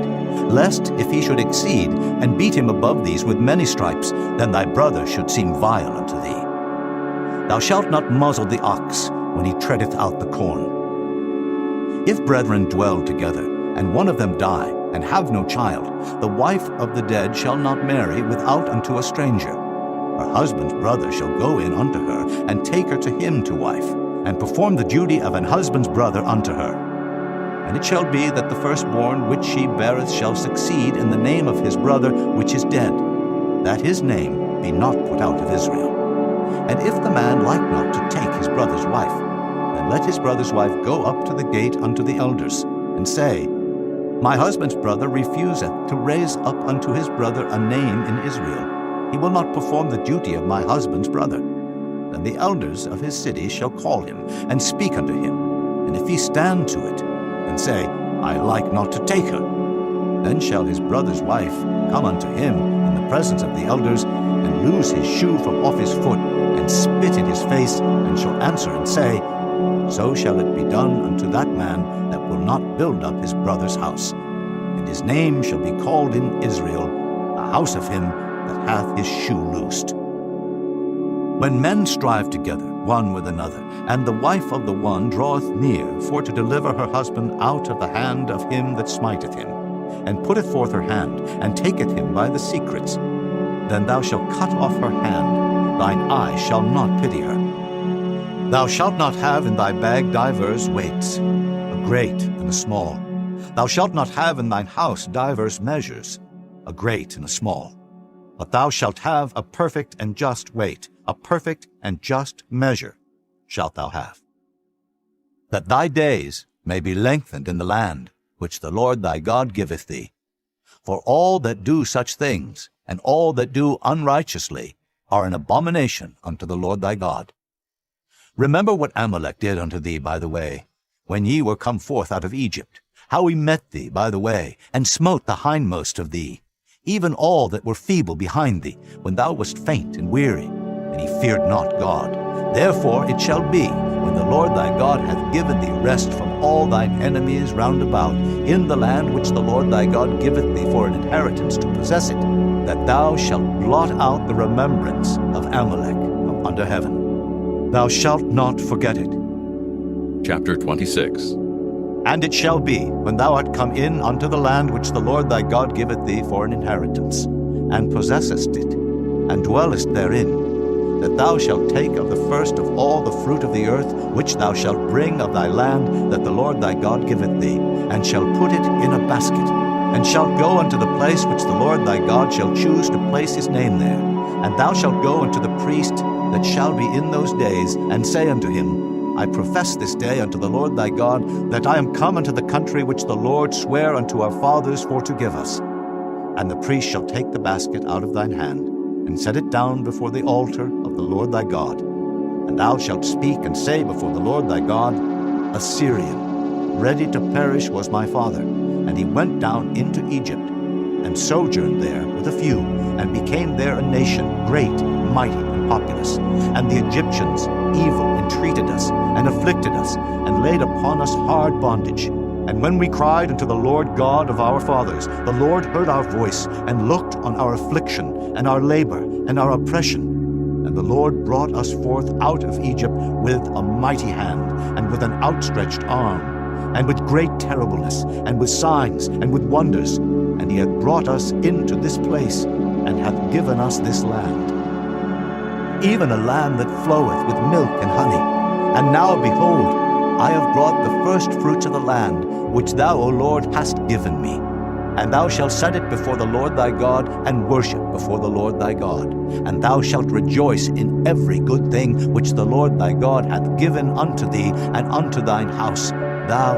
Speaker 2: Lest, if he should exceed, and beat him above these with many stripes, then thy brother should seem vile unto thee. Thou shalt not muzzle the ox when he treadeth out the corn. If brethren dwell together, and one of them die, and have no child, the wife of the dead shall not marry without unto a stranger. Her husband's brother shall go in unto her, and take her to him to wife, and perform the duty of an husband's brother unto her. And it shall be that the firstborn which she beareth shall succeed in the name of his brother which is dead, that his name be not put out of Israel. And if the man like not to take his brother's wife, then let his brother's wife go up to the gate unto the elders, and say, My husband's brother refuseth to raise up unto his brother a name in Israel. He will not perform the duty of my husband's brother. Then the elders of his city shall call him, and speak unto him. And if he stand to it, and say, I like not to take her, then shall his brother's wife come unto him in the presence of the elders, and loose his shoe from off his foot, and spit in his face, and shall answer and say, So shall it be done unto that man that will not build up his brother's house. And his name shall be called in Israel, the house of him that hath his shoe loosed. When men strive together one with another, and the wife of the one draweth near for to deliver her husband out of the hand of him that smiteth him, and putteth forth her hand, and taketh him by the secrets, then thou shalt cut off her hand, thine eye shall not pity her. Thou shalt not have in thy bag divers weights, a great and a small. Thou shalt not have in thine house divers measures, a great and a small. But thou shalt have a perfect and just weight, a perfect and just measure shalt thou have. That thy days may be lengthened in the land which the Lord thy God giveth thee. For all that do such things, and all that do unrighteously, are an abomination unto the Lord thy God. Remember what Amalek did unto thee by the way, when ye were come forth out of Egypt, how he met thee by the way, and smote the hindmost of thee, even all that were feeble behind thee, when thou wast faint and weary, and he feared not God. Therefore it shall be, when the Lord thy God hath given thee rest from all thine enemies round about, in the land which the Lord thy God giveth thee for an inheritance to possess it, that thou shalt blot out the remembrance of Amalek from under heaven. Thou shalt not forget it.
Speaker 1: Chapter 26.
Speaker 2: And it shall be, when thou art come in unto the land which the Lord thy God giveth thee for an inheritance, and possessest it, and dwellest therein, that thou shalt take of the first of all the fruit of the earth, which thou shalt bring of thy land that the Lord thy God giveth thee, and shalt put it in a basket, and shalt go unto the place which the Lord thy God shall choose to place his name there. And thou shalt go unto the priest that shall be in those days, and say unto him, I profess this day unto the Lord thy God, that I am come unto the country which the Lord sware unto our fathers for to give us. And the priest shall take the basket out of thine hand, and set it down before the altar of the Lord thy God. And thou shalt speak and say before the Lord thy God, A Syrian, ready to perish was my father, and he went down into Egypt, and sojourned there with a few, and became there a nation great, mighty, and populous. And the Egyptians evil entreated us, and afflicted us, and laid upon us hard bondage. And when we cried unto the Lord God of our fathers, the Lord heard our voice, and looked on our affliction, and our labor, and our oppression. And the Lord brought us forth out of Egypt with a mighty hand, and with an outstretched arm, and with great terribleness, and with signs, and with wonders. And he hath brought us into this place, and hath given us this land, even a land that floweth with milk and honey. And now, behold, I have brought the first fruits of the land, which thou, O Lord, hast given me. And thou shalt set it before the Lord thy God, and worship before the Lord thy God. And thou shalt rejoice in every good thing which the Lord thy God hath given unto thee and unto thine house, thou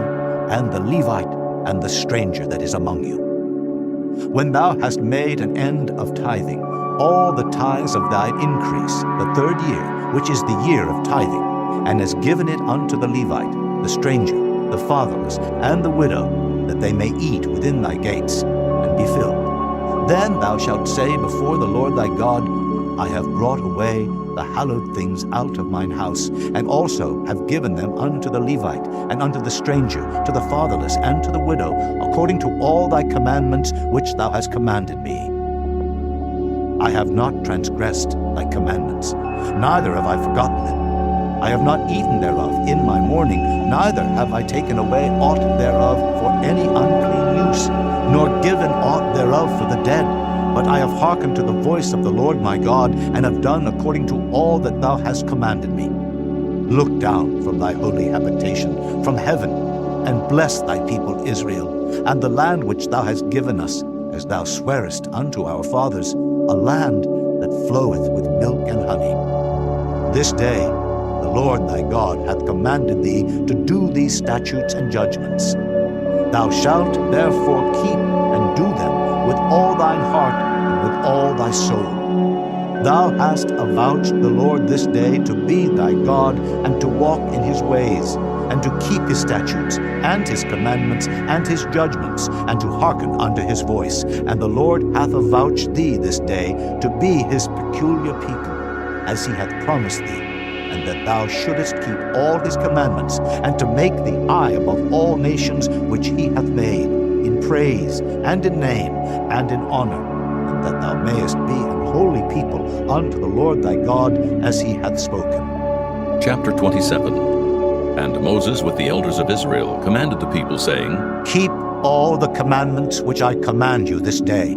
Speaker 2: and the Levite and the stranger that is among you. When thou hast made an end of tithing, all the tithes of thy increase, the third year, which is the year of tithing, and hast given it unto the Levite, the stranger, the fatherless, and the widow, that they may eat within thy gates, and be filled. Then thou shalt say before the Lord thy God, I have brought away the hallowed things out of mine house, and also have given them unto the Levite, and unto the stranger, to the fatherless, and to the widow, according to all thy commandments which thou hast commanded me. I have not transgressed thy commandments, neither have I forgotten them. I have not eaten thereof in my mourning, neither have I taken away aught thereof for any unclean use, nor given aught thereof for the dead. But I have hearkened to the voice of the Lord my God, and have done according to all that thou hast commanded me. Look down from thy holy habitation, from heaven, and bless thy people Israel, and the land which thou hast given us, as thou swarest unto our fathers, a land that floweth with milk and honey. This day the Lord thy God hath commanded thee to do these statutes and judgments. Thou shalt therefore keep and do them with all thine heart and with all thy soul. Thou hast avouched the Lord this day to be thy God, and to walk in his ways, and to keep his statutes, and his commandments, and his judgments, and to hearken unto his voice. And the Lord hath avouched thee this day to be his peculiar people, as he hath promised thee, and that thou shouldest keep all his commandments, and to make thee high above all nations which he hath made, in praise, and in name, and in honor, and that thou mayest be an holy people unto the Lord thy God, as he hath spoken.
Speaker 1: Chapter 27. And Moses with the elders of Israel commanded the people, saying,
Speaker 2: Keep all the commandments which I command you this day.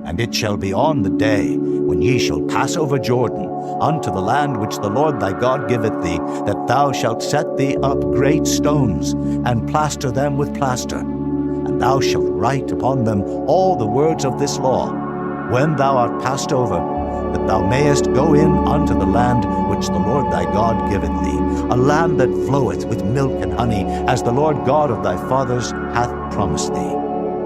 Speaker 2: And it shall be on the day when ye shall pass over Jordan unto the land which the Lord thy God giveth thee, that thou shalt set thee up great stones, and plaster them with plaster. And thou shalt write upon them all the words of this law, when thou art passed over, that thou mayest go in unto the land which the Lord thy God giveth thee, a land that floweth with milk and honey, as the Lord God of thy fathers hath promised thee.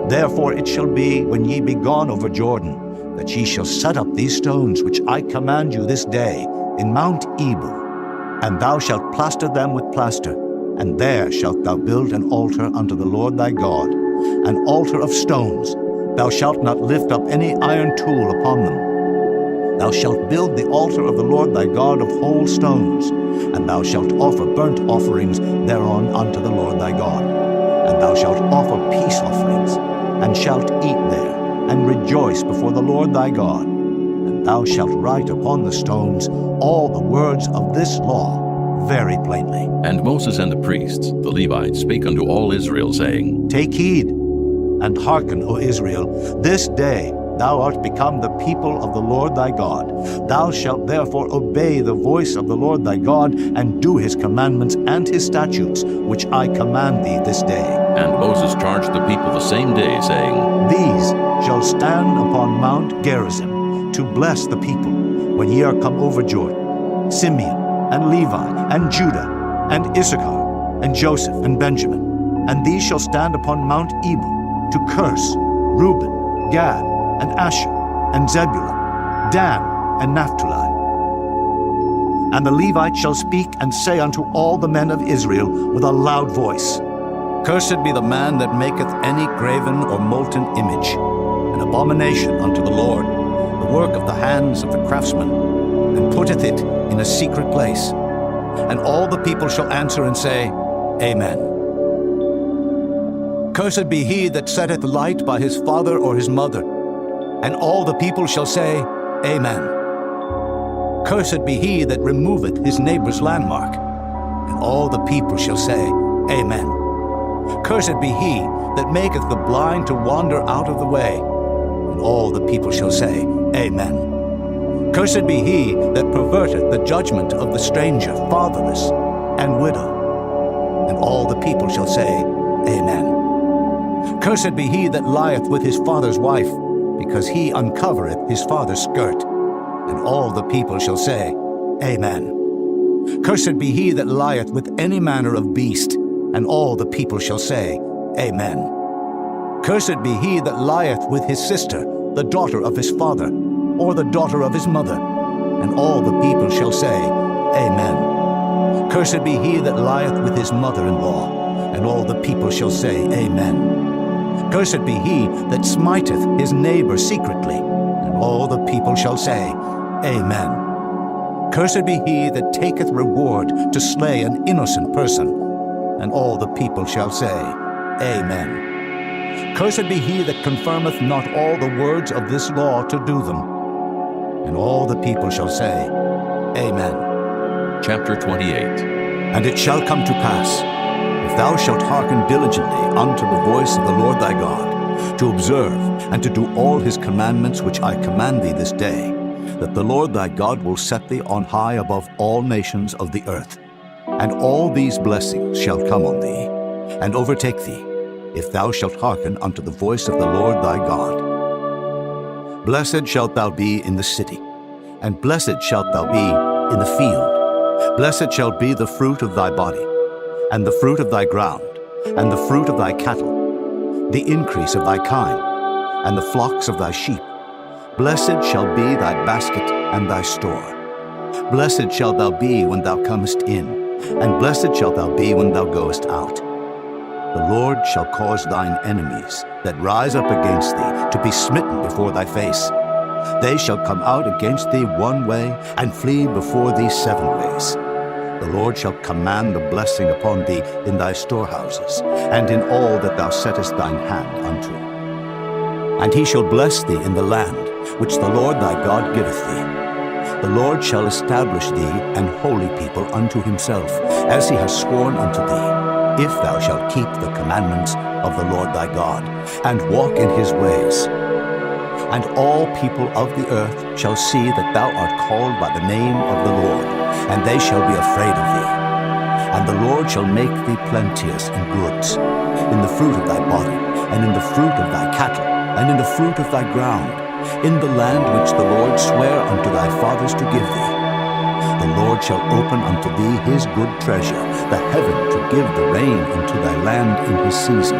Speaker 2: Therefore it shall be, when ye be gone over Jordan, that ye shall set up these stones which I command you this day in Mount Ebal, and thou shalt plaster them with plaster, and there shalt thou build an altar unto the Lord thy God, an altar of stones. Thou shalt not lift up any iron tool upon them. Thou shalt build the altar of the Lord thy God of whole stones, and thou shalt offer burnt offerings thereon unto the Lord thy God. And thou shalt offer peace offerings, and shalt eat there, and rejoice before the Lord thy God. And thou shalt write upon the stones all the words of this law very plainly.
Speaker 1: And Moses and the priests, the Levites, spake unto all Israel, saying,
Speaker 2: Take heed, and hearken, O Israel, this day thou art become the people of the Lord thy God. Thou shalt therefore obey the voice of the Lord thy God, and do his commandments and his statutes, which I command thee this day.
Speaker 1: And Moses charged the people the same day, saying,
Speaker 2: These shall stand upon Mount Gerizim, to bless the people, when ye are come over Jordan, Simeon, and Levi, and Judah, and Issachar, and Joseph, and Benjamin. And these shall stand upon Mount Ebal, to curse Reuben, Gad, and Asher, and Zebulun, Dan, and Naphtali. And the Levites shall speak and say unto all the men of Israel with a loud voice, Cursed be the man that maketh any graven or molten image, an abomination unto the Lord, the work of the hands of the craftsman, and putteth it in a secret place. And all the people shall answer and say, Amen. Cursed be he that setteth light by his father or his mother. And all the people shall say, Amen. Cursed be he that removeth his neighbor's landmark. And all the people shall say, Amen. Cursed be he that maketh the blind to wander out of the way. And all the people shall say, Amen. Cursed be he that perverteth the judgment of the stranger, fatherless, and widow. And all the people shall say, Amen. Cursed be he that lieth with his father's wife, because he uncovereth his father's skirt. And all the people shall say, Amen. Cursed be he that lieth with any manner of beast, and all the people shall say, Amen. Cursed be he that lieth with his sister, the daughter of his father, or the daughter of his mother. And all the people shall say, Amen. Cursed be he that lieth with his mother-in-law, and all the people shall say, Amen. Cursed be he that smiteth his neighbor secretly, and all the people shall say, Amen. Cursed be he that taketh reward to slay an innocent person, and all the people shall say, Amen. Cursed be he that confirmeth not all the words of this law to do them, and all the people shall say, Amen.
Speaker 1: Chapter 28.
Speaker 2: And it shall come to pass, if thou shalt hearken diligently unto the voice of the Lord thy God, to observe and to do all his commandments which I command thee this day, that the Lord thy God will set thee on high above all nations of the earth. And all these blessings shall come on thee, and overtake thee, if thou shalt hearken unto the voice of the Lord thy God. Blessed shalt thou be in the city, and blessed shalt thou be in the field. Blessed shall be the fruit of thy body, and the fruit of thy ground, and the fruit of thy cattle, the increase of thy kine, and the flocks of thy sheep. Blessed shall be thy basket and thy store. Blessed shalt thou be when thou comest in, and blessed shalt thou be when thou goest out. The Lord shall cause thine enemies that rise up against thee to be smitten before thy face. They shall come out against thee one way, and flee before thee 7 ways. The Lord shall command the blessing upon thee in thy storehouses, and in all that thou settest thine hand unto. And he shall bless thee in the land which the Lord thy God giveth thee. The Lord shall establish thee an holy people unto himself, as he has sworn unto thee. if thou shalt keep the commandments of the Lord thy God, and walk in his ways. And all people of the earth shall see that thou art called by the name of the Lord, and they shall be afraid of thee. And the Lord shall make thee plenteous in goods, in the fruit of thy body, and in the fruit of thy cattle, and in the fruit of thy ground, in the land which the Lord sware unto thy fathers to give thee. The Lord shall open unto thee his good treasure, the heaven to give the rain unto thy land in his season,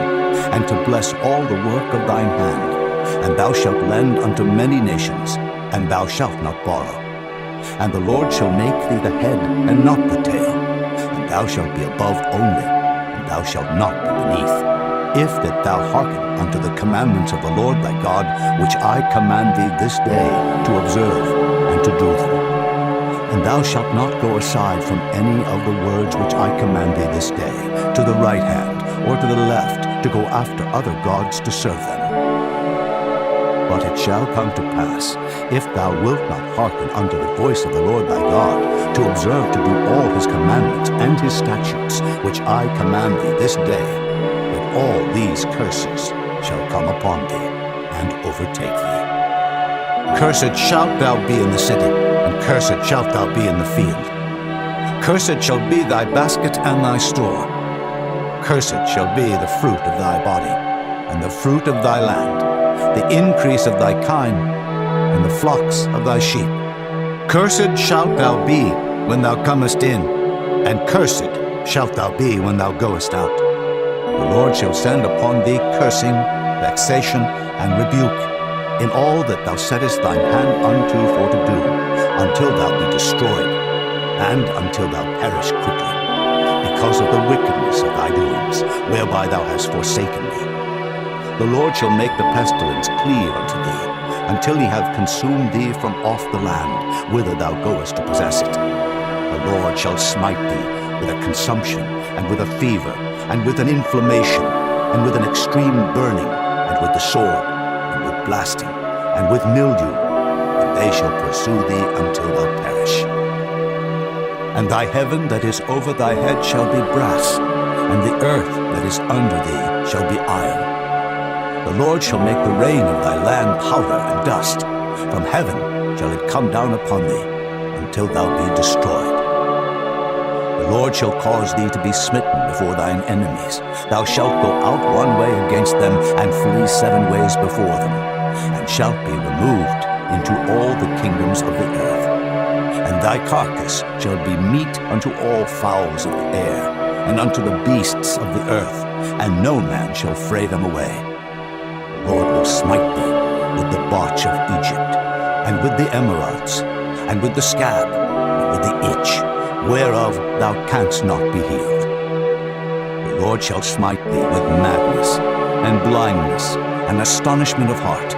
Speaker 2: and to bless all the work of thine hand. And thou shalt lend unto many nations, and thou shalt not borrow. And the Lord shall make thee the head, and not the tail. And thou shalt be above only, and thou shalt not be beneath. If that thou hearken unto the commandments of the Lord thy God, which I command thee this day to observe and to do them. And thou shalt not go aside from any of the words which I command thee this day, to the right hand or to the left, to go after other gods to serve them. But it shall come to pass, if thou wilt not hearken unto the voice of the Lord thy God, to observe to do all his commandments and his statutes, which I command thee this day, that all these curses shall come upon thee and overtake thee. Cursed shalt thou be in the city, and cursed shalt thou be in the field. Cursed shall be thy basket and thy store. Cursed shall be the fruit of thy body, and the fruit of thy land, the increase of thy kine, and the flocks of thy sheep. Cursed shalt thou be when thou comest in, and cursed shalt thou be when thou goest out. The Lord shall send upon thee cursing, vexation, and rebuke, in all that thou settest thine hand unto for to do, until thou be destroyed, and until thou perish quickly, because of the wickedness of thy doings, whereby thou hast forsaken me. The Lord shall make the pestilence cleave unto thee, until he have consumed thee from off the land, whither thou goest to possess it. The Lord shall smite thee with a consumption, and with a fever, and with an inflammation, and with an extreme burning, and with the sword, and with blasting, and with mildew, and they shall pursue thee until thou perish. And thy heaven that is over thy head shall be brass, and the earth that is under thee shall be iron. The Lord shall make the rain of thy land powder and dust. From heaven shall it come down upon thee, until thou be destroyed. The Lord shall cause thee to be smitten before thine enemies. Thou shalt go out one way against them, and flee 7 ways before them, and shalt be removed into all the kingdoms of the earth. And thy carcass shall be meat unto all fowls of the air, and unto the beasts of the earth, and no man shall fray them away. The Lord will smite thee with the botch of Egypt, and with the emeralds, and with the scab, and with the itch, whereof thou canst not be healed. The Lord shall smite thee with madness, and blindness, and astonishment of heart.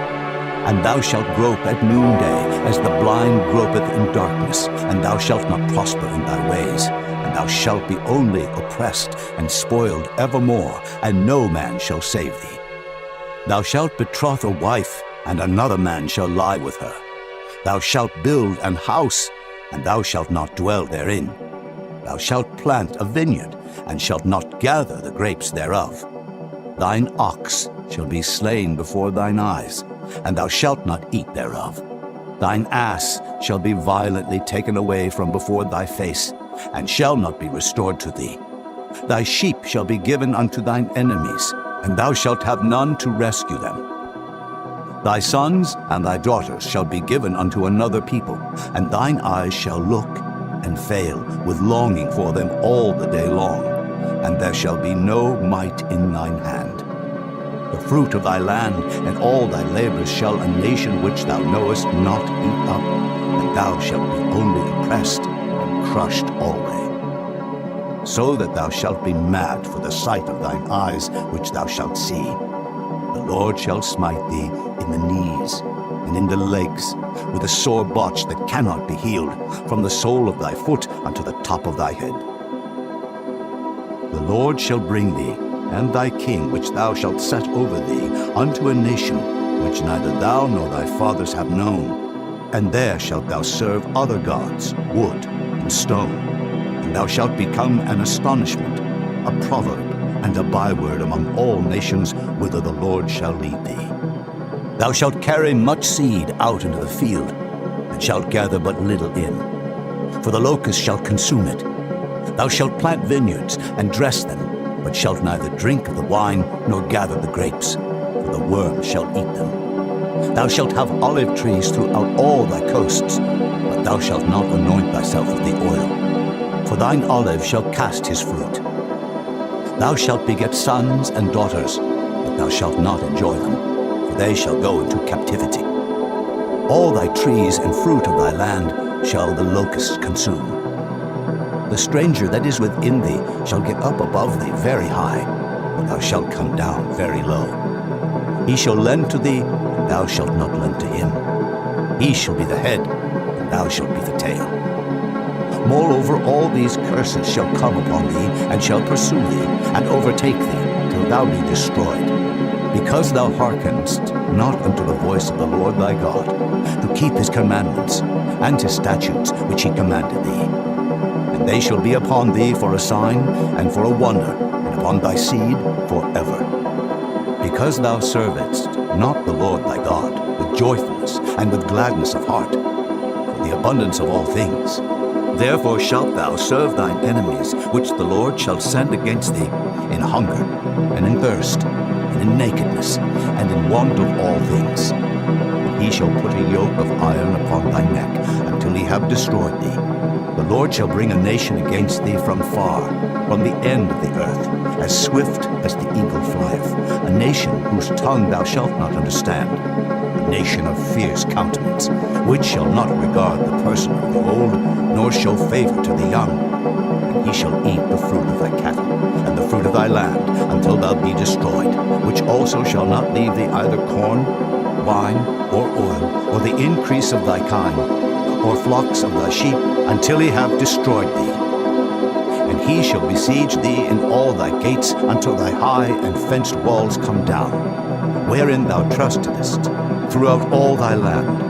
Speaker 2: And thou shalt grope at noonday, as the blind gropeth in darkness, and thou shalt not prosper in thy ways. And thou shalt be only oppressed and spoiled evermore, and no man shall save thee. Thou shalt betroth a wife, and another man shall lie with her. Thou shalt build an house, and thou shalt not dwell therein. Thou shalt plant a vineyard, and shalt not gather the grapes thereof. Thine ox shall be slain before thine eyes, and thou shalt not eat thereof. Thine ass shall be violently taken away from before thy face, and shall not be restored to thee. Thy sheep shall be given unto thine enemies, and thou shalt have none to rescue them. Thy sons and thy daughters shall be given unto another people, and thine eyes shall look and fail with longing for them all the day long, and there shall be no might in thine hand. The fruit of thy land and all thy labors shall a nation which thou knowest not eat up, and thou shalt be only oppressed and crushed alway. So that thou shalt be mad for the sight of thine eyes which thou shalt see. The Lord shall smite thee in the knees and in the legs, with a sore botch that cannot be healed, from the sole of thy foot unto the top of thy head. The Lord shall bring thee, and thy king which thou shalt set over thee, unto a nation which neither thou nor thy fathers have known. And there shalt thou serve other gods, wood and stone, and thou shalt become an astonishment. a proverb and a byword among all nations whither the Lord shall lead thee. Thou shalt carry much seed out into the field, and shalt gather but little in, for the locust shall consume it. Thou shalt plant vineyards and dress them, but shalt neither drink of the wine nor gather the grapes, for the worm shall eat them. Thou shalt have olive trees throughout all thy coasts, but thou shalt not anoint thyself with the oil, for thine olive shall cast his fruit. Thou shalt beget sons and daughters, but thou shalt not enjoy them, for they shall go into captivity. All thy trees and fruit of thy land shall the locust consume. The stranger that is within thee shall get up above thee very high, but thou shalt come down very low. He shall lend to thee, and thou shalt not lend to him. He shall be the head, and thou shalt be the tail. Moreover, all these curses shall come upon thee, and shall pursue thee, and overtake thee, till thou be destroyed, because thou hearkenest not unto the voice of the Lord thy God, to keep his commandments, and his statutes which he commanded thee. And they shall be upon thee for a sign, and for a wonder, and upon thy seed forever. Because thou servest not the Lord thy God with joyfulness and with gladness of heart, for the abundance of all things, therefore shalt thou serve thine enemies, which the Lord shall send against thee, in hunger, and in thirst, and in nakedness, and in want of all things. And he shall put a yoke of iron upon thy neck, until he have destroyed thee. The Lord shall bring a nation against thee from far, from the end of the earth, as swift as the eagle flieth, a nation whose tongue thou shalt not understand, a nation of fierce countenance, which shall not regard the person of the old, nor show favor to the young. And he shall eat the fruit of thy cattle, and the fruit of thy land, until thou be destroyed, which also shall not leave thee either corn, wine, or oil, or the increase of thy kind, or flocks of thy sheep, until he have destroyed thee. And he shall besiege thee in all thy gates, until thy high and fenced walls come down, wherein thou trustedest, throughout all thy land.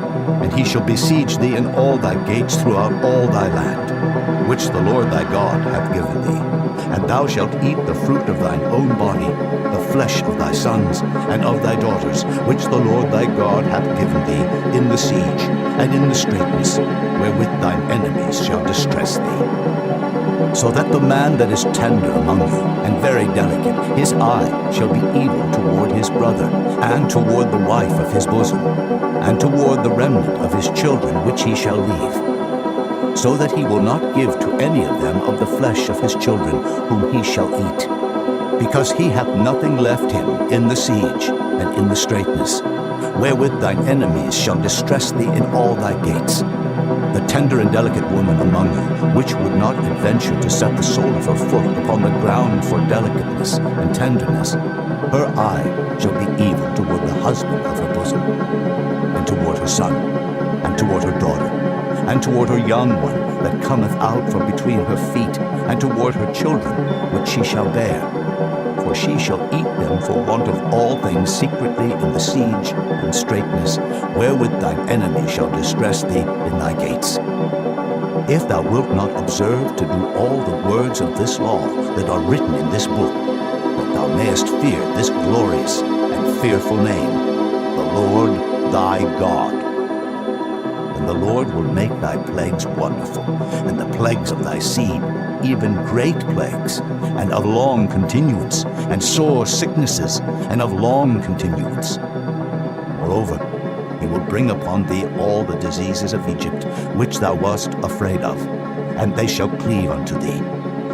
Speaker 2: And he shall besiege thee in all thy gates throughout all thy land, which the Lord thy God hath given thee. And thou shalt eat the fruit of thine own body, the flesh of thy sons and of thy daughters, which the Lord thy God hath given thee, in the siege and in the straitness, wherewith thine enemies shall distress thee. So that the man that is tender among you, and very delicate, his eye shall be evil toward his brother, and toward the wife of his bosom, and toward the remnant of his children which he shall leave, so that he will not give to any of them of the flesh of his children whom he shall eat, because he hath nothing left him in the siege and in the straitness, wherewith thine enemies shall distress thee in all thy gates. The tender and delicate woman among you, which would not adventure to set the sole of her foot upon the ground for delicateness and tenderness, her eye shall be evil toward the husband of her bosom, and toward her son, and toward her daughter, and toward her young one that cometh out from between her feet, and toward her children which she shall bear. For she shall eat them for want of all things secretly in the siege and straitness, wherewith thine enemy shall distress thee in thy gates. If thou wilt not observe to do all the words of this law that are written in this book, that thou mayest fear this glorious and fearful name, the Lord thy God, then the Lord will make thy plagues wonderful, and the plagues of thy seed, even great plagues, and of long continuance, and sore sicknesses, and of long continuance. Moreover, he will bring upon thee all the diseases of Egypt, which thou wast afraid of, and they shall cleave unto thee.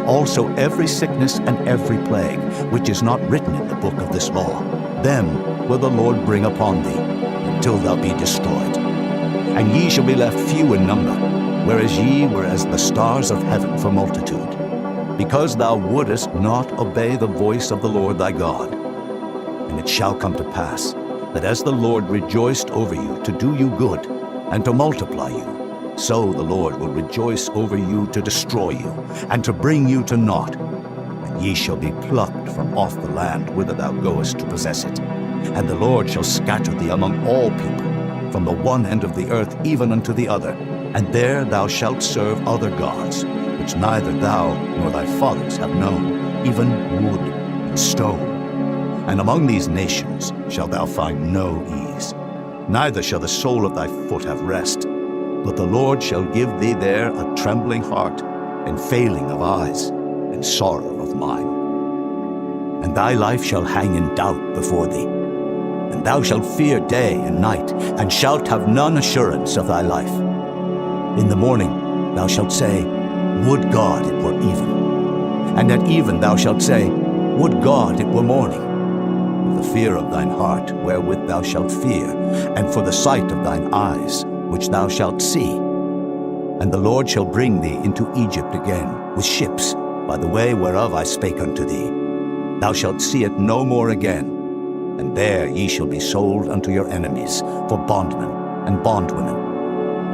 Speaker 2: Also every sickness and every plague, which is not written in the book of this law, them will the Lord bring upon thee, until thou be destroyed. And ye shall be left few in number, whereas ye were as the stars of heaven for multitude, because thou wouldest not obey the voice of the Lord thy God. And it shall come to pass, that as the Lord rejoiced over you to do you good, and to multiply you, so the Lord will rejoice over you to destroy you, and to bring you to naught. And ye shall be plucked from off the land whither thou goest to possess it. And the Lord shall scatter thee among all people, from the one end of the earth even unto the other, and there thou shalt serve other gods, which neither thou nor thy fathers have known, even wood and stone. And among these nations shalt thou find no ease, neither shall the sole of thy foot have rest. But the Lord shall give thee there a trembling heart, and failing of eyes, and sorrow of mind. And thy life shall hang in doubt before thee, and thou shalt fear day and night, and shalt have none assurance of thy life. In the morning thou shalt say, Would God it were even. And at even thou shalt say, Would God it were morning. For the fear of thine heart wherewith thou shalt fear, and for the sight of thine eyes which thou shalt see. And the Lord shall bring thee into Egypt again with ships, by the way whereof I spake unto thee. Thou shalt see it no more again, and there ye shall be sold unto your enemies for bondmen and bondwomen,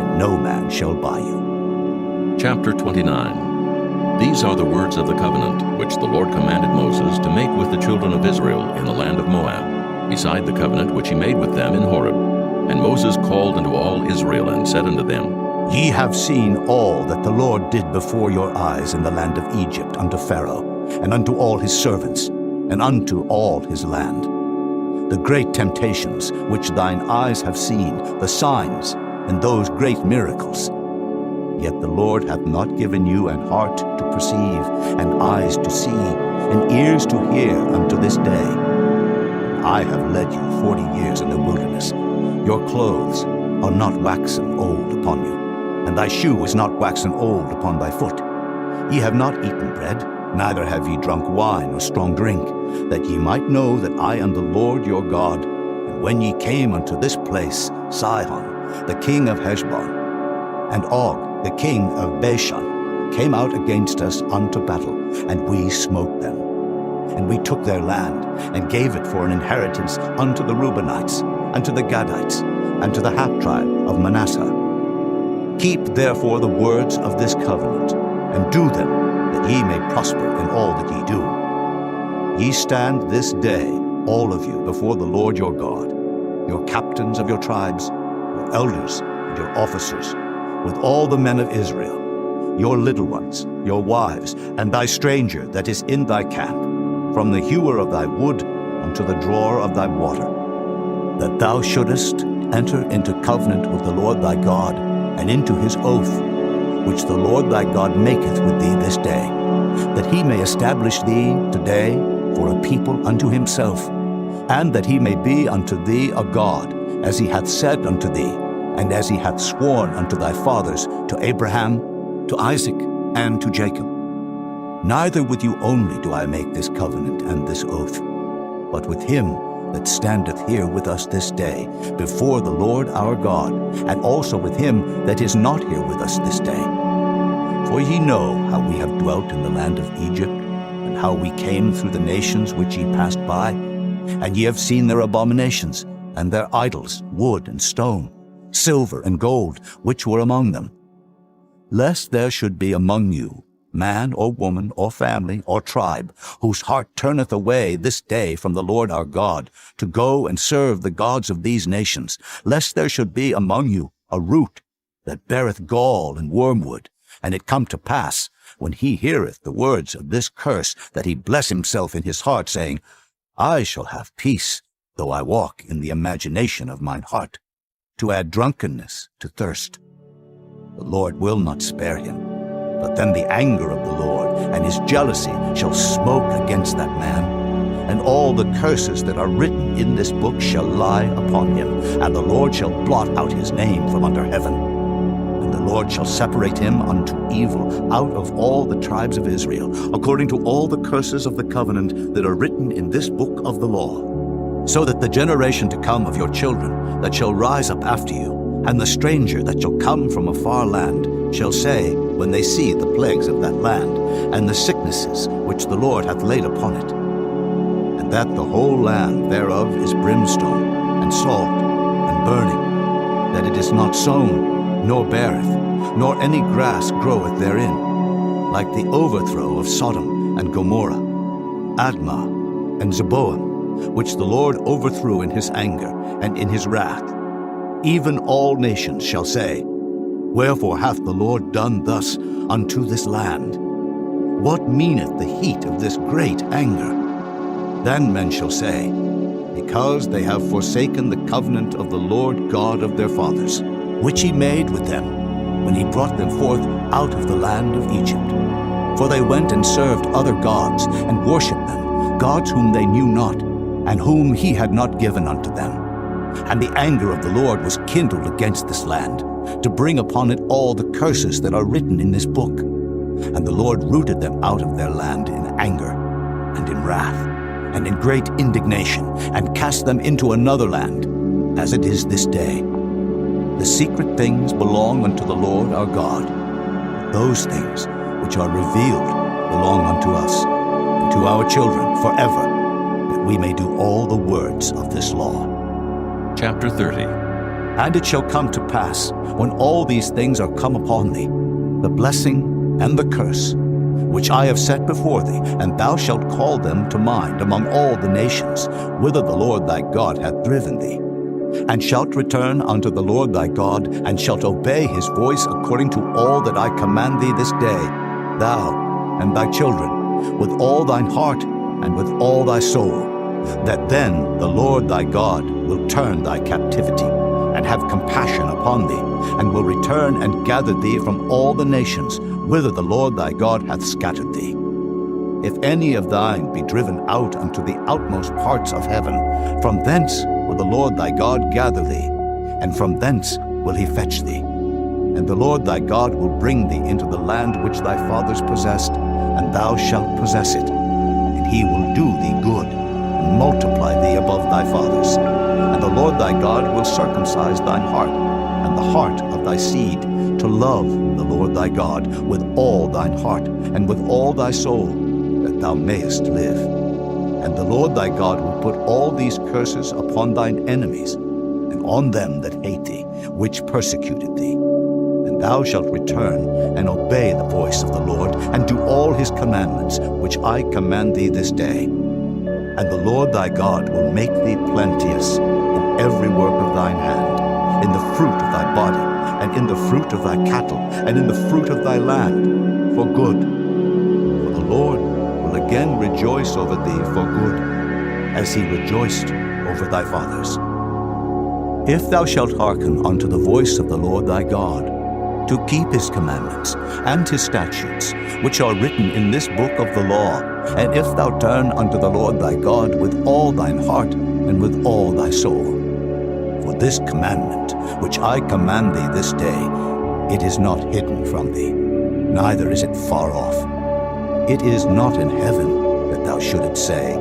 Speaker 2: and no man shall buy you.
Speaker 1: Chapter 29. These are the words of the covenant which the Lord commanded Moses to make with the children of Israel in the land of Moab, beside the covenant which he made with them in Horeb. And Moses called unto all Israel and said unto them,
Speaker 2: Ye have seen all that the Lord did before your eyes in the land of Egypt unto Pharaoh, and unto all his servants, and unto all his land. The great temptations which thine eyes have seen, the signs, and those great miracles. Yet the Lord hath not given you an heart to perceive, and eyes to see, and ears to hear unto this day. I have led you 40 years in the wilderness. Your clothes are not waxen old upon you, and thy shoe is not waxen old upon thy foot. Ye have not eaten bread, neither have ye drunk wine or strong drink, that ye might know that I am the Lord your God. And when ye came unto this place, Sihon, the king of Heshbon, and Og, the king of Bashan, came out against us unto battle, and we smote them. And we took their land, and gave it for an inheritance unto the Reubenites, and to the Gadites, and to the half-tribe of Manasseh. Keep therefore the words of this covenant, and do them, that ye may prosper in all that ye do. Ye stand this day, all of you, before the Lord your God, your captains of your tribes, your elders, and your officers, with all the men of Israel, your little ones, your wives, and thy stranger that is in thy camp, from the hewer of thy wood unto the drawer of thy water, that thou shouldest enter into covenant with the Lord thy God, and into his oath, which the Lord thy God maketh with thee this day, that he may establish thee today for a people unto himself, and that he may be unto thee a God, as he hath said unto thee, and as he hath sworn unto thy fathers, to Abraham, to Isaac, and to Jacob. Neither with you only do I make this covenant and this oath, but with him that standeth here with us this day before the Lord our God, and also with him that is not here with us this day. For ye know how we have dwelt in the land of Egypt, and how we came through the nations which ye passed by, and ye have seen their abominations, and their idols, wood and stone, silver and gold, which were among them. Lest there should be among you man or woman or family or tribe, whose heart turneth away this day from the Lord our God, to go and serve the gods of these nations, lest there should be among you a root that beareth gall and wormwood, and it come to pass, when he heareth the words of this curse, that he bless himself in his heart, saying, I shall have peace, though I walk in the imagination of mine heart, to add drunkenness to thirst. The Lord will not spare him, but then the anger of the Lord and his jealousy shall smoke against that man, and all the curses that are written in this book shall lie upon him, and the Lord shall blot out his name from under heaven. And the Lord shall separate him unto evil out of all the tribes of Israel, according to all the curses of the covenant that are written in this book of the law, so that the generation to come of your children that shall rise up after you, and the stranger that shall come from a far land, shall say, when they see the plagues of that land, and the sicknesses which the Lord hath laid upon it, and that the whole land thereof is brimstone, and salt, and burning, that it is not sown, nor beareth, nor any grass groweth therein, like the overthrow of Sodom and Gomorrah, Admah, and Zeboam, which the Lord overthrew in his anger and in his wrath. Even all nations shall say, Wherefore hath the Lord done thus unto this land? What meaneth the heat of this great anger? Then men shall say, Because they have forsaken the covenant of the Lord God of their fathers, which he made with them, when he brought them forth out of the land of Egypt. For they went and served other gods, and worshipped them, gods whom they knew not, and whom he had not given unto them. And the anger of the Lord was kindled against this land, to bring upon it all the curses that are written in this book. And the Lord rooted them out of their land in anger, and in wrath, and in great indignation, and cast them into another land, as it is this day. The secret things belong unto the Lord our God, but those things which are revealed belong unto us, and to our children forever, that we may do all the words of this law.
Speaker 1: Chapter 30.
Speaker 2: And it shall come to pass, when all these things are come upon thee, the blessing and the curse, which I have set before thee, and thou shalt call them to mind among all the nations, whither the Lord thy God hath driven thee, and shalt return unto the Lord thy God, and shalt obey his voice according to all that I command thee this day, thou and thy children, with all thine heart and with all thy soul, that then the Lord thy God will turn thy captivity, and have compassion upon thee, and will return and gather thee from all the nations, whither the Lord thy God hath scattered thee. If any of thine be driven out unto the outmost parts of heaven, from thence will the Lord thy God gather thee, and from thence will he fetch thee. And the Lord thy God will bring thee into the land which thy fathers possessed, and thou shalt possess it. And he will do thee good, and multiply thee above thy fathers. And the Lord thy God will circumcise thine heart, and the heart of thy seed, to love the Lord thy God with all thine heart and with all thy soul, that thou mayest live. And the Lord thy God will put all these curses upon thine enemies, and on them that hate thee, which persecuted thee. And thou shalt return and obey the voice of the Lord, and do all his commandments, which I command thee this day. And the Lord thy God will make thee plenteous in every work of thine hand, in the fruit of thy body, and in the fruit of thy cattle, and in the fruit of thy land, for good. For the Lord will again rejoice over thee for good, as he rejoiced over thy fathers. If thou shalt hearken unto the voice of the Lord thy God, to keep his commandments and his statutes, which are written in this book of the law, and if thou turn unto the Lord thy God with all thine heart and with all thy soul. For this commandment, which I command thee this day, it is not hidden from thee, neither is it far off. It is not in heaven, that thou shouldest say,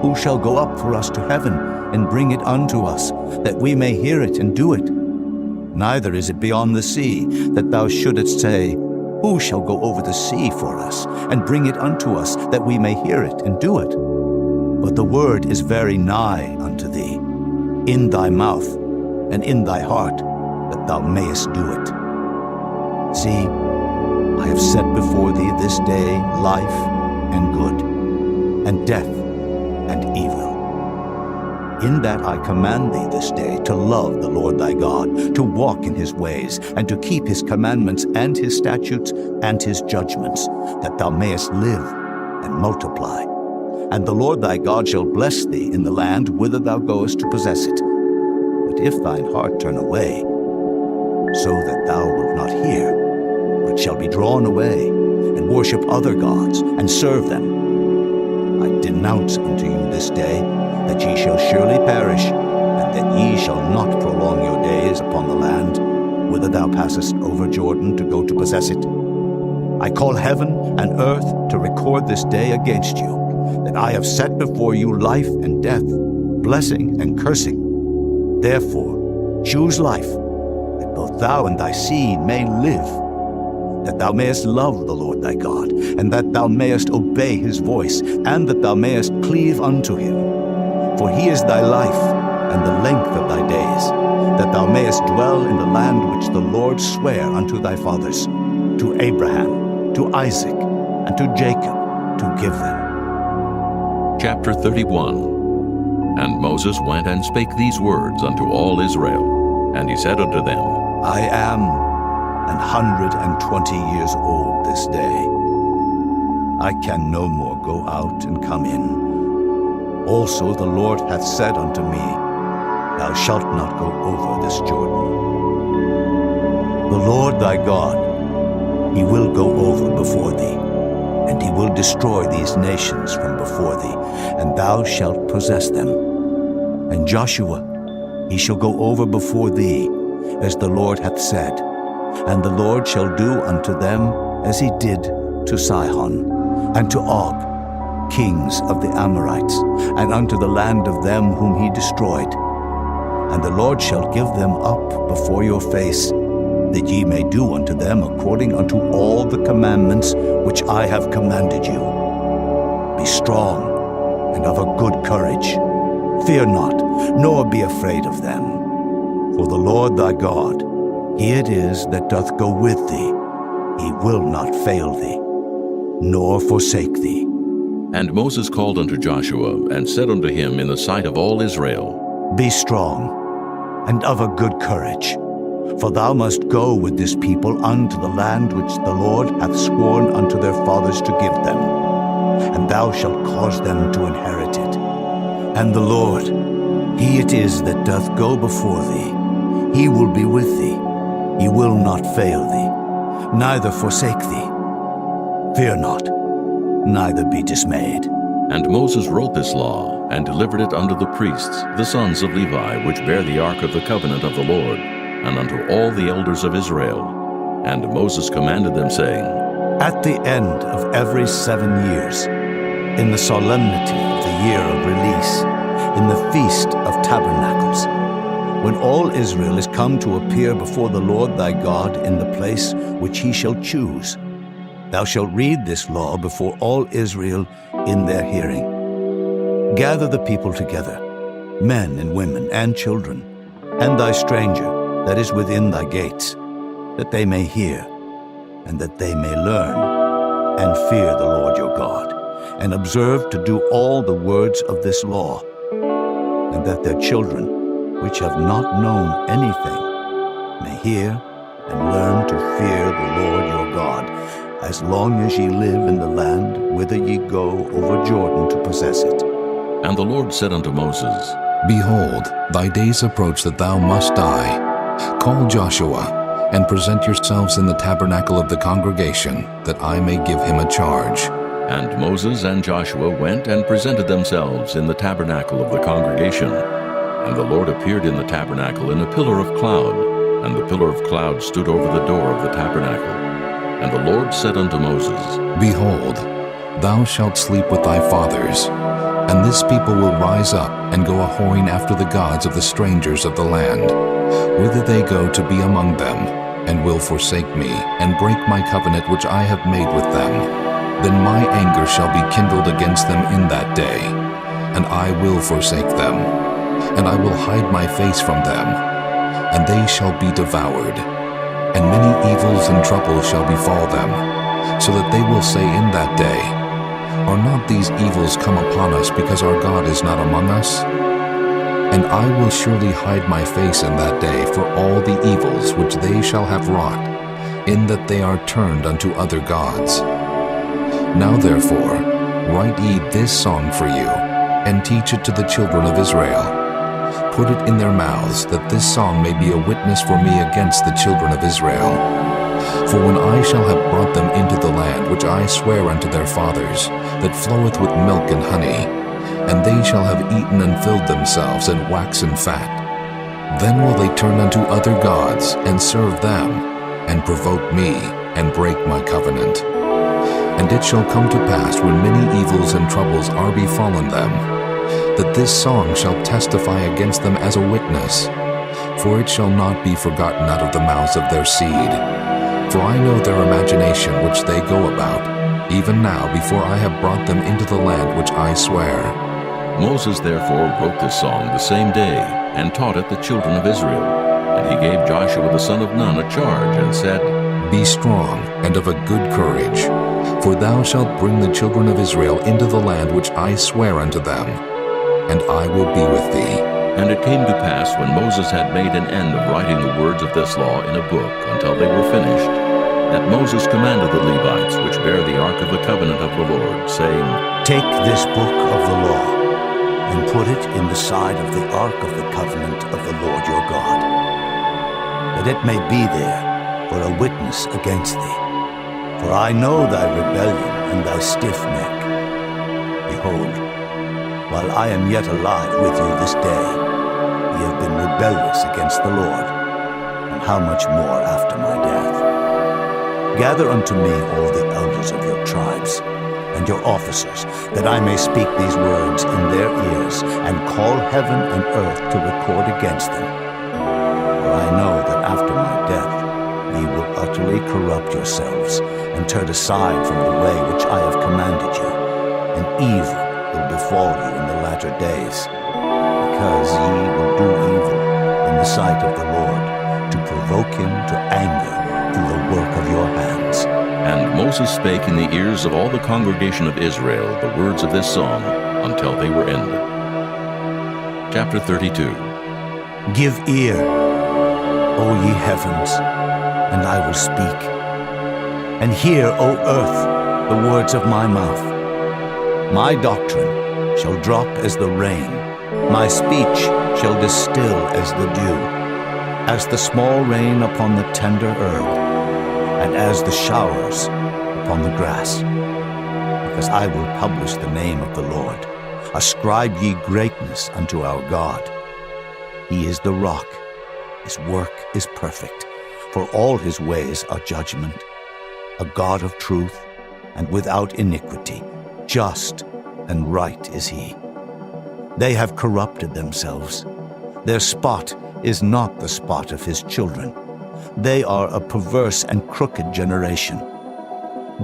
Speaker 2: Who shall go up for us to heaven, and bring it unto us, that we may hear it and do it? Neither is it beyond the sea, that thou shouldest say, Who shall go over the sea for us, and bring it unto us, that we may hear it and do it? But the word is very nigh unto thee, in thy mouth, and in thy heart, that thou mayest do it. See, I have set before thee this day life and good, and death and evil. In that I command thee this day to love the Lord thy God, to walk in his ways, and to keep his commandments and his statutes and his judgments, that thou mayest live and multiply. And the Lord thy God shall bless thee in the land whither thou goest to possess it. But if thine heart turn away, so that thou wilt not hear, but shall be drawn away, and worship other gods, and serve them, I denounce unto you this day that ye shall surely perish, and that ye shall not prolong your days upon the land, whither thou passest over Jordan to go to possess it. I call heaven and earth to record this day against you, that I have set before you life and death, blessing and cursing. Therefore, choose life, that both thou and thy seed may live, that thou mayest love the Lord thy God, and that thou mayest obey his voice, and that thou mayest cleave unto him. For he is thy life, and the length of thy days, that thou mayest dwell in the land which the Lord sware unto thy fathers, to Abraham, to Isaac, and to Jacob, to give them.
Speaker 1: Chapter 31. And Moses went and spake these words unto all Israel. And he said unto them,
Speaker 2: I am 120 years old this day. I can no more go out and come in. Also the Lord hath said unto me, Thou shalt not go over this Jordan. The Lord thy God, he will go over before thee, and he will destroy these nations from before thee, and thou shalt possess them. And Joshua, he shall go over before thee, as the Lord hath said, and the Lord shall do unto them as he did to Sihon, and to Og, kings of the Amorites, and unto the land of them whom he destroyed. And the Lord shall give them up before your face, that ye may do unto them according unto all the commandments which I have commanded you. Be strong and of a good courage. Fear not, nor be afraid of them. For the Lord thy God, he it is that doth go with thee. He will not fail thee, nor forsake thee.
Speaker 1: And Moses called unto Joshua, and said unto him in the sight of all Israel,
Speaker 2: Be strong and of a good courage, for thou must go with this people unto the land which the Lord hath sworn unto their fathers to give them, and thou shalt cause them to inherit it. And the Lord, he it is that doth go before thee. He will be with thee. He will not fail thee, neither forsake thee. Fear not, neither be dismayed.
Speaker 1: And Moses wrote this law, and delivered it unto the priests, the sons of Levi, which bear the ark of the covenant of the Lord, and unto all the elders of Israel. And Moses commanded them, saying,
Speaker 2: At the end of every 7 years, in the solemnity of the year of release, in the feast of tabernacles, when all Israel is come to appear before the Lord thy God in the place which he shall choose, thou shalt read this law before all Israel in their hearing. Gather the people together, men and women and children, and thy stranger that is within thy gates, that they may hear, and that they may learn, and fear the Lord your God, and observe to do all the words of this law, and that their children, which have not known anything, may hear and learn to fear the Lord your God, as long as ye live in the land whither ye go over Jordan to possess it.
Speaker 1: And the Lord said unto Moses,
Speaker 3: Behold, thy days approach that thou must die. Call Joshua, and present yourselves in the tabernacle of the congregation, that I may give him a charge.
Speaker 1: And Moses and Joshua went and presented themselves in the tabernacle of the congregation. And the Lord appeared in the tabernacle in a pillar of cloud, and the pillar of cloud stood over the door of the tabernacle. And the Lord said unto Moses,
Speaker 3: Behold, thou shalt sleep with thy fathers, and this people will rise up and go a-whoring after the gods of the strangers of the land, whither they go to be among them, and will forsake me, and break my covenant which I have made with them. Then my anger shall be kindled against them in that day, and I will forsake them, and I will hide my face from them, and they shall be devoured. And many evils and troubles shall befall them, so that they will say in that day, Are not these evils come upon us because our God is not among us? And I will surely hide my face in that day for all the evils which they shall have wrought, in that they are turned unto other gods. Now therefore, write ye this song for you, and teach it to the children of Israel. Put it in their mouths, that this song may be a witness for me against the children of Israel. For when I shall have brought them into the land which I swear unto their fathers, that floweth with milk and honey, and they shall have eaten and filled themselves and waxen fat, then will they turn unto other gods and serve them, and provoke me, and break my covenant. And it shall come to pass, when many evils and troubles are befallen them, that this song shall testify against them as a witness, for it shall not be forgotten out of the mouths of their seed. For I know their imagination which they go about, even now before I have brought them into the land which I swear.
Speaker 1: Moses therefore wrote this song the same day, and taught it the children of Israel. And he gave Joshua the son of Nun a charge, and said,
Speaker 3: Be strong and of a good courage, for thou shalt bring the children of Israel into the land which I swear unto them, and I will be with thee.
Speaker 1: And it came to pass, when Moses had made an end of writing the words of this law in a book until they were finished, that Moses commanded the Levites which bear the ark of the covenant of the Lord, saying,
Speaker 2: Take this book of the law, and put it in the side of the ark of the covenant of the Lord your God, that it may be there for a witness against thee. For I know thy rebellion and thy stiff neck. Behold, while I am yet alive with you this day, ye have been rebellious against the Lord, and how much more after my death? Gather unto me all the elders of your tribes, and your officers, that I may speak these words in their ears, and call heaven and earth to record against them. For I know that after my death ye will utterly corrupt yourselves, and turn aside from the way which I have commanded you, and evil will befall you in the latter days, because ye will do evil in the sight of the Lord, to provoke him to anger through the work of your hands.
Speaker 1: And Moses spake in the ears of all the congregation of Israel the words of this song until they were ended. Chapter 32.
Speaker 2: Give ear, O ye heavens, and I will speak. And hear, O earth, the words of my mouth. My doctrine shall drop as the rain, my speech shall distill as the dew, as the small rain upon the tender herb, and as the showers upon the grass. Because I will publish the name of the Lord. Ascribe ye greatness unto our God. He is the rock, his work is perfect, for all his ways are judgment. A God of truth, and without iniquity, just and right is he. They have corrupted themselves. Their spot is not the spot of his children. They are a perverse and crooked generation.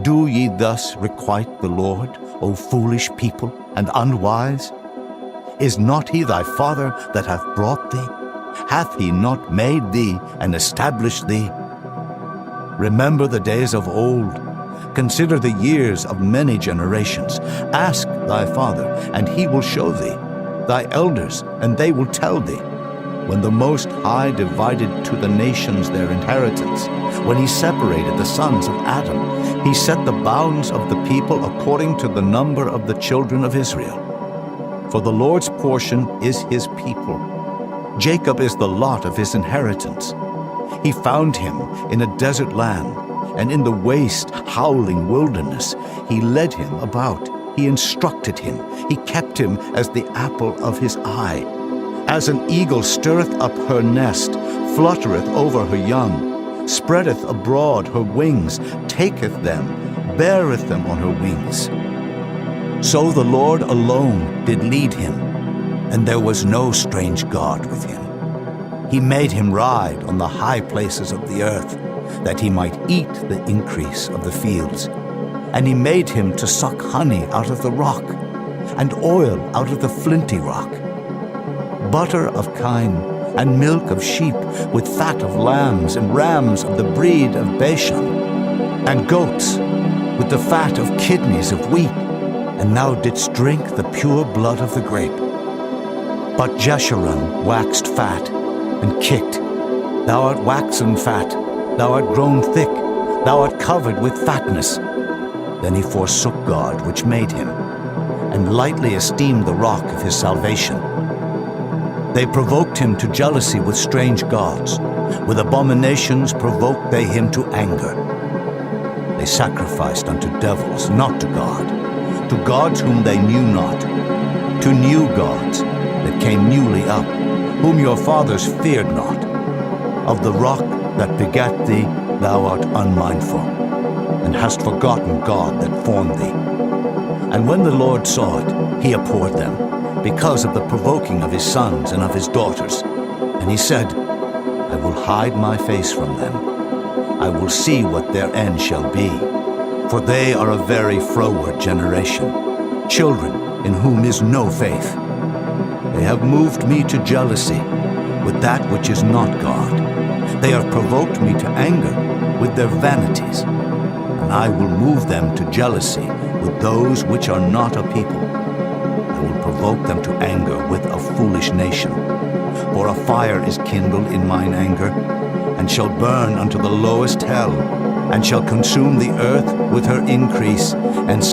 Speaker 2: Do ye thus requite the Lord, O foolish people and unwise? Is not he thy father that hath brought thee? Hath he not made thee and established thee? Remember the days of old. Consider the years of many generations. Ask thy father, and he will show thee, thy elders, and they will tell thee. When the Most High divided to the nations their inheritance, when he separated the sons of Adam, he set the bounds of the people according to the number of the children of Israel. For the Lord's portion is his people. Jacob is the lot of his inheritance. He found him in a desert land, and in the waste, howling wilderness. He led him about. He instructed him. He kept him as the apple of his eye. As an eagle stirreth up her nest, fluttereth over her young, spreadeth abroad her wings, taketh them, beareth them on her wings. So the Lord alone did lead him, and there was no strange God with him. He made him ride on the high places of the earth, that he might eat the increase of the fields. And he made him to suck honey out of the rock, and oil out of the flinty rock. Butter of kine, and milk of sheep, with fat of lambs and rams of the breed of Bashan, and goats, with the fat of kidneys of wheat. And thou didst drink the pure blood of the grape. But Jeshurun waxed fat, and kicked. Thou art waxen fat, thou art grown thick, thou art covered with fatness. Then he forsook God which made him, and lightly esteemed the rock of his salvation. They provoked him to jealousy with strange gods. With abominations provoked they him to anger. They sacrificed unto devils, not to God, to gods whom they knew not, to new gods that came newly up, whom your fathers feared not. Of the rock that begat thee thou art unmindful, and hast forgotten God that formed thee. And when the Lord saw it, he abhorred them, because of the provoking of his sons and of his daughters. And he said, I will hide my face from them. I will see what their end shall be. For they are a very froward generation, children in whom is no faith. They have moved me to jealousy with that which is not God. They have provoked me to anger with their vanities. And I will move them to jealousy with those which are not a people. I will provoke them to anger with a foolish nation. For a fire is kindled in mine anger, and shall burn unto the lowest hell, and shall consume the earth with her increase, and